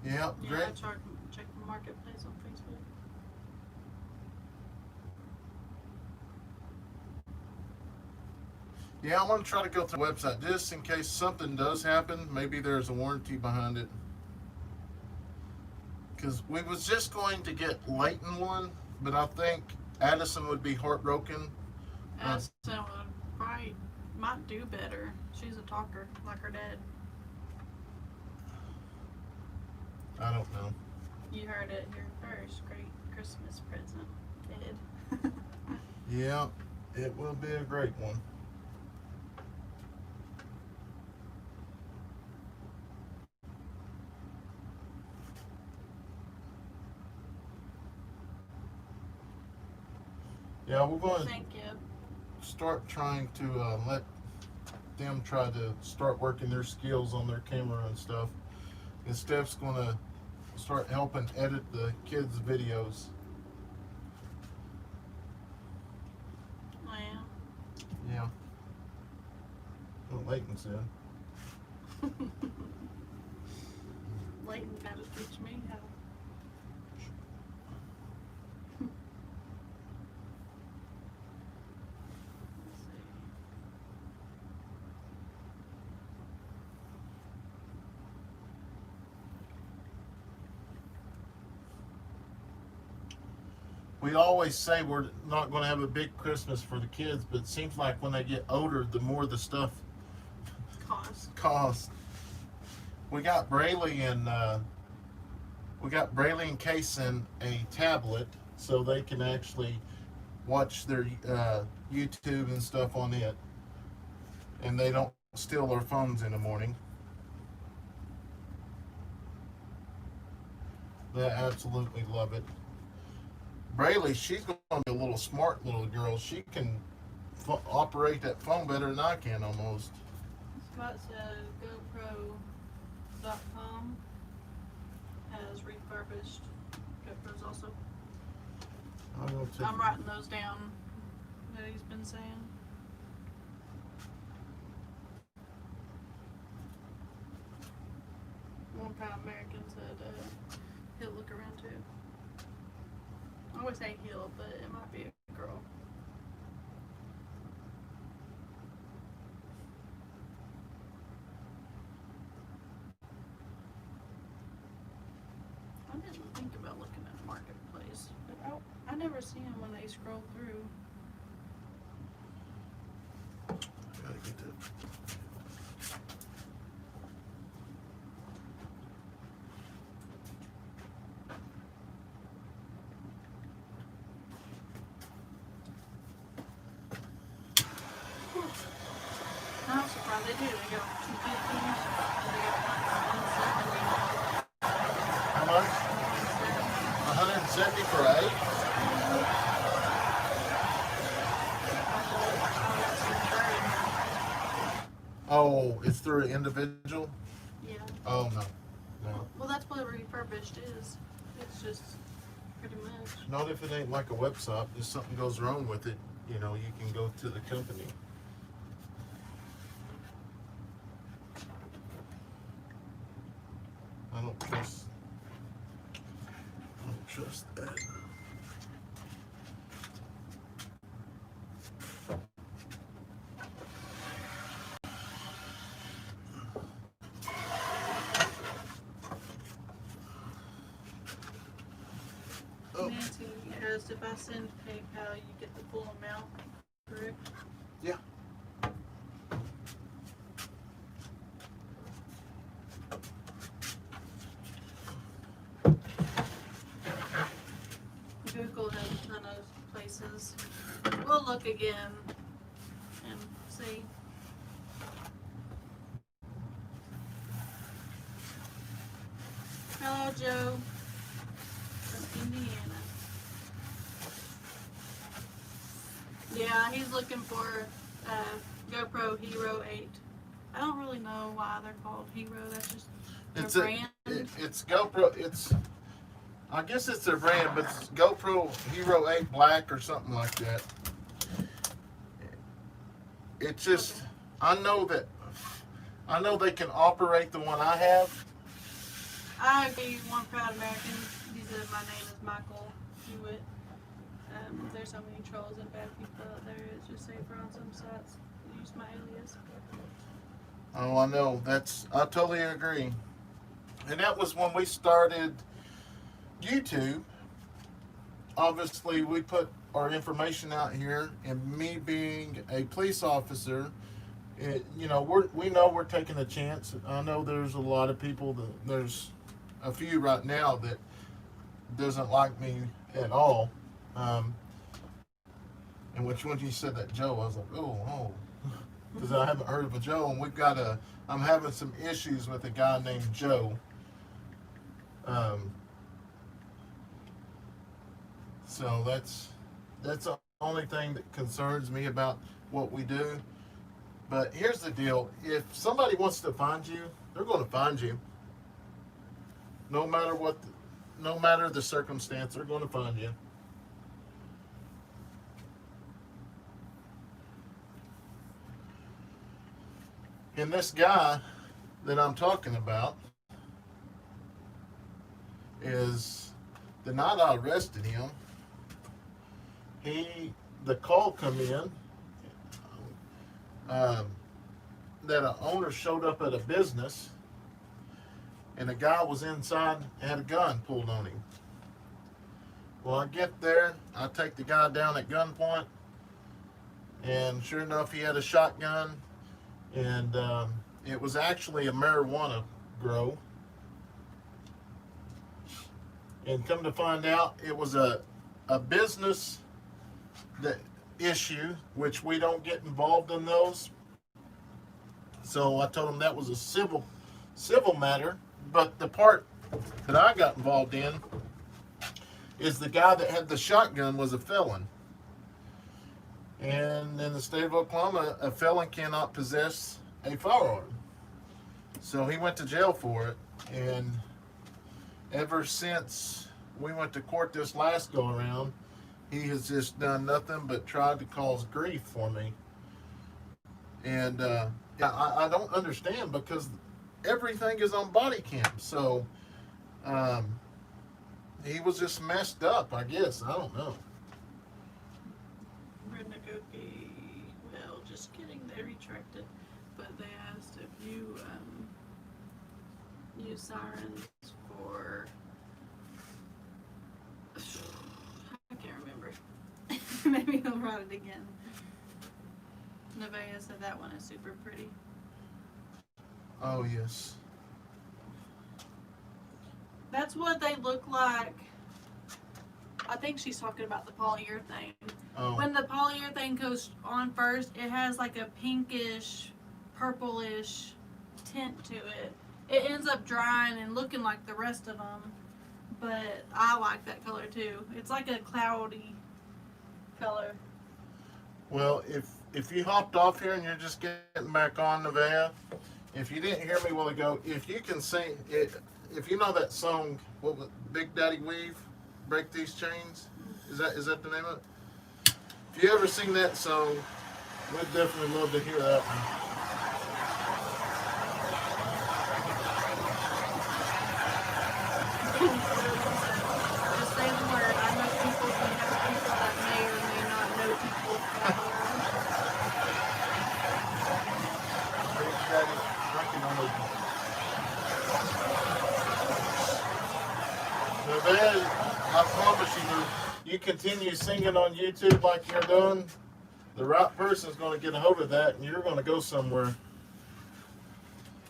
Yeah, Yeah, great. I check the marketplace on Facebook. Yeah, I want to try to go through the website just in case something does happen. Maybe there's a warranty behind it. Because we was just going to get Layton one, but I think Addison would be heartbroken. Addison would probably might do better. She's a talker, like her dad. I don't know. You heard it here first. Great Christmas present, kid. Yeah, it will be a great one. Yeah, we're going to Thank you. start trying to let them try to start working their skills on their camera and stuff. And Steph's going to start helping edit the kids' videos. Oh yeah. Yeah. What Layton said. Layton got to teach me how. Let's see. We always say we're not going to have a big Christmas for the kids, but it seems like when they get older, the more the stuff Cost. because we got Brayley and Kaysen a tablet so they can actually watch their YouTube and stuff on it, and they don't steal their phones in the morning. They absolutely love it. Brayley, she's going to be a little smart little girl. She can operate that phone better than I can almost. Scott said GoPro.com has refurbished GoPros also. I'm writing those down that he's been saying. One Proud American said he'll look around too. I always say he'll, but it might be a girl. I didn't think about looking at Marketplace, but I never see them when they scroll through. Gotta get that. I'm surprised they do. They got 250s. They got How much? 170 for 8? Oh, it's through an individual? Yeah. Oh, no. No. Well, that's what refurbished is. It's just pretty much. Not if it ain't like a website. If something goes wrong with it, you know, you can go to the company. I don't trust that. Oh, Nancy asked if I send PayPal, you get the full amount, correct? yeah. Google has a ton of places. We'll look again and see. Hello, Joe from Indiana. Yeah, he's looking for GoPro Hero 8. I don't really know why they're called Hero. That's just their brand. It's GoPro. I guess it's their brand, but it's GoPro Hero 8 Black or something like that. It's just, I know they can operate the one I have. I agree, One Proud American. He said my name is Michael Hewitt. There's so many trolls and bad people out there. It's just safer on some sites to use my alias. Oh, I know. I totally agree. And that was when we started YouTube. Obviously, we put our information out here, and me being a police officer, we know we're taking a chance. I know there's a lot of people there's a few right now that doesn't like me at all. And which when you said that Joe, I was like, oh, because I haven't heard of a Joe, and I'm having some issues with a guy named Joe. So that's the only thing that concerns me about what we do. But here's the deal. If somebody wants to find you, they're going to find you. No matter the circumstance, they're going to find you. And this guy that I'm talking about is the night I arrested him, the call come in that an owner showed up at a business and a guy was inside and had a gun pulled on him. Well, I get there, I take the guy down at gunpoint, and sure enough, he had a shotgun, and It was actually a marijuana grow. And come to find out, it was a business that issue, which we don't get involved in those. So I told him that was a civil matter. But the part that I got involved in is the guy that had the shotgun was a felon. And in the state of Oklahoma, a felon cannot possess a firearm. So he went to jail for it. And ever since we went to court this last go around, he has just done nothing but tried to cause grief for me. And yeah, I don't understand, because everything is on body cam. So he was just messed up, I guess. I don't know. Brenda Goki, well, just kidding, they retracted, but they asked if you use sirens for, I can't remember. Maybe he'll write it again. Nevaeh said that one is super pretty. Oh, yes. That's what they look like. I think she's talking about the polyurethane. Oh, When the polyurethane goes on first, it has like a pinkish, purplish tint to it. It ends up drying and looking like the rest of them, but I like that color too. It's like a cloudy color. well, if you hopped off here and you're just getting back on, Nevaeh, if you didn't hear me a while ago, if you can sing it, if you know that song, what was Big Daddy Weave, Break These Chains? Is that the name of it? If you ever sing that song, we'd definitely love to hear that one. Just say the word. I know people who have people that may or may not know people that Big Daddy, drinking on the Nevaeh, I promise you continue singing on YouTube like you're doing, the right person's going to get a hold of that, and you're going to go somewhere.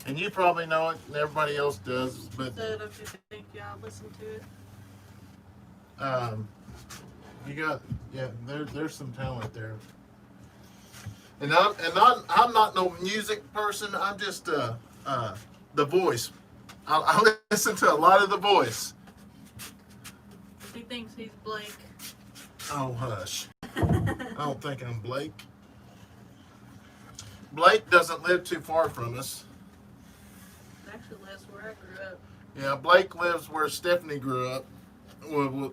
And you probably know it, and everybody else does. But So don't you think y'all listen to it? you got, yeah, there's some talent there. And I'm not no music person. I'm just The Voice. I listen to a lot of The Voice. He thinks he's Blake. Oh, hush. I don't think I'm Blake. Blake doesn't live too far from us. Actually lives where I grew up. Yeah, Blake lives where Stephanie grew up,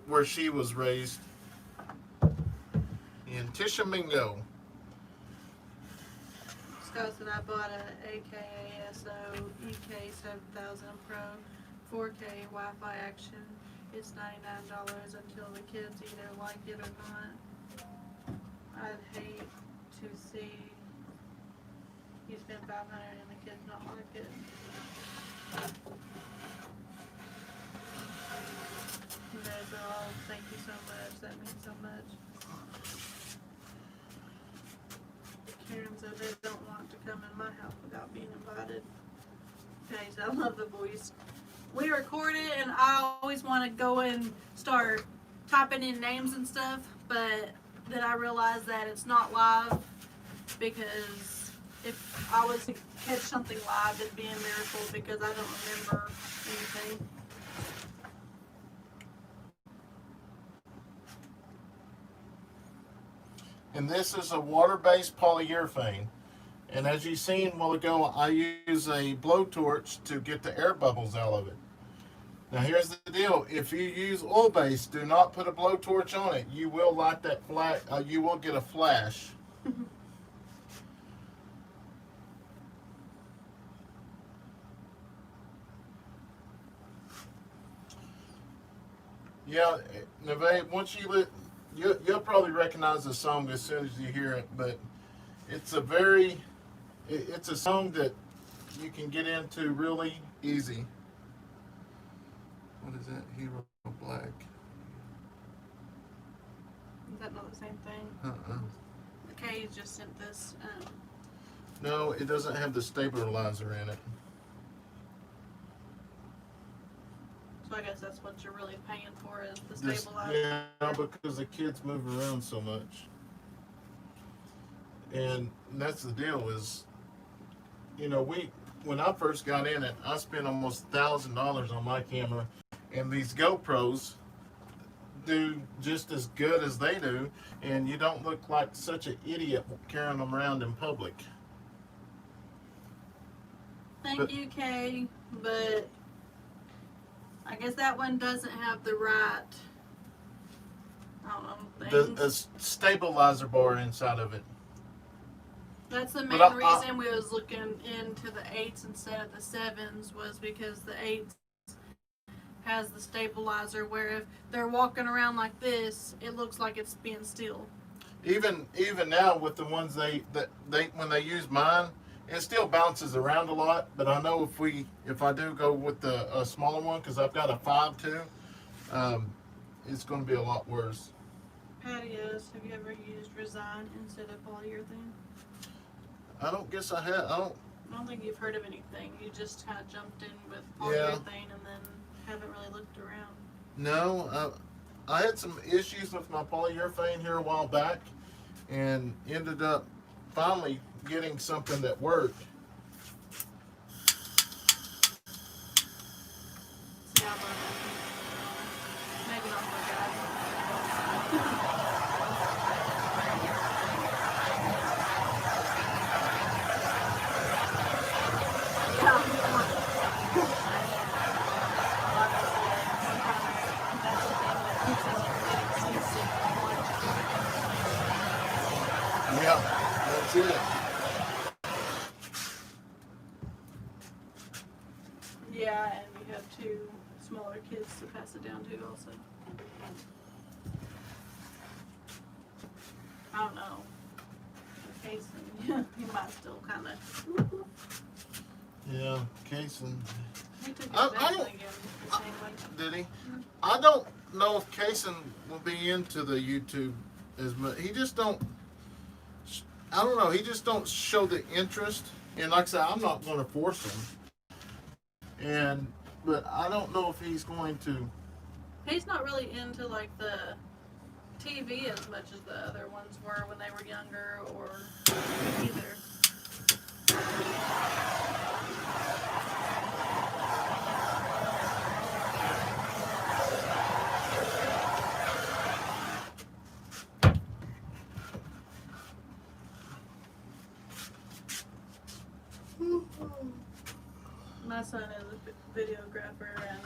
where she was raised. In Tishomingo. Scott said I bought a AKASO EK7000 Pro 4K Wi-Fi action. It's $99 until the kids either like it or not. I'd hate to see you spend $500 and the kids not like it. You guys are all, thank you so much. That means so much. Karen said they don't want to come in my house without being invited. Guys, I love The Voice. We record it and I always want to go and start typing in names and stuff, but then I realized that it's not live, because if I was to catch something live, it'd be a miracle, because I don't remember anything. And this is a water-based polyurethane. And as you seen a while ago, I use a blowtorch to get the air bubbles out of it. Now here's the deal: if you use oil-based, do not put a blowtorch on it. You will light that flash. You will get a flash. Yeah, Nevaeh, once you'll probably recognize the song as soon as you hear it. But it's a song that you can get into really easy. What is that? Hero Black. Is that not the same thing? Uh-uh. Okay, you just sent this. No, it doesn't have the stabilizer in it. So I guess that's what you're really paying for is the This, stabilizer. yeah, because the kids move around so much. And that's the deal is, when I first got in it, I spent almost $1,000 on my camera, and these GoPros do just as good as they do, and you don't look like such an idiot carrying them around in public. Thank But- you, Kay, but I guess that one doesn't have the right, I don't know, The things. stabilizer bar inside of it. That's the but main I- reason we was looking into the 8s instead of the 7s was because the 8s has the stabilizer where if they're walking around like this, it looks like it's being still. Even now with the ones they when they use mine, it still bounces around a lot. But I know if I do go with the smaller one, because I've got a 5.2, it's going to be a lot worse. Patios, have you ever used Resign instead of polyurethane? I don't guess I have. I don't think you've heard of anything. You just kind of jumped in with Yeah. polyurethane and then haven't really looked around. No, I had some issues with my polyurethane here a while back, and ended up finally getting something that worked. See how much. Maybe not for guys. Yeah, that's it. Yeah, and you have two smaller kids to pass it down to also. I don't know. Jason, he might still kind of. Yeah, Kason. He took his I vaccine don't- again the same way. Did he? I don't know if Kason will be into the YouTube as much. He just don't. I don't know. He just don't show the interest. And like I said, I'm not going to force him. But I don't know if he's going to. He's not really into like the TV as much as the other ones were when they were younger or either. My son is a videographer and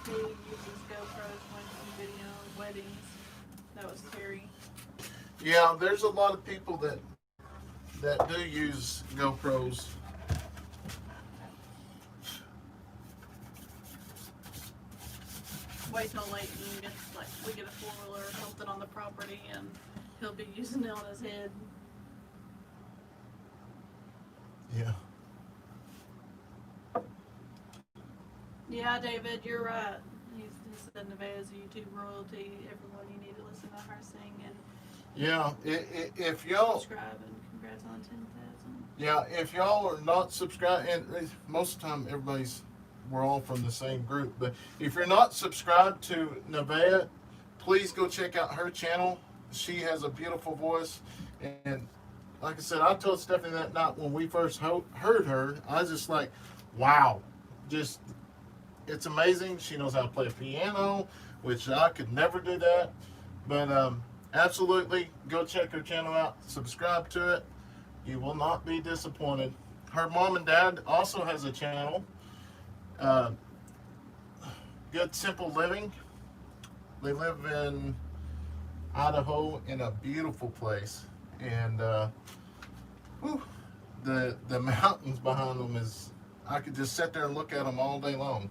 he uses GoPros when he video weddings. That was Terry. Yeah, there's a lot of people that do use GoPros. Wait till Leighton gets like we get a 4-wheeler or something on the property and he'll be using it on his head. Yeah. Yeah, David, you're right. He said Nevaeh's YouTube royalty. Everyone, you need to listen to her sing and Yeah. If y'all. subscribe and congrats on 10,000. Yeah, if y'all are not subscribed, and most of the time we're all from the same group, but if you're not subscribed to Nevaeh, please go check out her channel. She has a beautiful voice, and like I said, I told Stephanie that night when we first heard her, I was just like, wow, just, it's amazing. She knows how to play a piano, which I could never do that, but absolutely go check her channel out, subscribe to it. You will not be disappointed. Her mom and dad also has a channel. Good Simple Living. They live in Idaho in a beautiful place, and the mountains behind them is. I could just sit there and look at them all day long.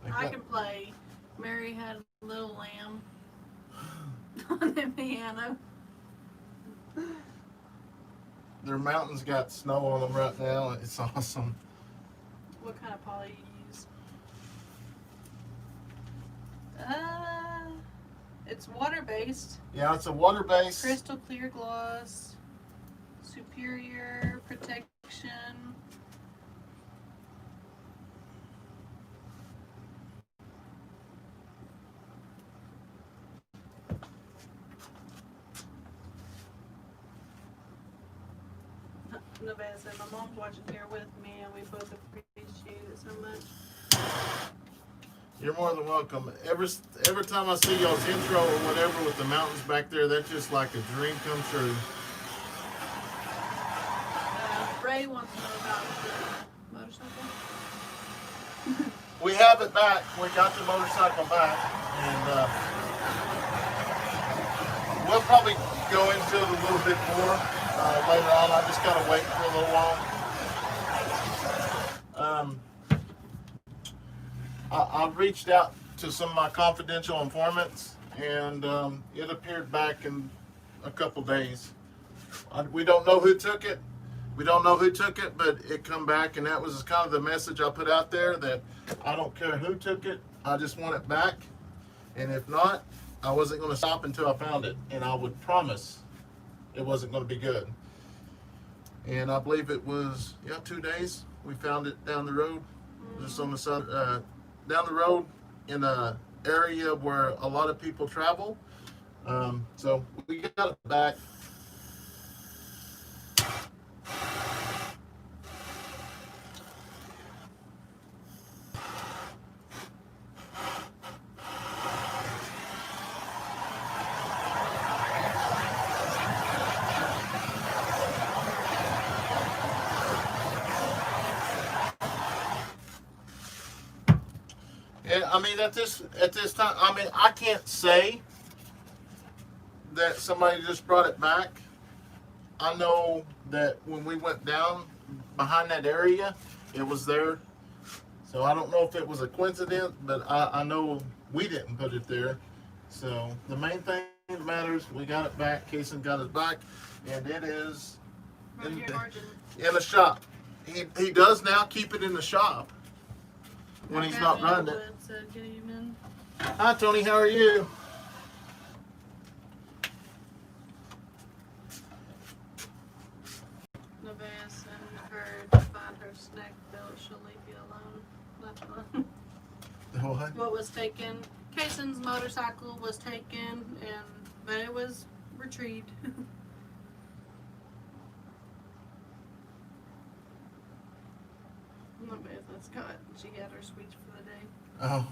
They've I got- can play Mary Had a Little Lamb on the piano. Their mountains got snow on them right now. It's awesome. What kind of poly you use? It's water based, Yeah, it's a water-based. crystal clear gloss. Superior Protection. Nevada said my mom's watching here with me and we both appreciate it so much. You're more than welcome. Every time I see y'all's intro or whatever with the mountains back there, that's just like a dream come true. Ray wants to know about the motorcycle. We have it back. We got the motorcycle back, and we'll probably go into it a little bit more later on. I just gotta wait for a little while. I reached out to some of my confidential informants, and it appeared back in a couple days. We don't know who took it. We don't know who took it, but it come back, and that was kind of the message I put out there, that I don't care who took it. I just want it back, and if not, I wasn't going to stop until I found it, and I would promise it wasn't going to be good. And I believe it was 2 days. We found it down the road, just on the side, down the road in a area where a lot of people travel. So we got it back. And I mean, at this time, I mean, I can't say that somebody just brought it back. I know that when we went down behind that area, it was there. So I don't know if it was a coincidence, but I know we didn't put it there. So the main thing that matters, we got it back. Kason got it back, and it is Right here, Margin. in the shop. He does now keep it in the shop when he's not running it. Said, good evening. Hi, Tony. How are you? Nevaeh sent her to find her snack belt. She'll leave you alone. Left alone. What? What was taken? Kason's motorcycle was taken, but it was retrieved. Nevaeh that's caught. She had her sweets for the day. Oh.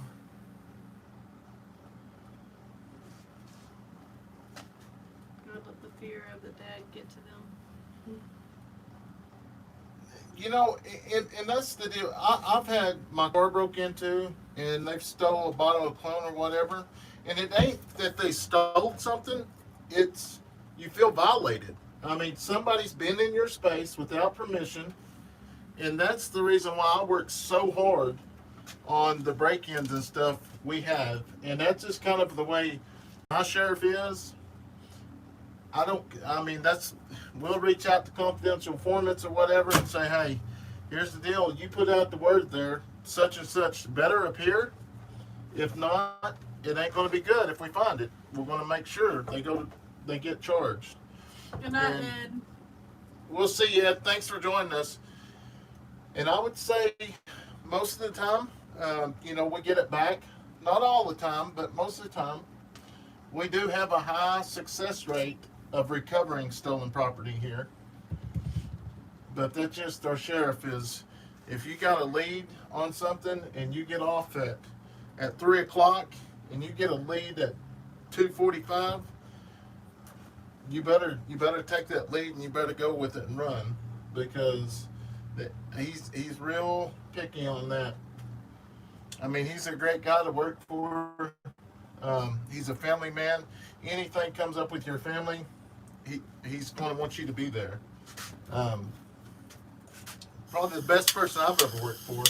Don't let the fear of the dad get to them. You know, and that's the deal. I've had my car broke into, and they've stole a bottle of cologne or whatever. And it ain't that they stole something. It's you feel violated. I mean, somebody's been in your space without permission. And that's the reason why I work so hard on the break-ins and stuff we have. And that's just kind of the way my sheriff is. We'll reach out to confidential informants or whatever and say, hey, here's the deal. You put out the word there, such and such better appear. If not, it ain't going to be good if we find it. We're going to make sure they get charged. Good night, And Ed. we'll see you, Ed. Thanks for joining us. And I would say most of the time, we get it back. Not all the time, but most of the time. We do have a high success rate of recovering stolen property here. But that's just our sheriff is, if you got a lead on something and you get off at 3 o'clock and you get a lead at 2:45, you better take that lead and you better go with it and run, because he's real picky on that. I mean, he's a great guy to work for. He's a family man. Anything comes up with your family, he's going to want you to be there. Probably the best person I've ever worked for.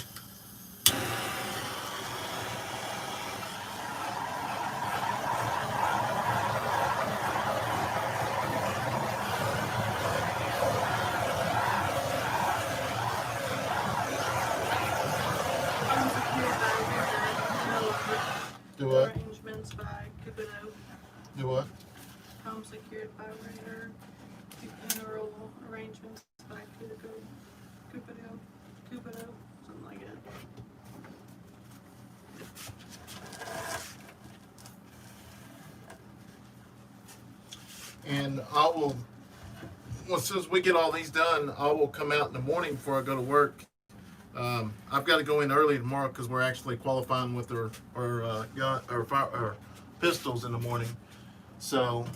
Do what? Arrangements by Kabuto. Do what? Home secured by Raider. funeral arrangements back to the Cupido, something like that. And I will, well, as soon as we get all these done, I will come out in the morning before I go to work. I've got to go in early tomorrow because we're actually qualifying with our pistols in the morning. So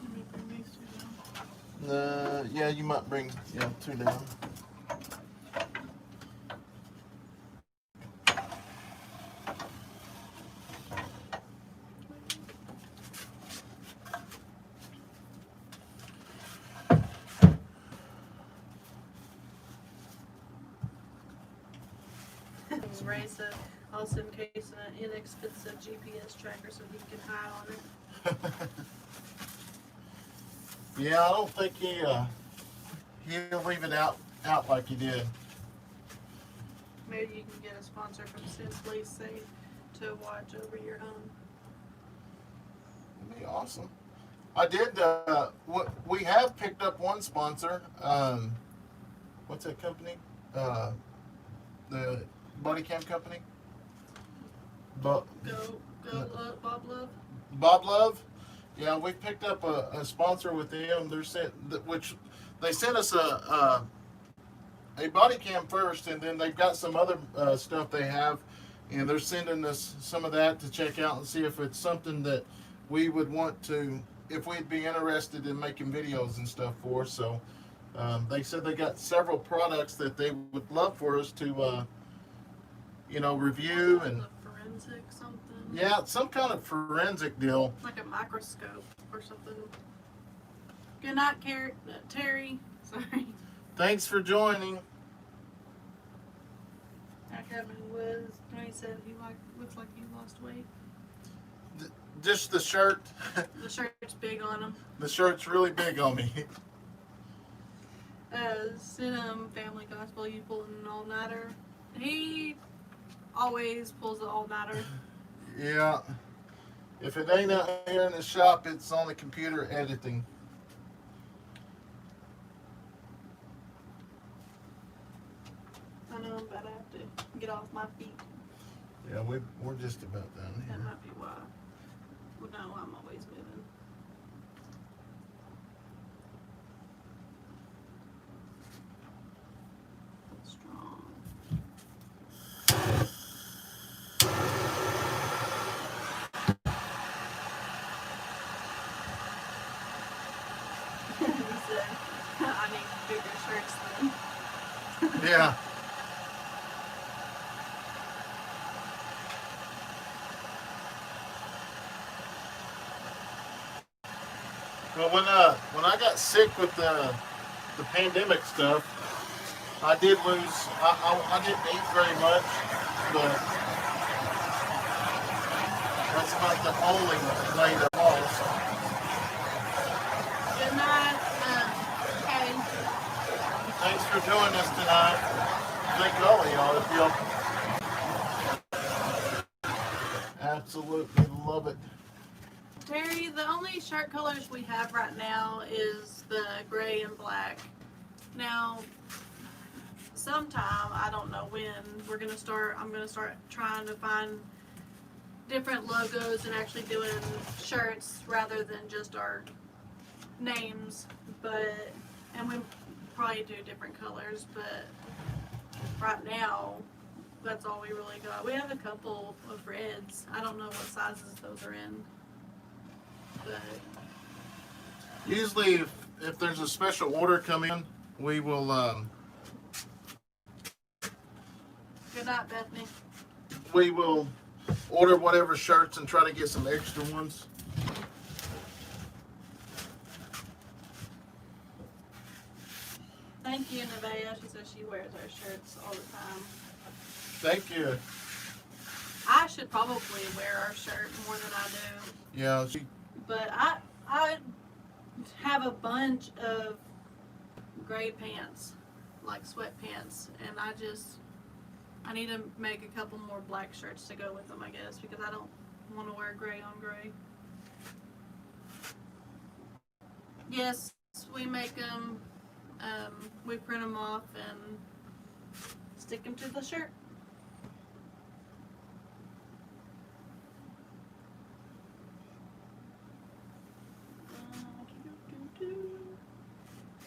Let me bring these two down. yeah, you might bring 2 down. Ray said I'll send Case an inexpensive GPS tracker so he can hide on it. Yeah, I don't think he'll leave it out like he did. Maybe you can get a sponsor from Simply Safe to watch over your home. That'd be awesome. I did. We have picked up one sponsor. What's that company? The body cam company. But Bob Love. Bob Love. Yeah, we picked up a sponsor with them. Which they sent us a body cam first, and then they've got some other stuff they have, and they're sending us some of that to check out and see if it's something that we would want to, if we'd be interested in making videos and stuff for. So they said they got several products that they would love for us to, review and. Forensic something. Yeah, some kind of forensic deal. Like a microscope or something. Good night, Terry. Sorry. Thanks for joining. Kevin was, he said he looks like he lost weight. Just the shirt. The shirt's big on him. The shirt's really big on me. Sent him Family Gospel, you pulling an all-nighter. He always pulls the all-nighter. Yeah. If it ain't out here in the shop, it's on the computer editing. I know I'm about to have to get off my feet. Yeah, we're just about done That here. might be why. Well, no, I'm always moving. Strong. He said, I need bigger shirts then. Yeah. Well, when I got sick with the pandemic stuff, I did lose. I didn't eat very much, but that's not the only thing that lost. Good night, Patty. Thanks for joining us tonight. Thank all of y'all. Absolutely love it. Terry, the only shirt colors we have right now is the gray and black. Now, sometime, I don't know when, I'm gonna start trying to find different logos and actually doing shirts rather than just our names, and we probably do different colors, but right now, that's all we really got. We have a couple of reds. I don't know what sizes those are in. But Usually, if there's a special order come in, we will. good night, Bethany. We will order whatever shirts and try to get some extra ones. Thank you, Nevaeh. She says she wears our shirts all the time. Thank you. I should probably wear our shirt more than I do. Yeah, But I have a bunch of gray pants, like sweatpants, and I need to make a couple more black shirts to go with them, I guess, because I don't want to wear gray on gray. Yes, we make them. We print them off and stick them to the shirt.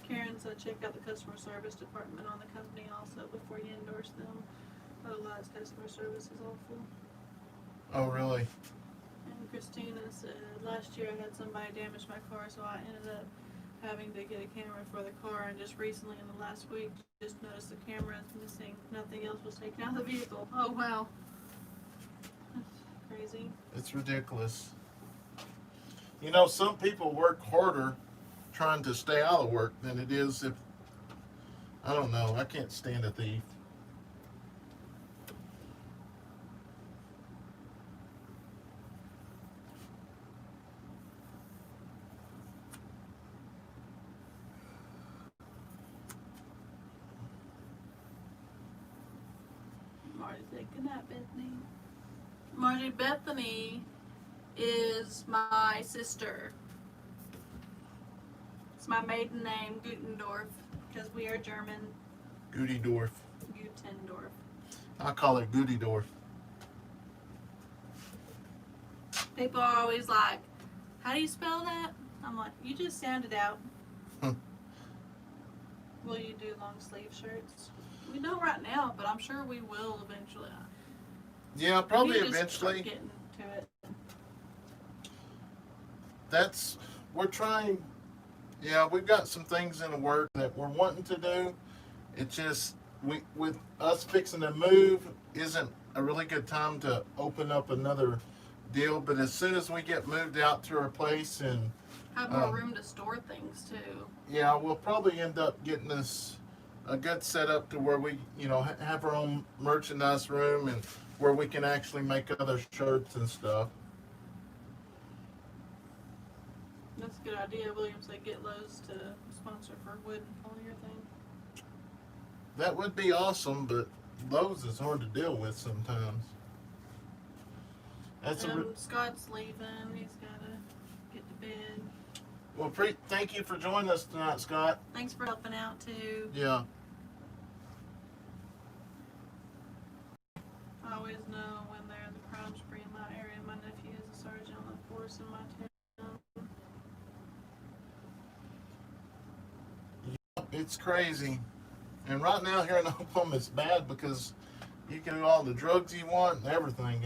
Karen said check out the customer service department on the company also before you endorse them. Otherwise, customer service is awful. Oh, really? And Christina said last year I had somebody damage my car, so I ended up having to get a camera for the car, and just recently in the last week just noticed the camera is missing. Nothing else was taken out of the vehicle. Oh wow. That's crazy. It's ridiculous. You know, some people work harder trying to stay out of work than it is if, I don't know, I can't stand a thief. Marty said good night, Bethany. Marty, Bethany is my sister. It's my maiden name, Gutendorf, because we are German. Gutendorf. Gutendorf. I call it Gutendorf. People are always like, how do you spell that? I'm like, you just sound it out. Will you do long sleeve shirts? We don't right now, but I'm sure we will eventually. Yeah, probably We just start eventually. getting to it. We're trying. Yeah, we've got some things in the work that we're wanting to do. It just, with us fixing to move, isn't a really good time to open up another deal. But as soon as we get moved out to our place, and Have more room to store things too. yeah, we'll probably end up getting this a good setup to where we, have our own merchandise room and where we can actually make other shirts and stuff. That's a good idea. William said get Lowe's to sponsor for wood and polyurethane. That would be awesome, but Lowe's is hard to deal with sometimes. That's Scott's leaving. He's got to get to bed. well. Thank you for joining us tonight, Scott. Thanks for helping out too. Yeah. I always know when they're in the crime spree in my area. My nephew is a sergeant on the force in my town. It's crazy. And right now here in Oklahoma, it's bad because you can do all the drugs you want and everything,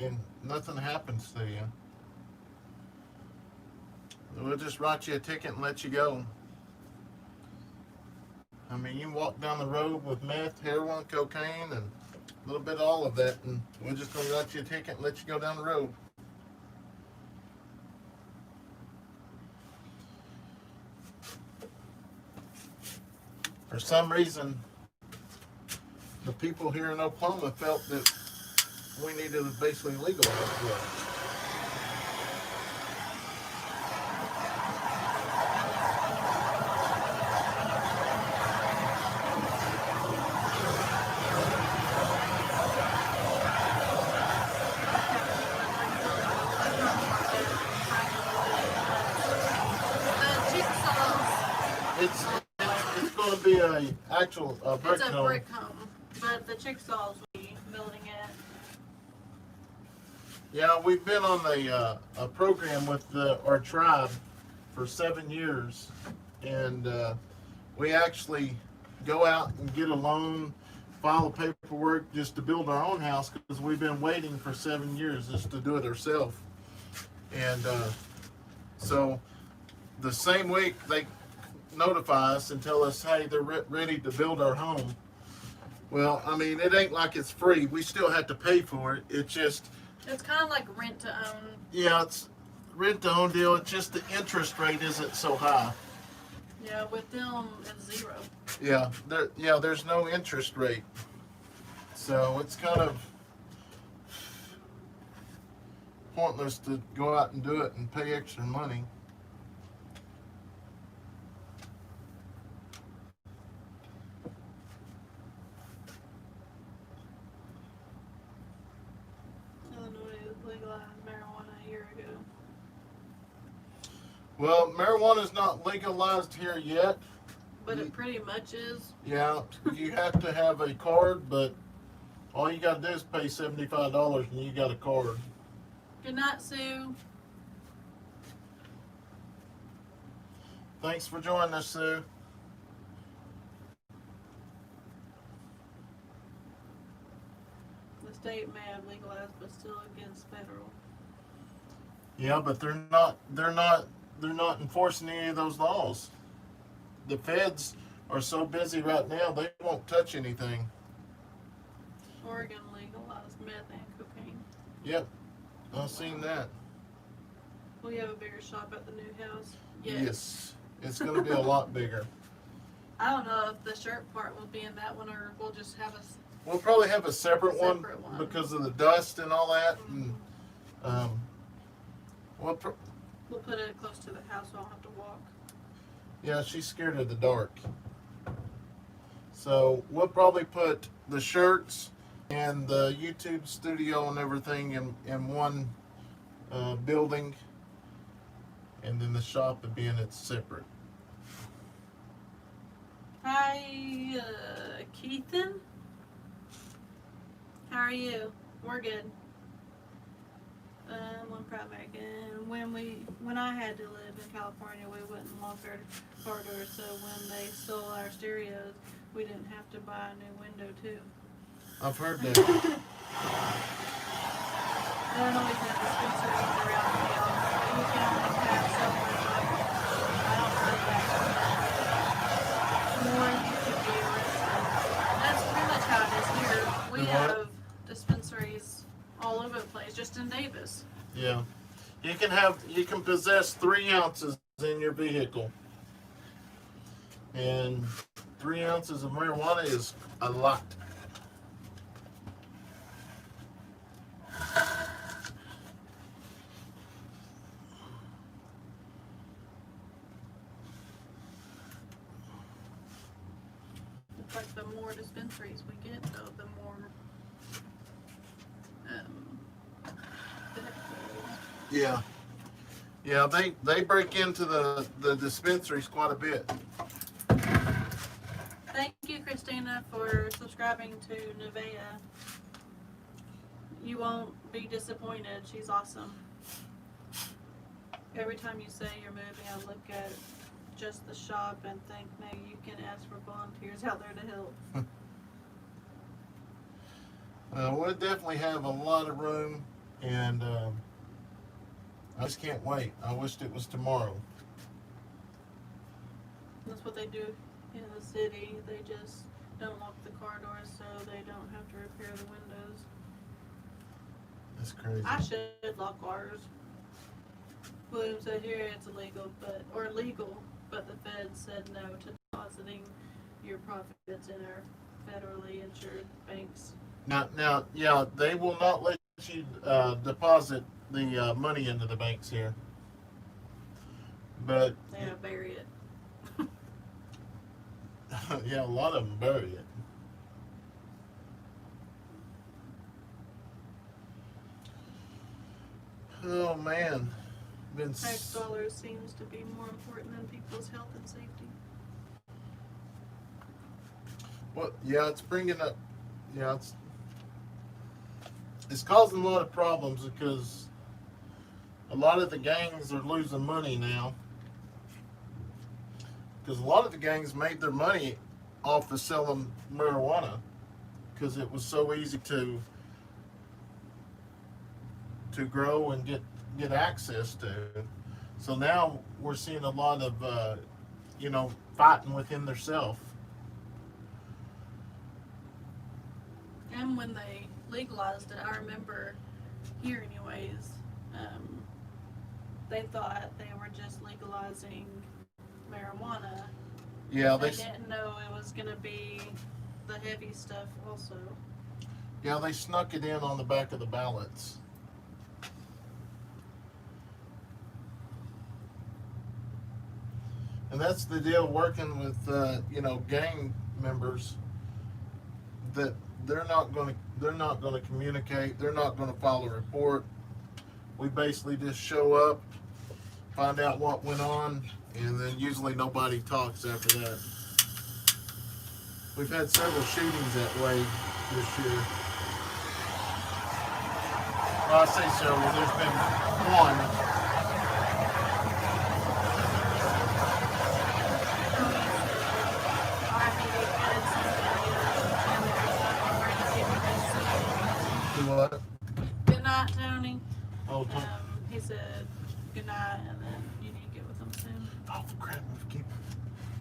and nothing happens to you. We'll just write you a ticket and let you go. I mean, you walk down the road with meth, heroin, cocaine, and a little bit of all of that, and we're just going to write you a ticket and let you go down the road. For some reason, the people here in Oklahoma felt that we needed to basically legalize drugs. It's going to be a actual brick It's a home. brick home, but the Chicksaw's we building it. Yeah, we've been on a program with our tribe for 7 years, and we actually go out and get a loan, file the paperwork just to build our own house because we've been waiting for 7 years just to do it ourselves. And so the same week they notify us and tell us, hey, they're ready to build our home. Well, I mean, it ain't like it's free. We still have to pay for it. It's just, It's kind of like rent to own. yeah, it's rent to own deal. It's just the interest rate isn't so high. Yeah, with them it's zero. Yeah, there's no interest rate. So it's kind of pointless to go out and do it and pay extra money. Illinois legalized Well, marijuana's not legalized here yet. But it pretty much is. Yeah, you have to have a card, but all you gotta do is pay $75 and you got a card. Good night, Sue. Thanks for joining us, Sue. The state may have legalized, but still against federal. Yeah, but they're not enforcing any of those laws. The feds are so busy right now they won't touch anything. Oregon legalized meth and cocaine. Yep, I've seen that. Will you have a bigger shop at the new house? Yes, it's going to be a lot bigger. I don't know if the shirt part will be in that one or we'll just have a We'll probably have a separate one Separate one. because of the dust and all that. And well, we'll put it close to the house so I don't have to walk. yeah, she's scared of the dark. So we'll probably put the shirts and the YouTube studio and everything in one building, and then the shop would be in its separate. Hi, Keithan. How are you? We're good. One proud American. When I had to live in California, we wouldn't lock our car doors, so when they stole our stereos, we didn't have to buy a new window too. I've heard that. They don't always have dispensaries around the house, but you can only have so much of it. I don't know that. More you could be arrested. That's pretty much how it is here. We The what? have dispensaries all over the place, just in Davis. Yeah, you can possess 3 ounces in your vehicle, and 3 ounces of marijuana is a lot. It's like the more dispensaries we get, though, the more the heck it is. Yeah, they break into the dispensaries quite a bit. Thank you, Christina, for subscribing to Nevaeh. You won't be disappointed. She's awesome. Every time you say you're moving, I look at just the shop and think maybe you can ask for volunteers out there to help. We'll definitely have a lot of room, and I just can't wait. I wished it was tomorrow. That's what they do in the city. They just don't lock the car doors so they don't have to repair the windows. That's crazy. I should lock ours. William said here it's illegal, or legal, but the Fed said no to depositing your profits in our federally insured banks. Now, yeah, they will not let you deposit the money into the banks here. But They gotta bury it. yeah, a lot of them bury it. Oh man, Tax dollars seems to be more important than people's health and safety. Well, yeah, it's bringing up. Yeah, it's causing a lot of problems because a lot of the gangs are losing money now. Because a lot of the gangs made their money off of selling marijuana because it was so easy to grow and get access to. So now we're seeing a lot of fighting within themselves. And when they legalized it, I remember here anyways, they thought they were just legalizing marijuana. Yeah, They didn't know it was gonna be the heavy stuff also. Yeah, they snuck it in on the back of the ballots. And that's the deal working with gang members, that they're not going to communicate, they're not going to file a report. We basically just show up find out what went on, and then usually nobody talks after that. We've had several shootings that way this year. Well, I say several. There's been one. Do what? Good night, Tony. Oh, Tom. He said good night, and then you need to get with him soon. Oh crap! Keep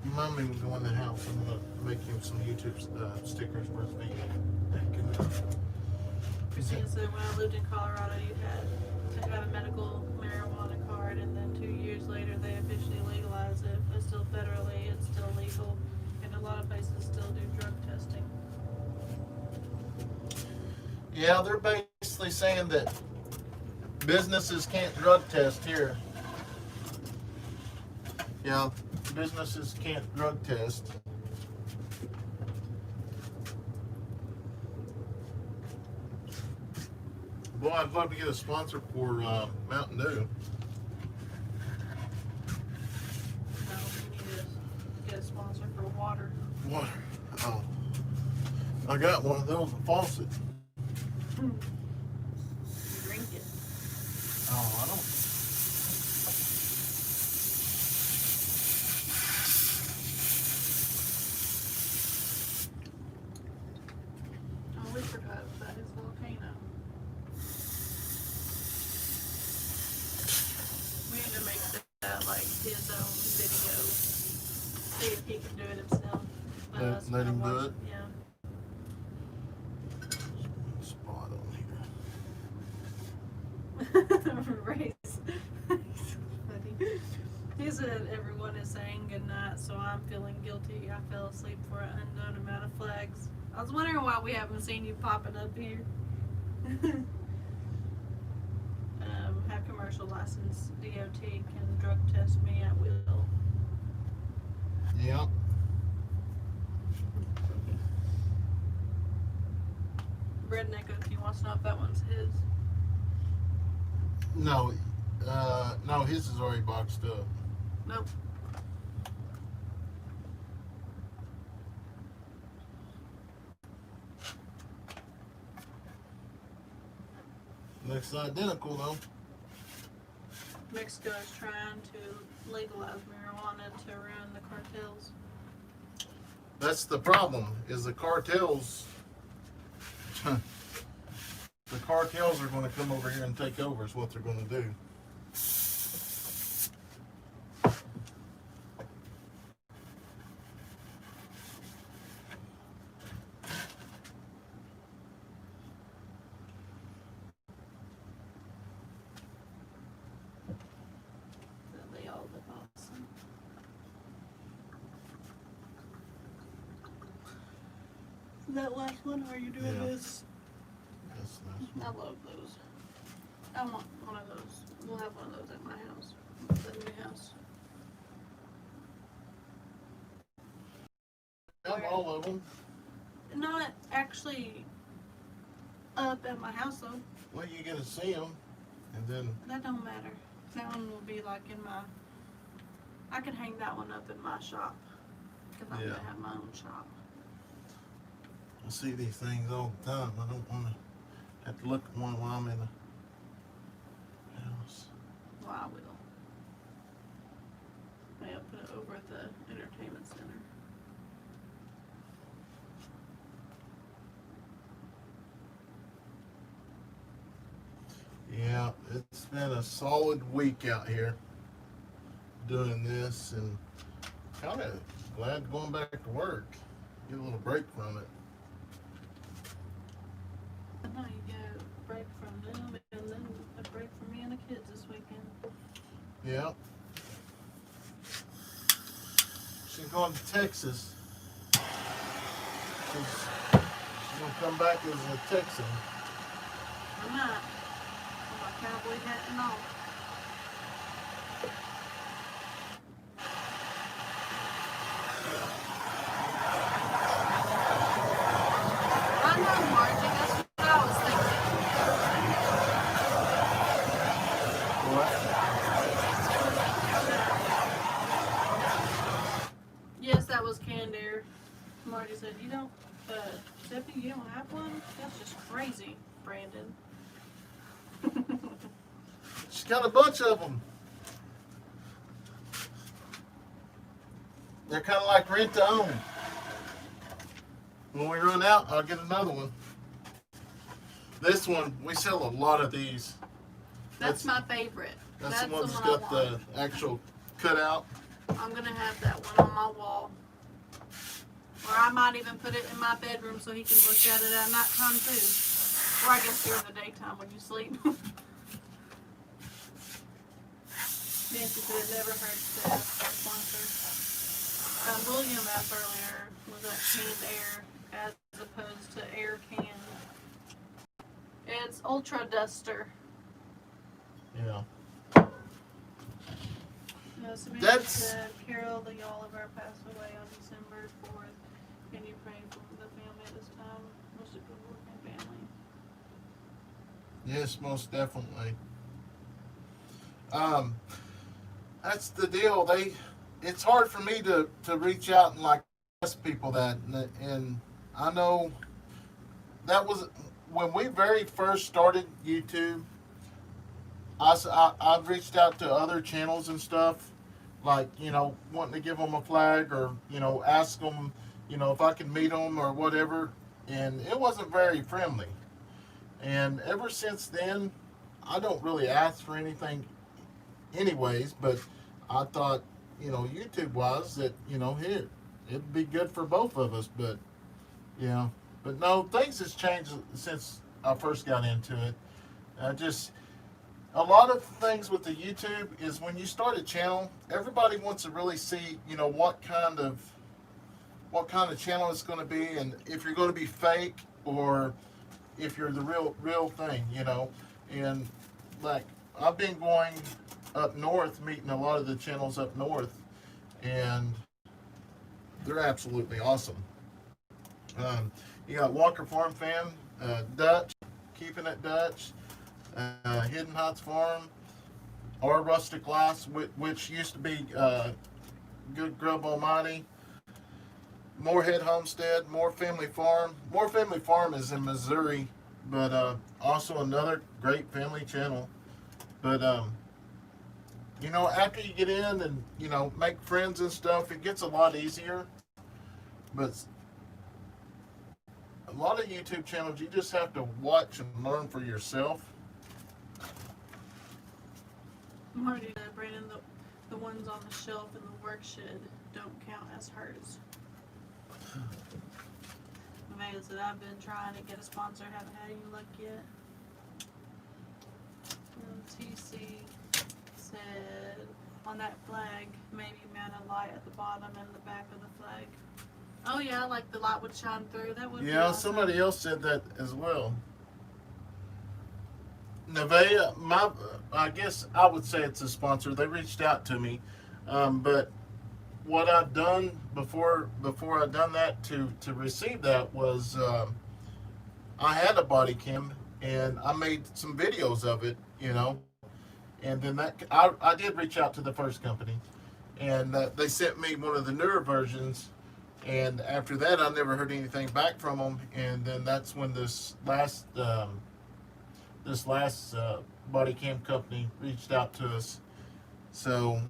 remind me to go in the house. I'm gonna make him some YouTube stickers for his video. Christine said when I lived in Colorado, you had to have a medical marijuana card, and then 2 years later they officially legalized it. But still federally, it's still legal, and a lot of places still do drug testing. Yeah, they're basically saying that businesses can't drug test here. Yeah, businesses can't drug test. Boy, I'd love to get a sponsor for Mountain Dew. So we need to get a sponsor for water. What? Oh, I got one of those, a faucet. Drink it. Oh, I don't. Oh, we forgot about his volcano. We need to make that like his own video. See if he can do it himself. Let him do it? Yeah. Spot on here. Race. Funny. He said everyone is saying goodnight, so I'm feeling guilty. I fell asleep for an unknown amount of flags. I was wondering why we haven't seen you popping up here. Have commercial license. DOT can drug test me at will. Yep. Redneck he wants to know if that one's his. No, no, his is already boxed up. Nope. Looks identical though. Mexico is trying to legalize marijuana to ruin the cartels. That's the problem, is the cartels. The cartels are going to come over here and take over is what they're going to do. They all look awesome. That last one, are you doing Yeah. this? That's nice. I love those. I want one of those. We'll have one of those at my house. The new house. Got all of them. Not actually up at my house though. Well, you're going to see them, and then That don't matter. That one will be like in my. I can hang that one up in my shop because I'm Yeah. gonna have my own shop. I see these things all the time. I don't want to have to look at one while I'm in the house. Well, I will. Maybe I'll put it over at the entertainment center. Yeah, it's been a solid week out here doing this, and kind of glad going back to work. Get a little break from it. I know you get a break from them and then a break from me and the kids this weekend. Yeah. She's going to Texas. She's gonna come back as a Texan. I'm not. With my cowboy hat and all. I know, Margie. That's what I was thinking. What? that was canned air. Marty said, you don't, Tiffany, you don't have one? That's just crazy, Brandon. She's got a bunch of them. They're kind of like rent to own. When we run out, I'll get another one. This one, we sell a lot of these. That's my favorite. That's the one that's I got want. the actual cutout. I'm gonna have that one on my wall. Or I might even put it in my bedroom so he can look at it at nighttime too. Or I guess during the daytime when you sleep. Nancy said it never hurts to ask for a sponsor. William asked earlier, was that canned air as opposed to air can? It's Ultra Duster. Yeah. Samantha That's- said, Carol, the Oliver passed away on December 4th. Can you pray for the family at this time? Most of good working family. Yes, most definitely. That's the deal. It's hard for me to reach out and like ask people that, and I know that was when we very first started YouTube. I've reached out to other channels and stuff, like, wanting to give them a flag or, ask them, if I can meet them or whatever. And it wasn't very friendly. And ever since then, I don't really ask for anything anyways, but I thought, YouTube wise that, here, it'd be good for both of us. But, but no, things has changed since I first got into it. A lot of things with the YouTube is when you start a channel, everybody wants to really see, what kind of channel it's going to be, and if you're going to be fake or if you're the real thing, And like I've been going up north, meeting a lot of the channels up north, and they're absolutely awesome. You got Walker Farm Fan, Dutch, Keeping It Dutch. Hidden Heights Farm, or Rustic Life, which used to be Good Grub Almighty, Moorhead Homestead, More Family Farm. More Family Farm is in Missouri, but also another great family channel. But after you get in and make friends and stuff, it gets a lot easier. But a lot of YouTube channels, you just have to watch and learn for yourself. Marty said, Brandon, the ones on the shelf in the work shed don't count as hers. Amanda said, I've been trying to get a sponsor, haven't had any luck yet. TC said, on that flag, maybe mount a light at the bottom and the back of the flag. Oh yeah, like the light would shine through. That would be awesome. Somebody else said that as well. Nevea, I guess I would say it's a sponsor. They reached out to me, but what I've done before I done that to receive that was I had a body cam and I made some videos of it, and then I did reach out to the first company, and they sent me one of the newer versions. And after that, I never heard anything back from them. And then that's when this last body cam company reached out to us. So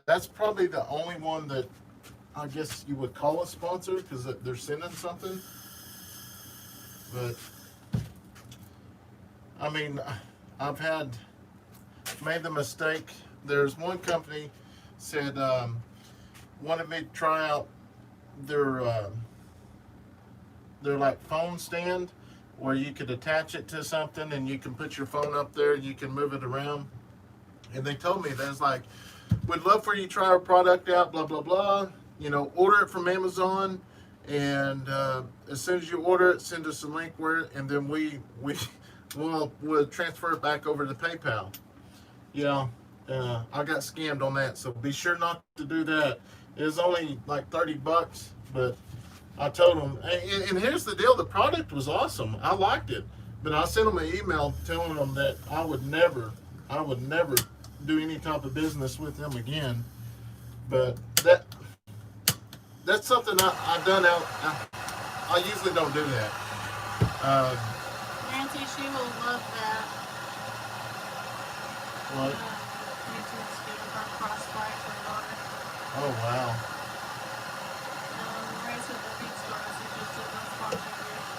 that's probably the only one that I guess you would call a sponsor, because they're sending something. But I mean, I've made the mistake. There's one company said wanted me to try out their like phone stand, where you could attach it to something and you can put your phone up there, you can move it around. And they told me, that's like, we'd love for you to try our product out, blah blah blah, order it from Amazon, and as soon as you order it, send us a link and then we'll transfer it back over to PayPal. I got scammed on that, so be sure not to do that. It was only like $30, but I told them, and here's the deal, the product was awesome. I liked it, but I sent them an email telling them that I would never do any type of business with them again. But that's something I done out. I usually don't do that. Nancy, she will love that. What? YouTube's giving her crossfire for her daughter. Oh wow. Race with the Beat Stars, who just did those sponsored videos.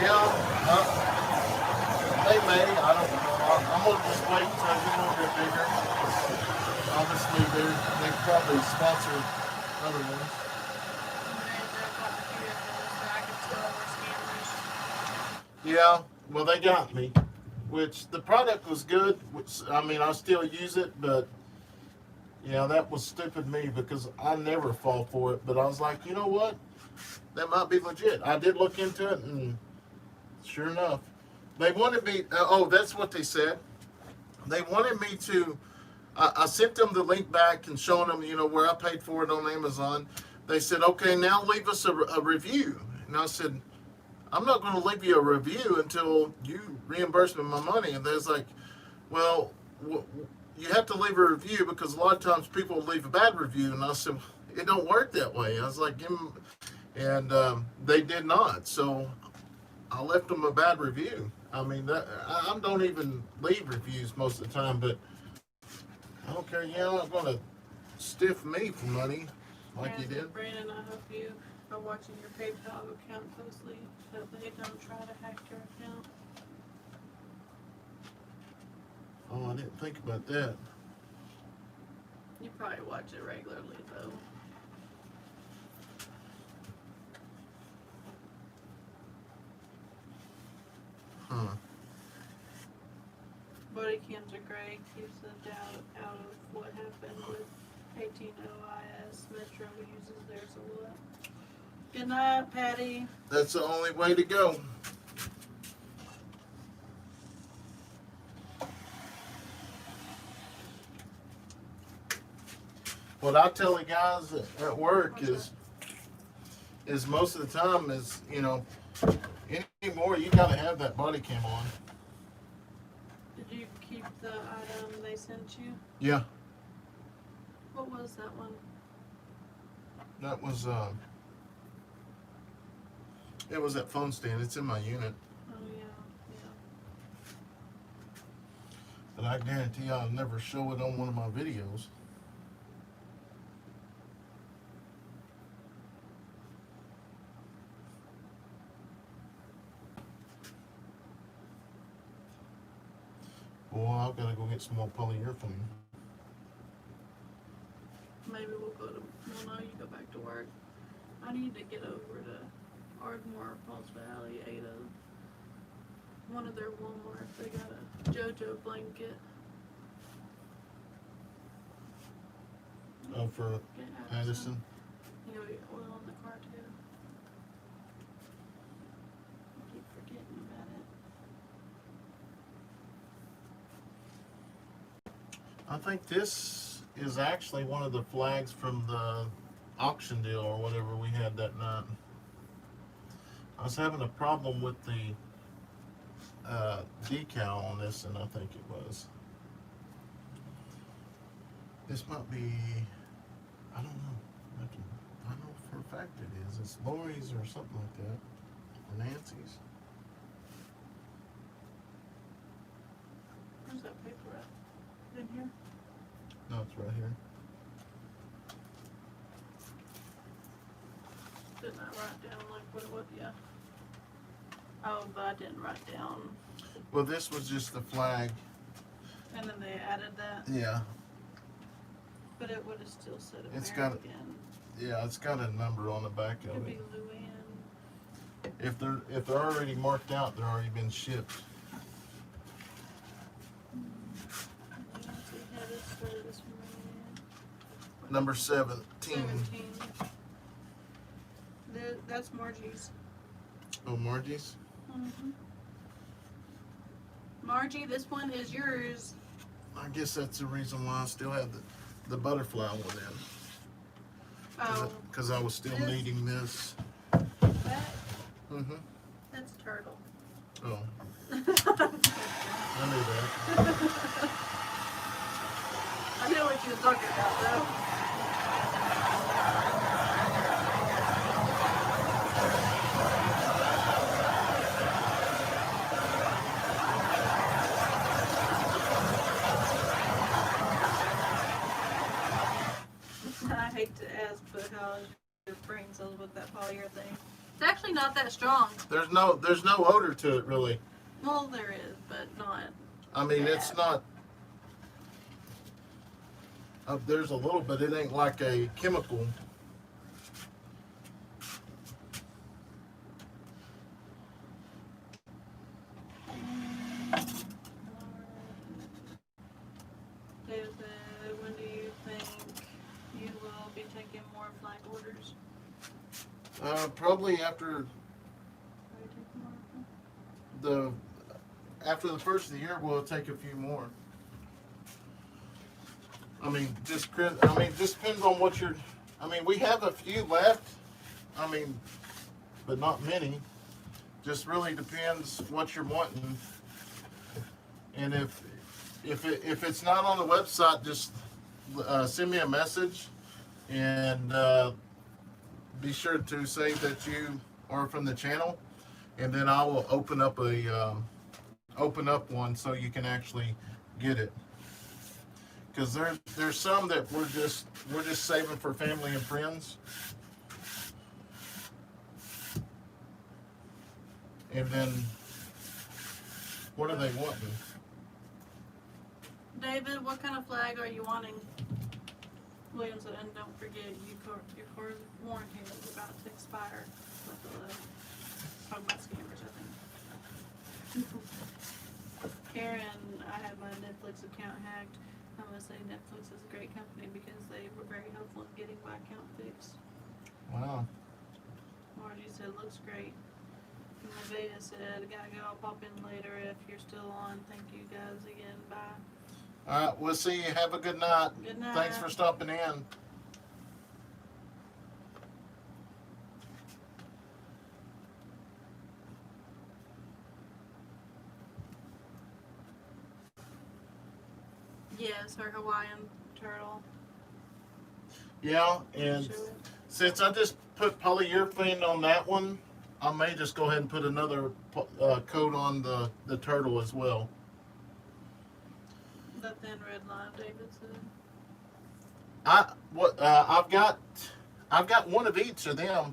Yeah. They may. I don't know. I'm gonna just wait until it's a little bit bigger. Obviously, they probably sponsor other ones. Yeah, well, they got me. Which the product was good. Which I mean, I still use it, but yeah, that was stupid me because I never fall for it. But I was like, you know what? That might be legit. I did look into it, and sure enough, they wanted me. Oh, that's what they said. They wanted me to. I sent them the link back and showing them, where I paid for it on Amazon. They said, okay, now leave us a review. And I said, I'm not going to leave you a review until you reimburse me my money. And there's like, well, you have to leave a review because a lot of times people leave a bad review. And I said, it don't work that way. I was like, give them, and they did not. So I left them a bad review. I mean, I don't even leave reviews most of the time, but I don't care. You're not going to stiff me for money like you did. Brandon, I hope you are watching your PayPal account closely, that they don't try to hack your account. Oh, I didn't think about that. You probably watch it regularly, though. Huh. Body cams are great, keeps the doubt out of what happened with 18OIS. Metro uses theirs a lot. Good night, Patty. That's the only way to go. What I tell the guys at work is most of the time is, anymore you gotta have that body cam on. Did you keep the item they sent you? Yeah, What was that one? that was it was that phone stand. It's in my unit, Oh, yeah. but I guarantee I'll never show it on one of my videos. Boy, I've got to go get some more polyurethane. Maybe we'll go to, well, no, you go back to work. I need to get over to Ardmore, Falls Valley, Ada. One of their Walmarts, they got a JoJo blanket. Oh, for Get Addison. You know, oil in the car too. I keep forgetting about it. I think this is actually one of the flags from the auction deal or whatever we had that night. I was having a problem with the decal on this, and I think it was. This might be, I don't know. I know for a fact it is. It's Lori's or something like that. Or Nancy's. Where's that paper at? In here? No, it's right here. Didn't I write down like what it was? Yeah. Oh, but I didn't write down. Well, this was just the flag. And then they added that. Yeah. But it would have still said American. It's got a number on the back of Could be it. Luann. If they're already marked out, they're already been shipped. Nancy had a service from Luann. Number 17. 17. That's Margie's. Oh, Margie's? Mm-hmm. Margie, this one is yours. I guess that's the reason why I still have the butterfly one in. Oh, Because I was still This? needing this. that, Mm-hmm. that's turtle. Oh. I knew that. I know what you're talking about, though. I hate to ask, but how is your brain cells with that polyurethane? It's actually not that strong. There's no odor to it really. Well, there is, but not. I mean, it's not. There's a little, but it ain't like a chemical. David, when do you think you will be taking more flag orders? Probably after Are you taking more of them? the first of the year, we'll take a few more. I mean, just depends on what you're. I mean, we have a few left. I mean, but not many. Just really depends what you're wanting. And if it's not on the website, just send me a message and be sure to say that you are from the channel, and then I will open up one so you can actually get it. Because there's some that we're just saving for family and friends. And then what are they wanting? David, what kind of flag are you wanting? Williamson, and don't forget, your car warranty is about to expire with the talking about scammers, I think. Karen, I had my Netflix account hacked. I'm gonna say Netflix is a great company because they were very helpful in getting my account fixed. Wow. Margie said, looks great. And Veda said, gotta go, I'll pop in later if you're still on. Thank you guys again, bye. All right, we'll see you. Have a good night. Good night. Thanks for stopping in. Yes, her Hawaiian turtle. Yeah, and Show it. since I just put polyurethane on that one, I may just go ahead and put another coat on the turtle as well. The thin red line, David said. I've got one of each of them.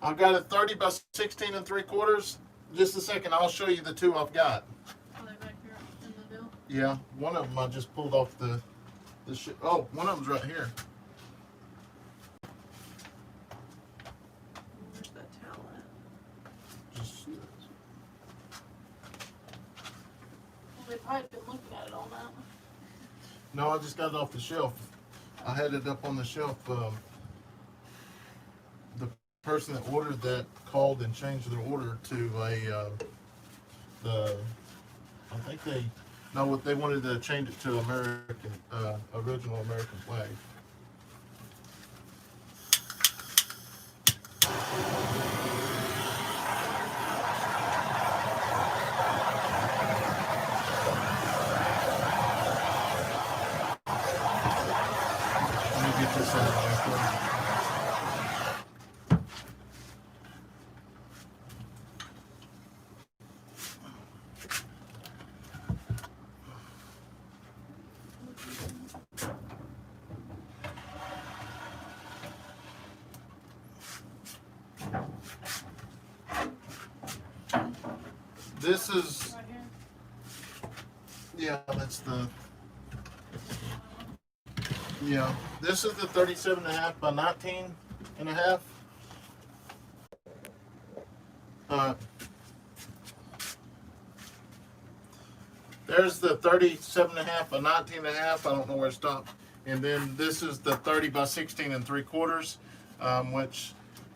I've got a 30 by 16 3/4. Just a second, I'll show you the two I've got. Are they back here in the bill? Yeah, one of them I just pulled off the oh, one of them's right here. Where's that towel at? Just, Well, they've probably been looking at it all night. no, I just got it off the shelf. I had it up on the shelf. The person that ordered that called and changed their order to I think they wanted to change it to American, original American flag. Let me get this out of there for you. This is, Right here. yeah, this is the 37.5 by 19.5. There's the 37.5 by 19.5. I don't know where it stopped. And then this is the 30 by 16 3/4, which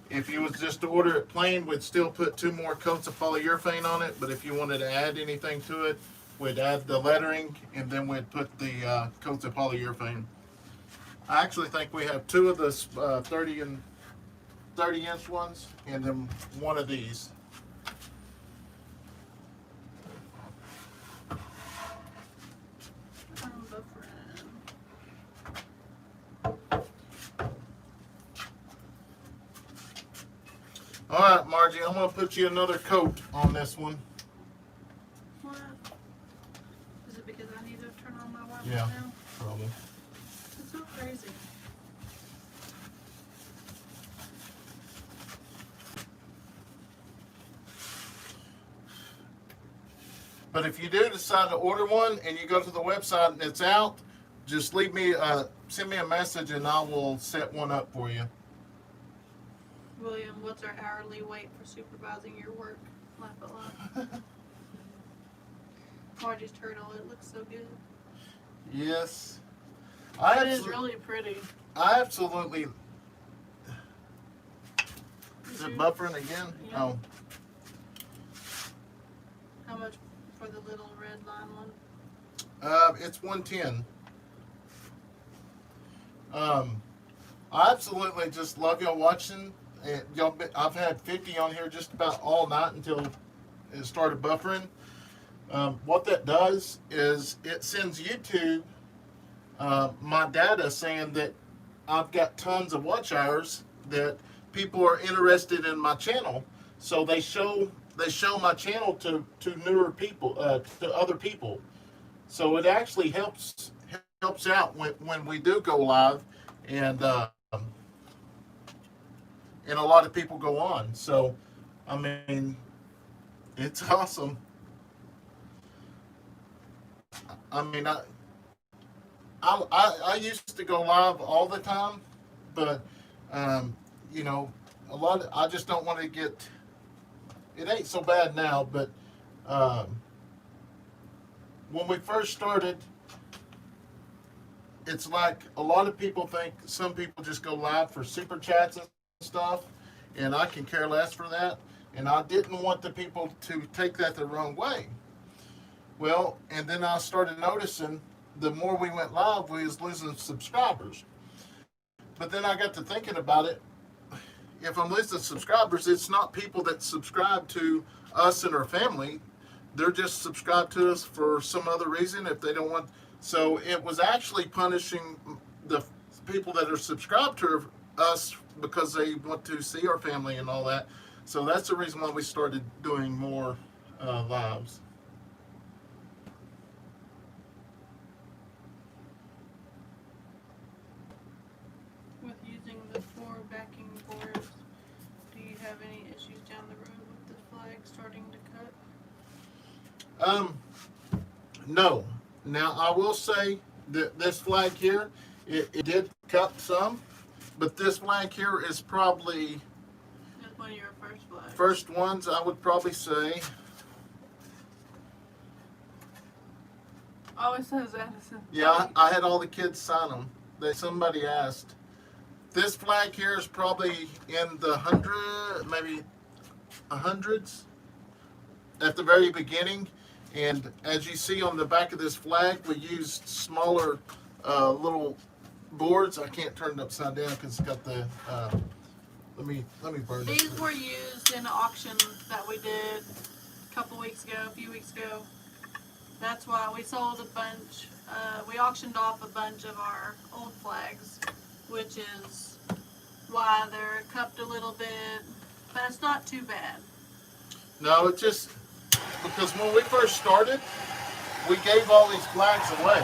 if you was just to order it plain, we'd still put 2 more coats of polyurethane on it. But if you wanted to add anything to it, we'd add the lettering and then we'd put the coats of polyurethane. I actually think we have 2 of the 30-inch ones and then 1 of these. All right, Margie, I'm gonna put you another coat on this one. What? Is it because I need to turn on my Wi-Fi Yeah. now? Probably. It's so crazy. But if you do decide to order one and you go to the website and it's out, just leave me, send me a message and I will set one up for you. William, what's our hourly wait for supervising your work? Laugh out loud. Margie's turtle, it looks so good. Yes. It is really pretty. I absolutely. Is Did it you- buffering again? Yeah. Oh. How much for the little red line one? It's 110. I absolutely just love y'all watching. I've had 50 on here just about all night until it started buffering. What that does is it sends YouTube my data saying that I've got tons of watch hours, that people are interested in my channel, so they show my channel to newer people, to other people. So it actually helps out when we do go live, and a lot of people go on. So I mean, it's awesome. I mean, I used to go live all the time, but you know, I just don't want to get. It ain't so bad now, but when we first started, it's like a lot of people think some people just go live for super chats and stuff, and I can care less for that. And I didn't want the people to take that the wrong way. Well, and then I started noticing the more we went live, we was losing subscribers. But then I got to thinking about it. If I'm losing subscribers, it's not people that subscribe to us and our family. They're just subscribed to us for some other reason if they don't want. So it was actually punishing the people that are subscribed to us because they want to see our family and all that. So that's the reason why we started doing more lives. With using the 4 backing boards, do you have any issues down the road with the flag starting to cut? No. Now I will say that this flag here, it did cut some, but this flag here is probably That's one of your first flags. first ones. I would probably say. Oh, it says Addison. Yeah, I had all the kids sign them. Somebody asked. This flag here is probably in the maybe hundreds at the very beginning. And as you see on the back of this flag, we used smaller little boards. I can't turn it upside down because it's got the. Let me burn this. These were used in an auction that we did a few weeks ago. That's why we sold a bunch. We auctioned off a bunch of our old flags, which is why they're cupped a little bit, but it's not too bad. No, it's just because when we first started, we gave all these flags away.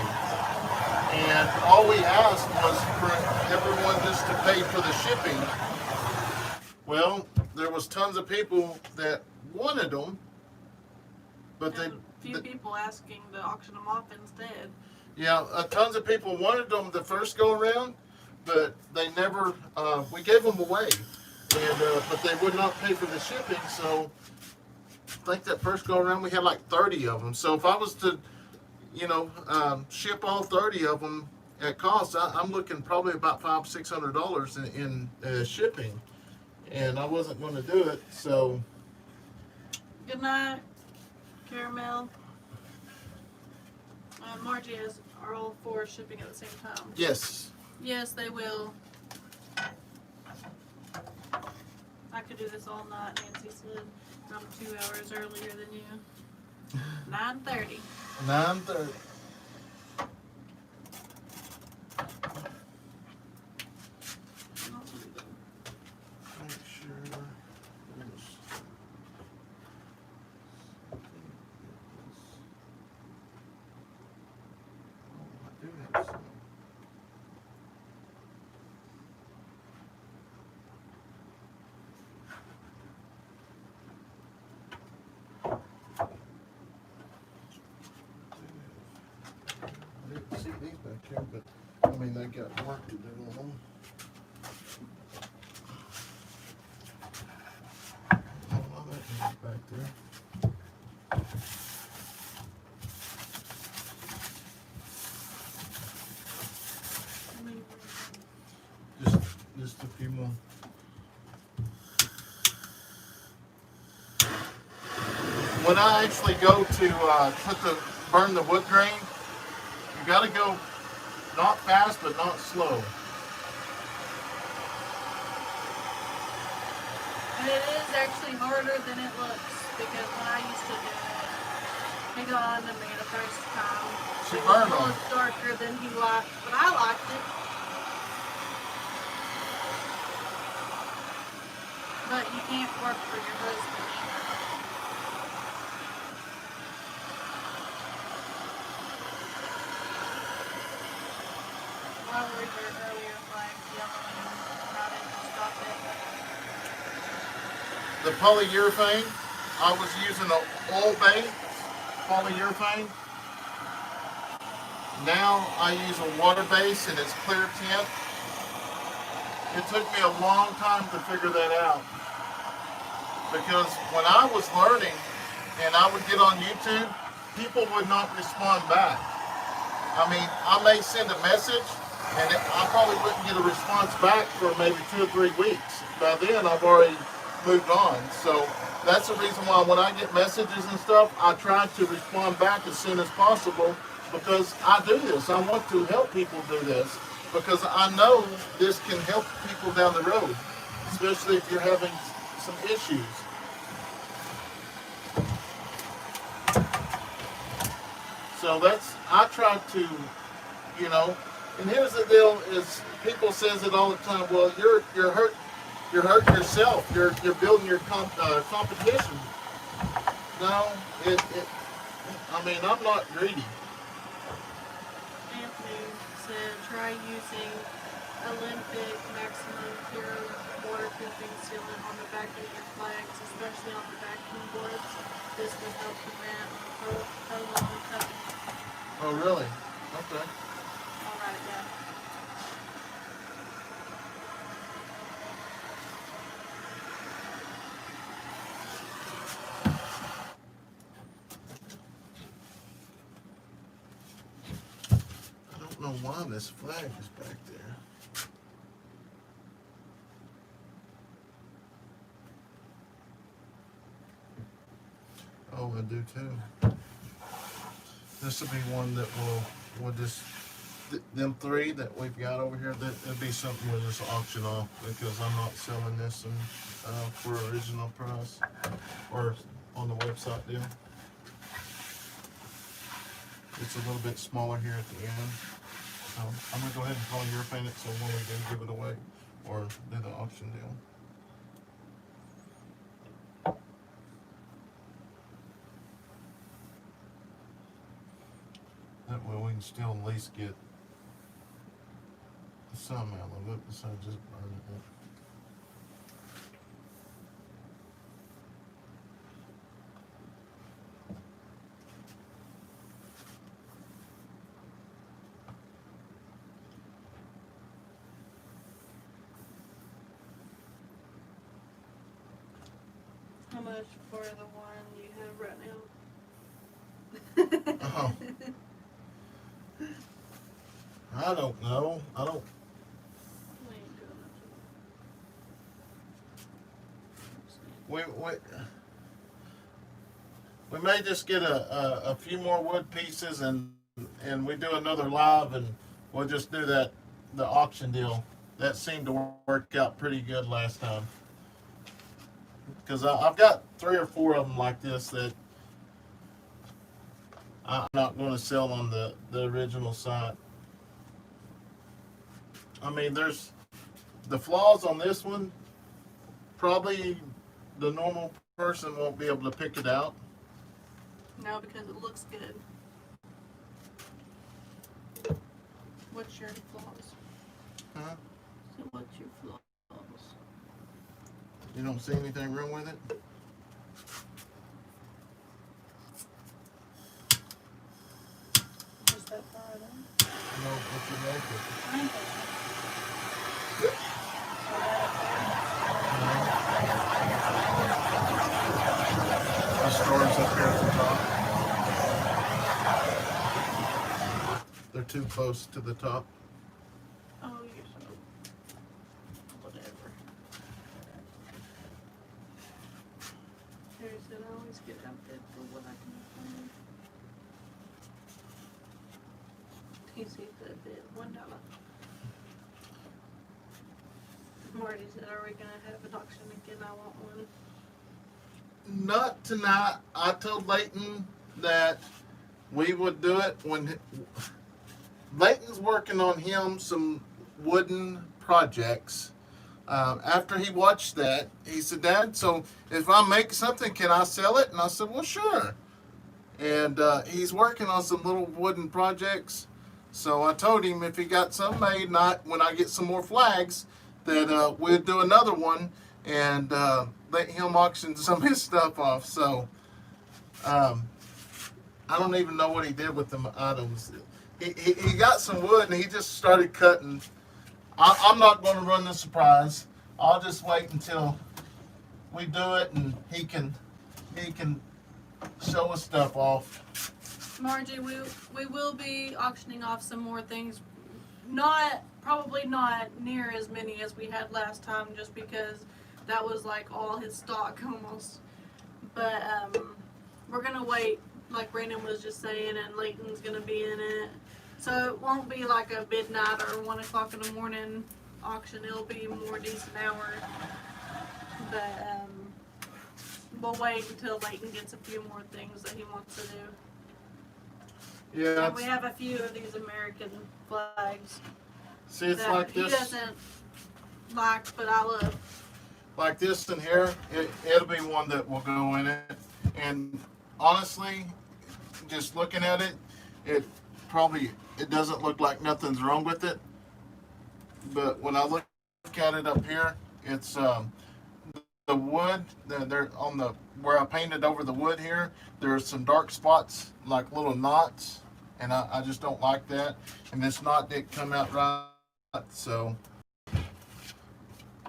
And all we asked was for everyone just to pay for the shipping. Well, there was tons of people that wanted them, but And a few people asking to auction them off instead. tons of people wanted them the first go around, but they never. We gave them away, and but they would not pay for the shipping. So I think that first go around we had like 30 of them. So if I was to, ship all 30 of them at cost, I'm looking probably about $500-600 in shipping, and I wasn't going to do it. So Good night, Caramel. Margie are all 4 shipping at the same time. yes, Yes, they will. I could do this all night, Nancy said. I'm 2 hours earlier than you. 9:30. 9:30. Make sure. I didn't see these back here, but I mean, they got work to do on them. Oh, that is back there. Just a few more. When I actually go to burn the wood grain, you got to go not fast but not slow. And it is actually harder than it looks because when I used to do it on the me the first time, She it was burned a them. little darker than he liked, but I liked it. But you can't work for your husband either. Why were there earlier flags yelling and how did you stop it? The polyurethane, I was using an oil-based polyurethane. Now I use a water base and it's clear tint. It took me a long time to figure that out. Because when I was learning and I would get on YouTube, people would not respond back. I mean, I may send a message and I probably wouldn't get a response back for maybe 2 or 3 weeks. By then I've already moved on. So that's the reason why when I get messages and stuff, I try to respond back as soon as possible because I do this. I want to help people do this because I know this can help people down the road, especially if you're having some issues. So I try to, and here's the deal is people says it all the time, well, you're hurting yourself. You're building your competition. No, I mean, I'm not greedy. Anthony said try using Olympic Maximum Pure waterproofing sealant on the back of your flags, especially on the vacuum boards. This will help prevent prolonged cutting. Oh, really? Okay. I'll write it down. I don't know why this flag is back there. Oh, I do too. This will be one that we'll just them 3 that we've got over here. That'll be something we'll just auction off because I'm not selling this for original price or on the website deal. It's a little bit smaller here at the end. So I'm gonna go ahead and polyurethane it so when we do give it away or do the auction deal. That way we can still at least get some out of it besides just burning it. How much for the one you have right now? Oh. I don't know. We ain't doing We may just get a few more wood pieces and we do another live and we'll just do the auction deal. That seemed to work out pretty good last time. Because I've got 3 or 4 of them like this that I'm not going to sell on the original site. I mean, there's the flaws on this one. Probably the normal person won't be able to pick it out. No, because it looks good. what's your flaws? Huh? So what's your flaws? You don't see anything wrong with it? Is that far enough? No, what's your name? I ain't The stores up here at the top. They're too close to the top. Oh, you're so. Whatever. Harry said I always get outbid for what I can afford. He sees the bid $1. Marty said, "Are we gonna have an auction again? I want one." Not tonight. I told Leighton that we would do it when Leighton's working on him some wooden projects. After he watched that, he said, "Dad, so if I make something, can I sell it?" And I said, "Well, sure." And he's working on some little wooden projects. So I told him if he got some made, not when I get some more flags, that we'd do another one and let him auction some of his stuff off. So I don't even know what he did with them items. He got some wood and he just started cutting. I'm not going to run the surprise. I'll just wait until we do it and he can show us stuff off. Margie, we will be auctioning off some more things. Probably not near as many as we had last time, just because that was like all his stock almost. But we're gonna wait, like Brandon was just saying, and Leighton's gonna be in it. So it won't be like a midnight or 1 o'clock in the morning auction. It'll be a more decent hour. But we'll wait until Leighton gets a few more things that he wants to do. Yeah. And we have a few of these American flags See, it's that like he this. doesn't like, but I love. Like this in here, it'll be one that will go in it. And honestly, just looking at it, it doesn't look like nothing's wrong with it. But when I look at it up here, it's the wood. They're on the where I painted over the wood here. There's some dark spots, like little knots, and I just don't like that. And this knot didn't come out right, so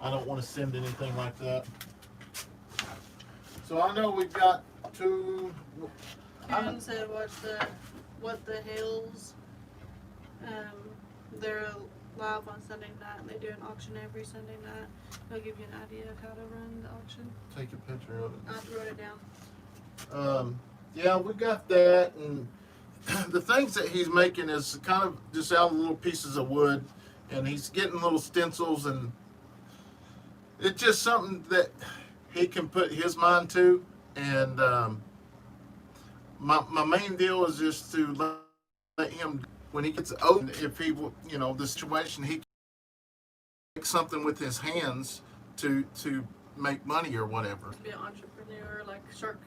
I don't want to send anything like that. So I know we've got two. Karen said what the hills. They're live on Sunday night. They do an auction every Sunday night. They'll give you an idea of how to run the auction. Take a picture of it. I wrote it down. Yeah, we got that, and the things that he's making is kind of just out of little pieces of wood, and he's getting little stencils, and it's just something that he can put his mind to. And my main deal is just to let him, when he gets old, if he, the situation, he can make something with his hands to make money or whatever. Be an entrepreneur like Shark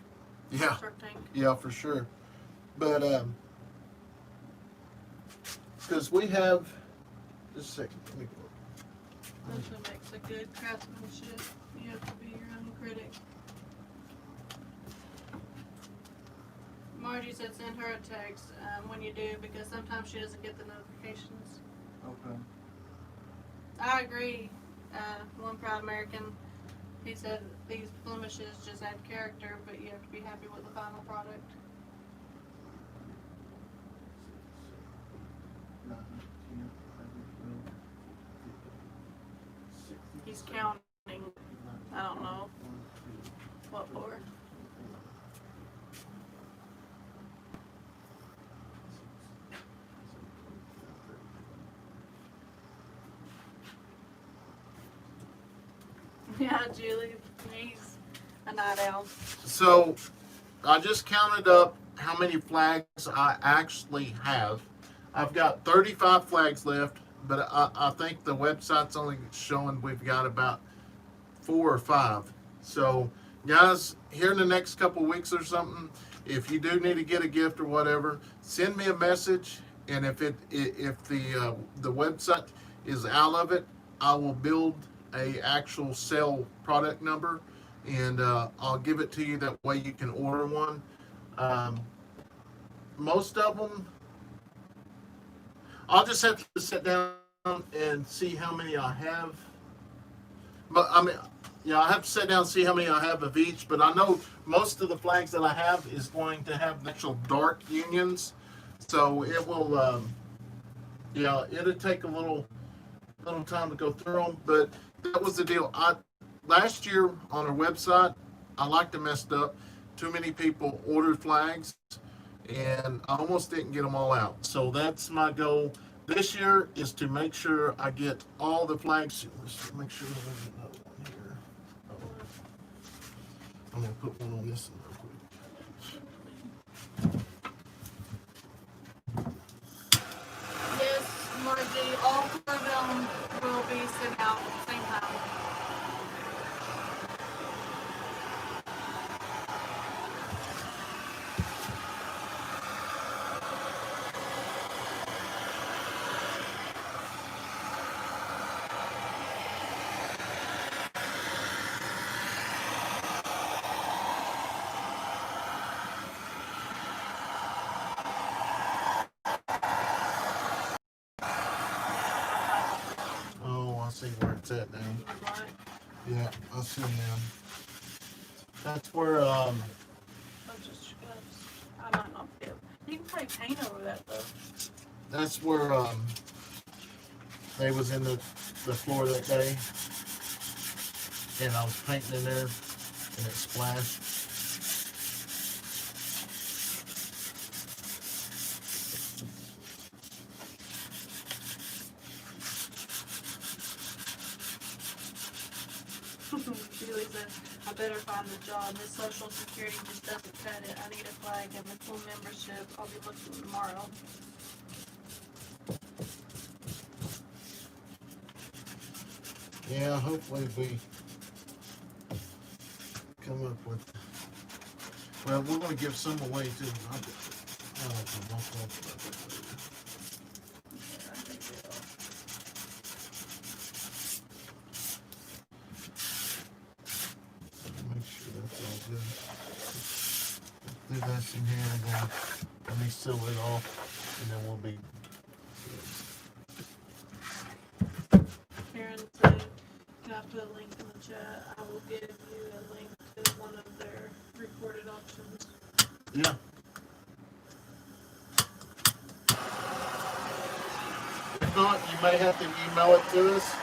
Yeah. Tank. Yeah, for sure. But because we have, just a second. Let me go. That's what makes a good craftsmanship. You have to be your own critic. Margie said send her a text when you do, because sometimes she doesn't get the notifications. Okay. I agree. One proud American, he said these blemishes just add character, but you have to be happy with the final product. He's counting. I don't know what for. Yeah, Julie, he's a night owl. So I just counted up how many flags I actually have. I've got 35 flags left, but I think the website's only showing we've got about 4 or 5. So guys, here in the next couple weeks or something, if you do need to get a gift or whatever, send me a message and if the website is out of it, I will build a actual sell product number, and I'll give it to you. That way you can order one. Um, most of them, I'll just have to sit down and see how many I have. But I mean, yeah, I have to sit down and see how many I have of each. But I know most of the flags that I have is going to have actual dark unions, so it will. Yeah, it'll take a little time to go through them. But that was the deal. Last year on our website, I like to messed up. Too many people ordered flags, and I almost didn't get them all out. So that's my goal this year, is to make sure I get all the flags. Let's make sure there's another one here. I'm gonna put one on this one real quick. Yes, Margie, all 4 of them will be sent out at the same time. Oh, I see where it's at now. Right. Yeah, I see now. That's where Bunch of scuffs. I might not be able. You can probably paint over that though. that's where they was in the floor that day, and I was painting in there, and it splashed. Julie said, I better find a job. His social security just doesn't cut it. I need a flag and a full membership. I'll be looking tomorrow. Yeah, hopefully we come up with. Well, we're going to give some away too. I don't know. I think we will. Make sure that's all good. Do this in here, and then let me seal it off, and then we'll be. Karen said, can I put a link in the chat? I will give you a link to one of their recorded auctions. Yeah. If not, you may have to email it to us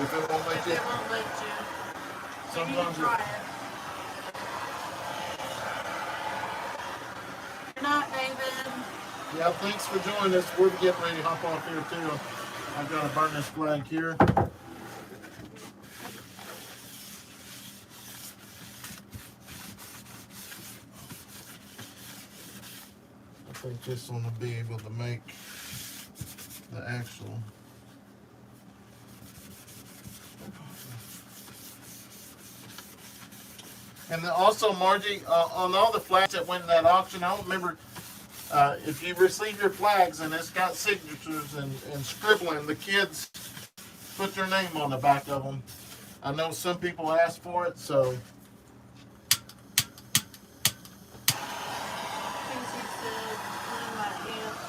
if it won't let They you. won't let you. You Sometimes can try it. Good night, David. Yeah, thanks for joining us. We're getting ready to hop off here too. I've got to burn this flag here. I think this one will be able to make the actual. And then also, Margie, on all the flags that went in that auction, I don't remember if you receive your flags and it's got signatures and scribbling, the kids put their name on the back of them. I know some people ask for it, so. Casey said, one of my aunts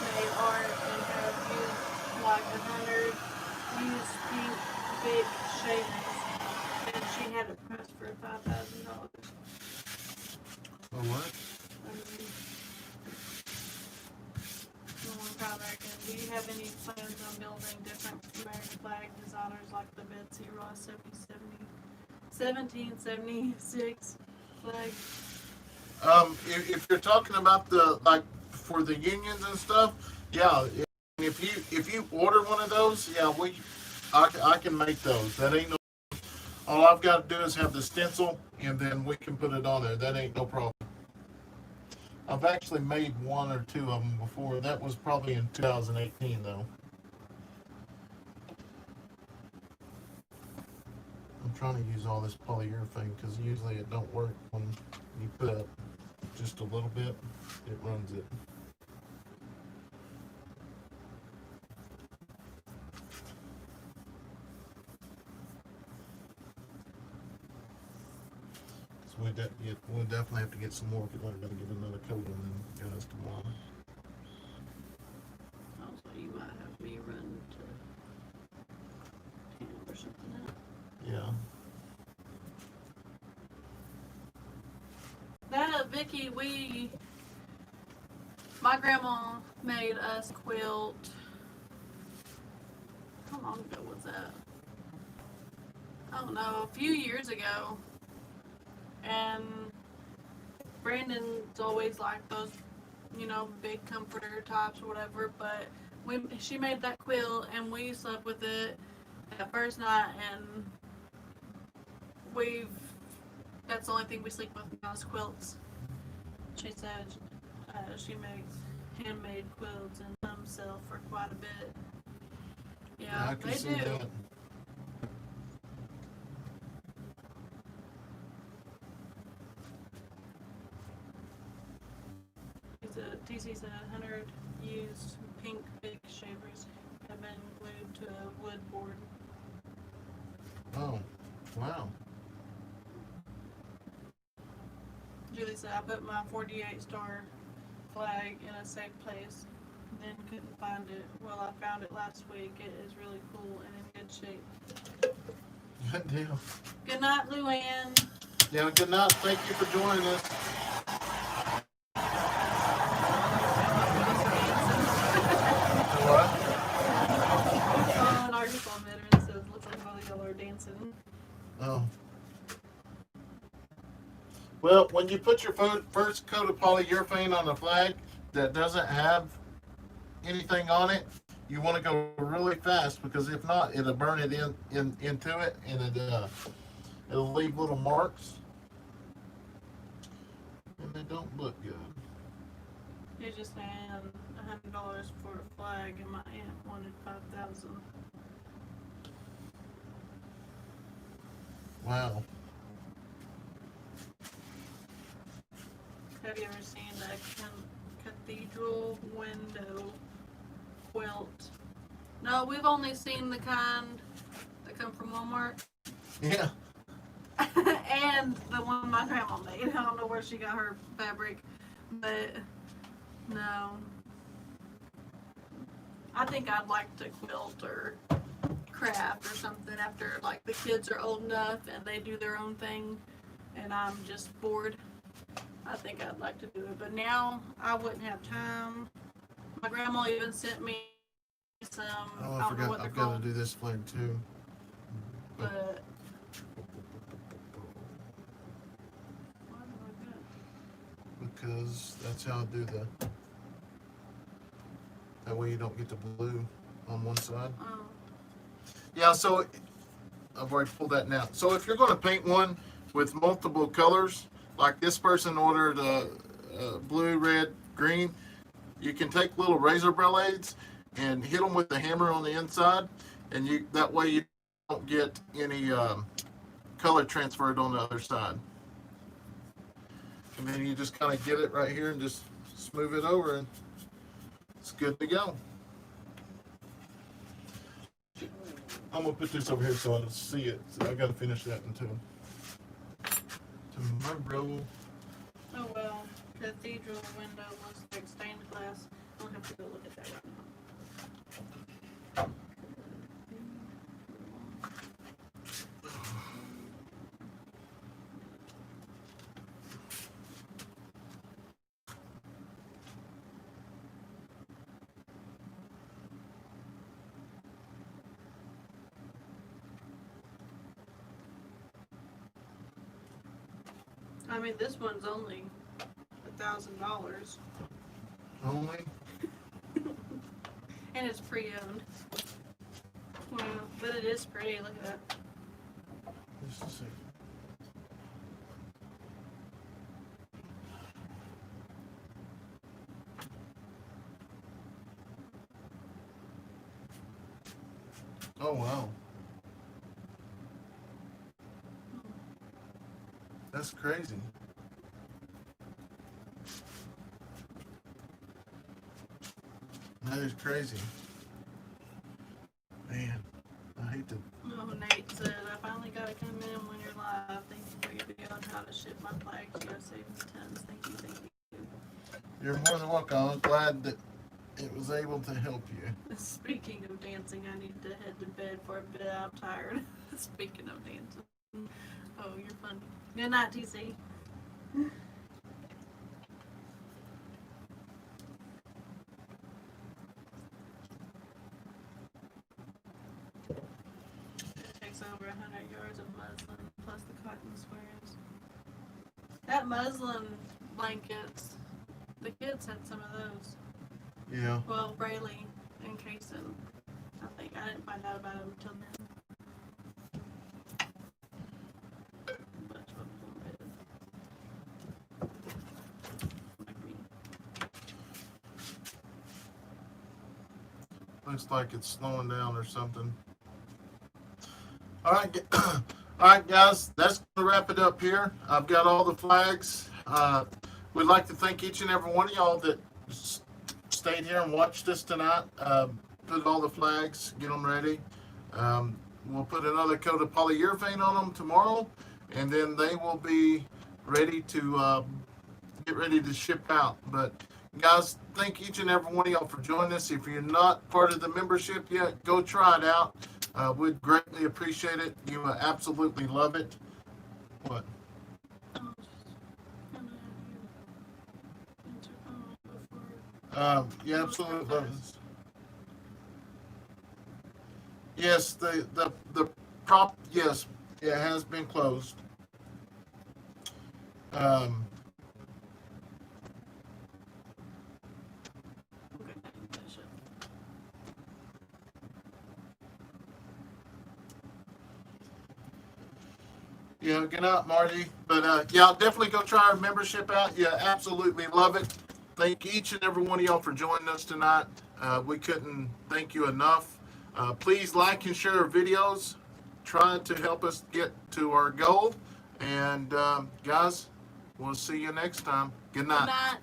made art and have used like 100 used pink big shavings. And she had it pressed for $5,000. Oh, what? Do you have any plans on building different American flag designers like the Betsy Ross 1776 flag? If you're talking about the like for the unions and stuff, yeah. If you order one of those, yeah, I can make those. That ain't no. All I've got to do is have the stencil, and then we can put it on there. That ain't no problem. I've actually made one or two of them before. That was probably in 2018, though. I'm trying to use all this polyurethane because usually it don't work when you put up just a little bit. It runs it. we'll definitely have to get some more if you're going to get another coat on them guys tomorrow. Also, you might have me run to town or something else. Yeah. That Vicky, my grandma made us quilt. How long ago was that? I don't know, a few years ago. And Brandon's always liked those, big comforter tops or whatever. But she made that quilt, and we slept with it that first night, and that's the only thing we sleep with now is quilts. She said she makes handmade quilts and some sell for quite a bit. Yeah, I can they see do. that. TC said 100 used pink big shavers have been glued to a wood board. Oh, wow. Julie said, I put my 48 star flag in a safe place, then couldn't find it. Well, I found it last week. It is really cool and in good shape. Good deal. Good night, Luann. Yeah, good night. Thank you for joining us. What? Oh, an article on veterans says, looks like all y'all are dancing. Oh. Well, when you put your first coat of polyurethane on the flag that doesn't have anything on it, you want to go really fast, because if not, it'll burn it into it, and it'll leave little marks, and they don't look good. He's just saying $100 for a flag, and my aunt wanted $5,000. Wow. Have you ever seen a cathedral window quilt? No, we've only seen the kind that come from Walmart. Yeah. And the one my grandma made. I don't know where she got her fabric, but no. I think I'd like to quilt or craft or something after, like, the kids are old enough and they do their own thing and I'm just bored. I think I'd like to do it, but now I wouldn't have time. My grandma even sent me some, Oh, I I don't know forgot. what they're I've got called, to do this flag too. but why do I do Because that's how I do that way you don't get the blue on one side. that? Oh, Yeah, so I've already pulled that now. So if you're going to paint one with multiple colors, like this person ordered blue, red, green, you can take little razor blades and hit them with the hammer on the inside, and that way you don't get any color transferred on the other side. And then you just kind of get it right here and just smooth it over, and it's good to go. I'm gonna put this over here so I don't see it. So I gotta finish that until tomorrow. oh well, cathedral window looks like stained glass. I'll have to go look at that right now. I mean, this one's only $1,000, Only? and it's pre-owned. Well, but it is pretty. Look at that. Just a second. Oh wow. That's crazy. That is crazy. Man, I hate it. Oh, Nate said, I finally got to come in when you're live. Thank you for your video on how to ship my flags. You guys saved me tons. Thank you, thank you. You're more than welcome. I'm glad that it was able to help you. Speaking of dancing, I need to head to bed for a bit. I'm tired. Speaking of dancing. Oh, you're funny. Good night, TC. It takes over 100 yards of muslin plus the cotton squares. That muslin blankets, the kids had some of those. Yeah. Well, Braylee and Kaysen, I think. I didn't find out about them until then. But of them did. Like me. Looks like it's slowing down or something. All right, all right, guys. That's gonna wrap it up here. I've got all the flags. We'd like to thank each and every one of y'all that stayed here and watched us tonight. Put all the flags, get them ready. We'll put another coat of polyurethane on them tomorrow, and then they will be ready to get ready to ship out. But guys, thank each and every one of y'all for joining us. If you're not part of the membership yet, go try it out. We'd greatly appreciate it. You will absolutely love it. What? Oh, just gonna have you enter before. Yeah, absolutely love it. Yes, the prop. Yes, it has been closed. Okay, finish it. Yeah, good night, Marty. But yeah, definitely go try our membership out. Yeah, absolutely love it. Thank each and every one of y'all for joining us tonight. We couldn't thank you enough. Please like and share our videos. Try to help us get to our goal. And guys, we'll see you next time. Good Good night. night.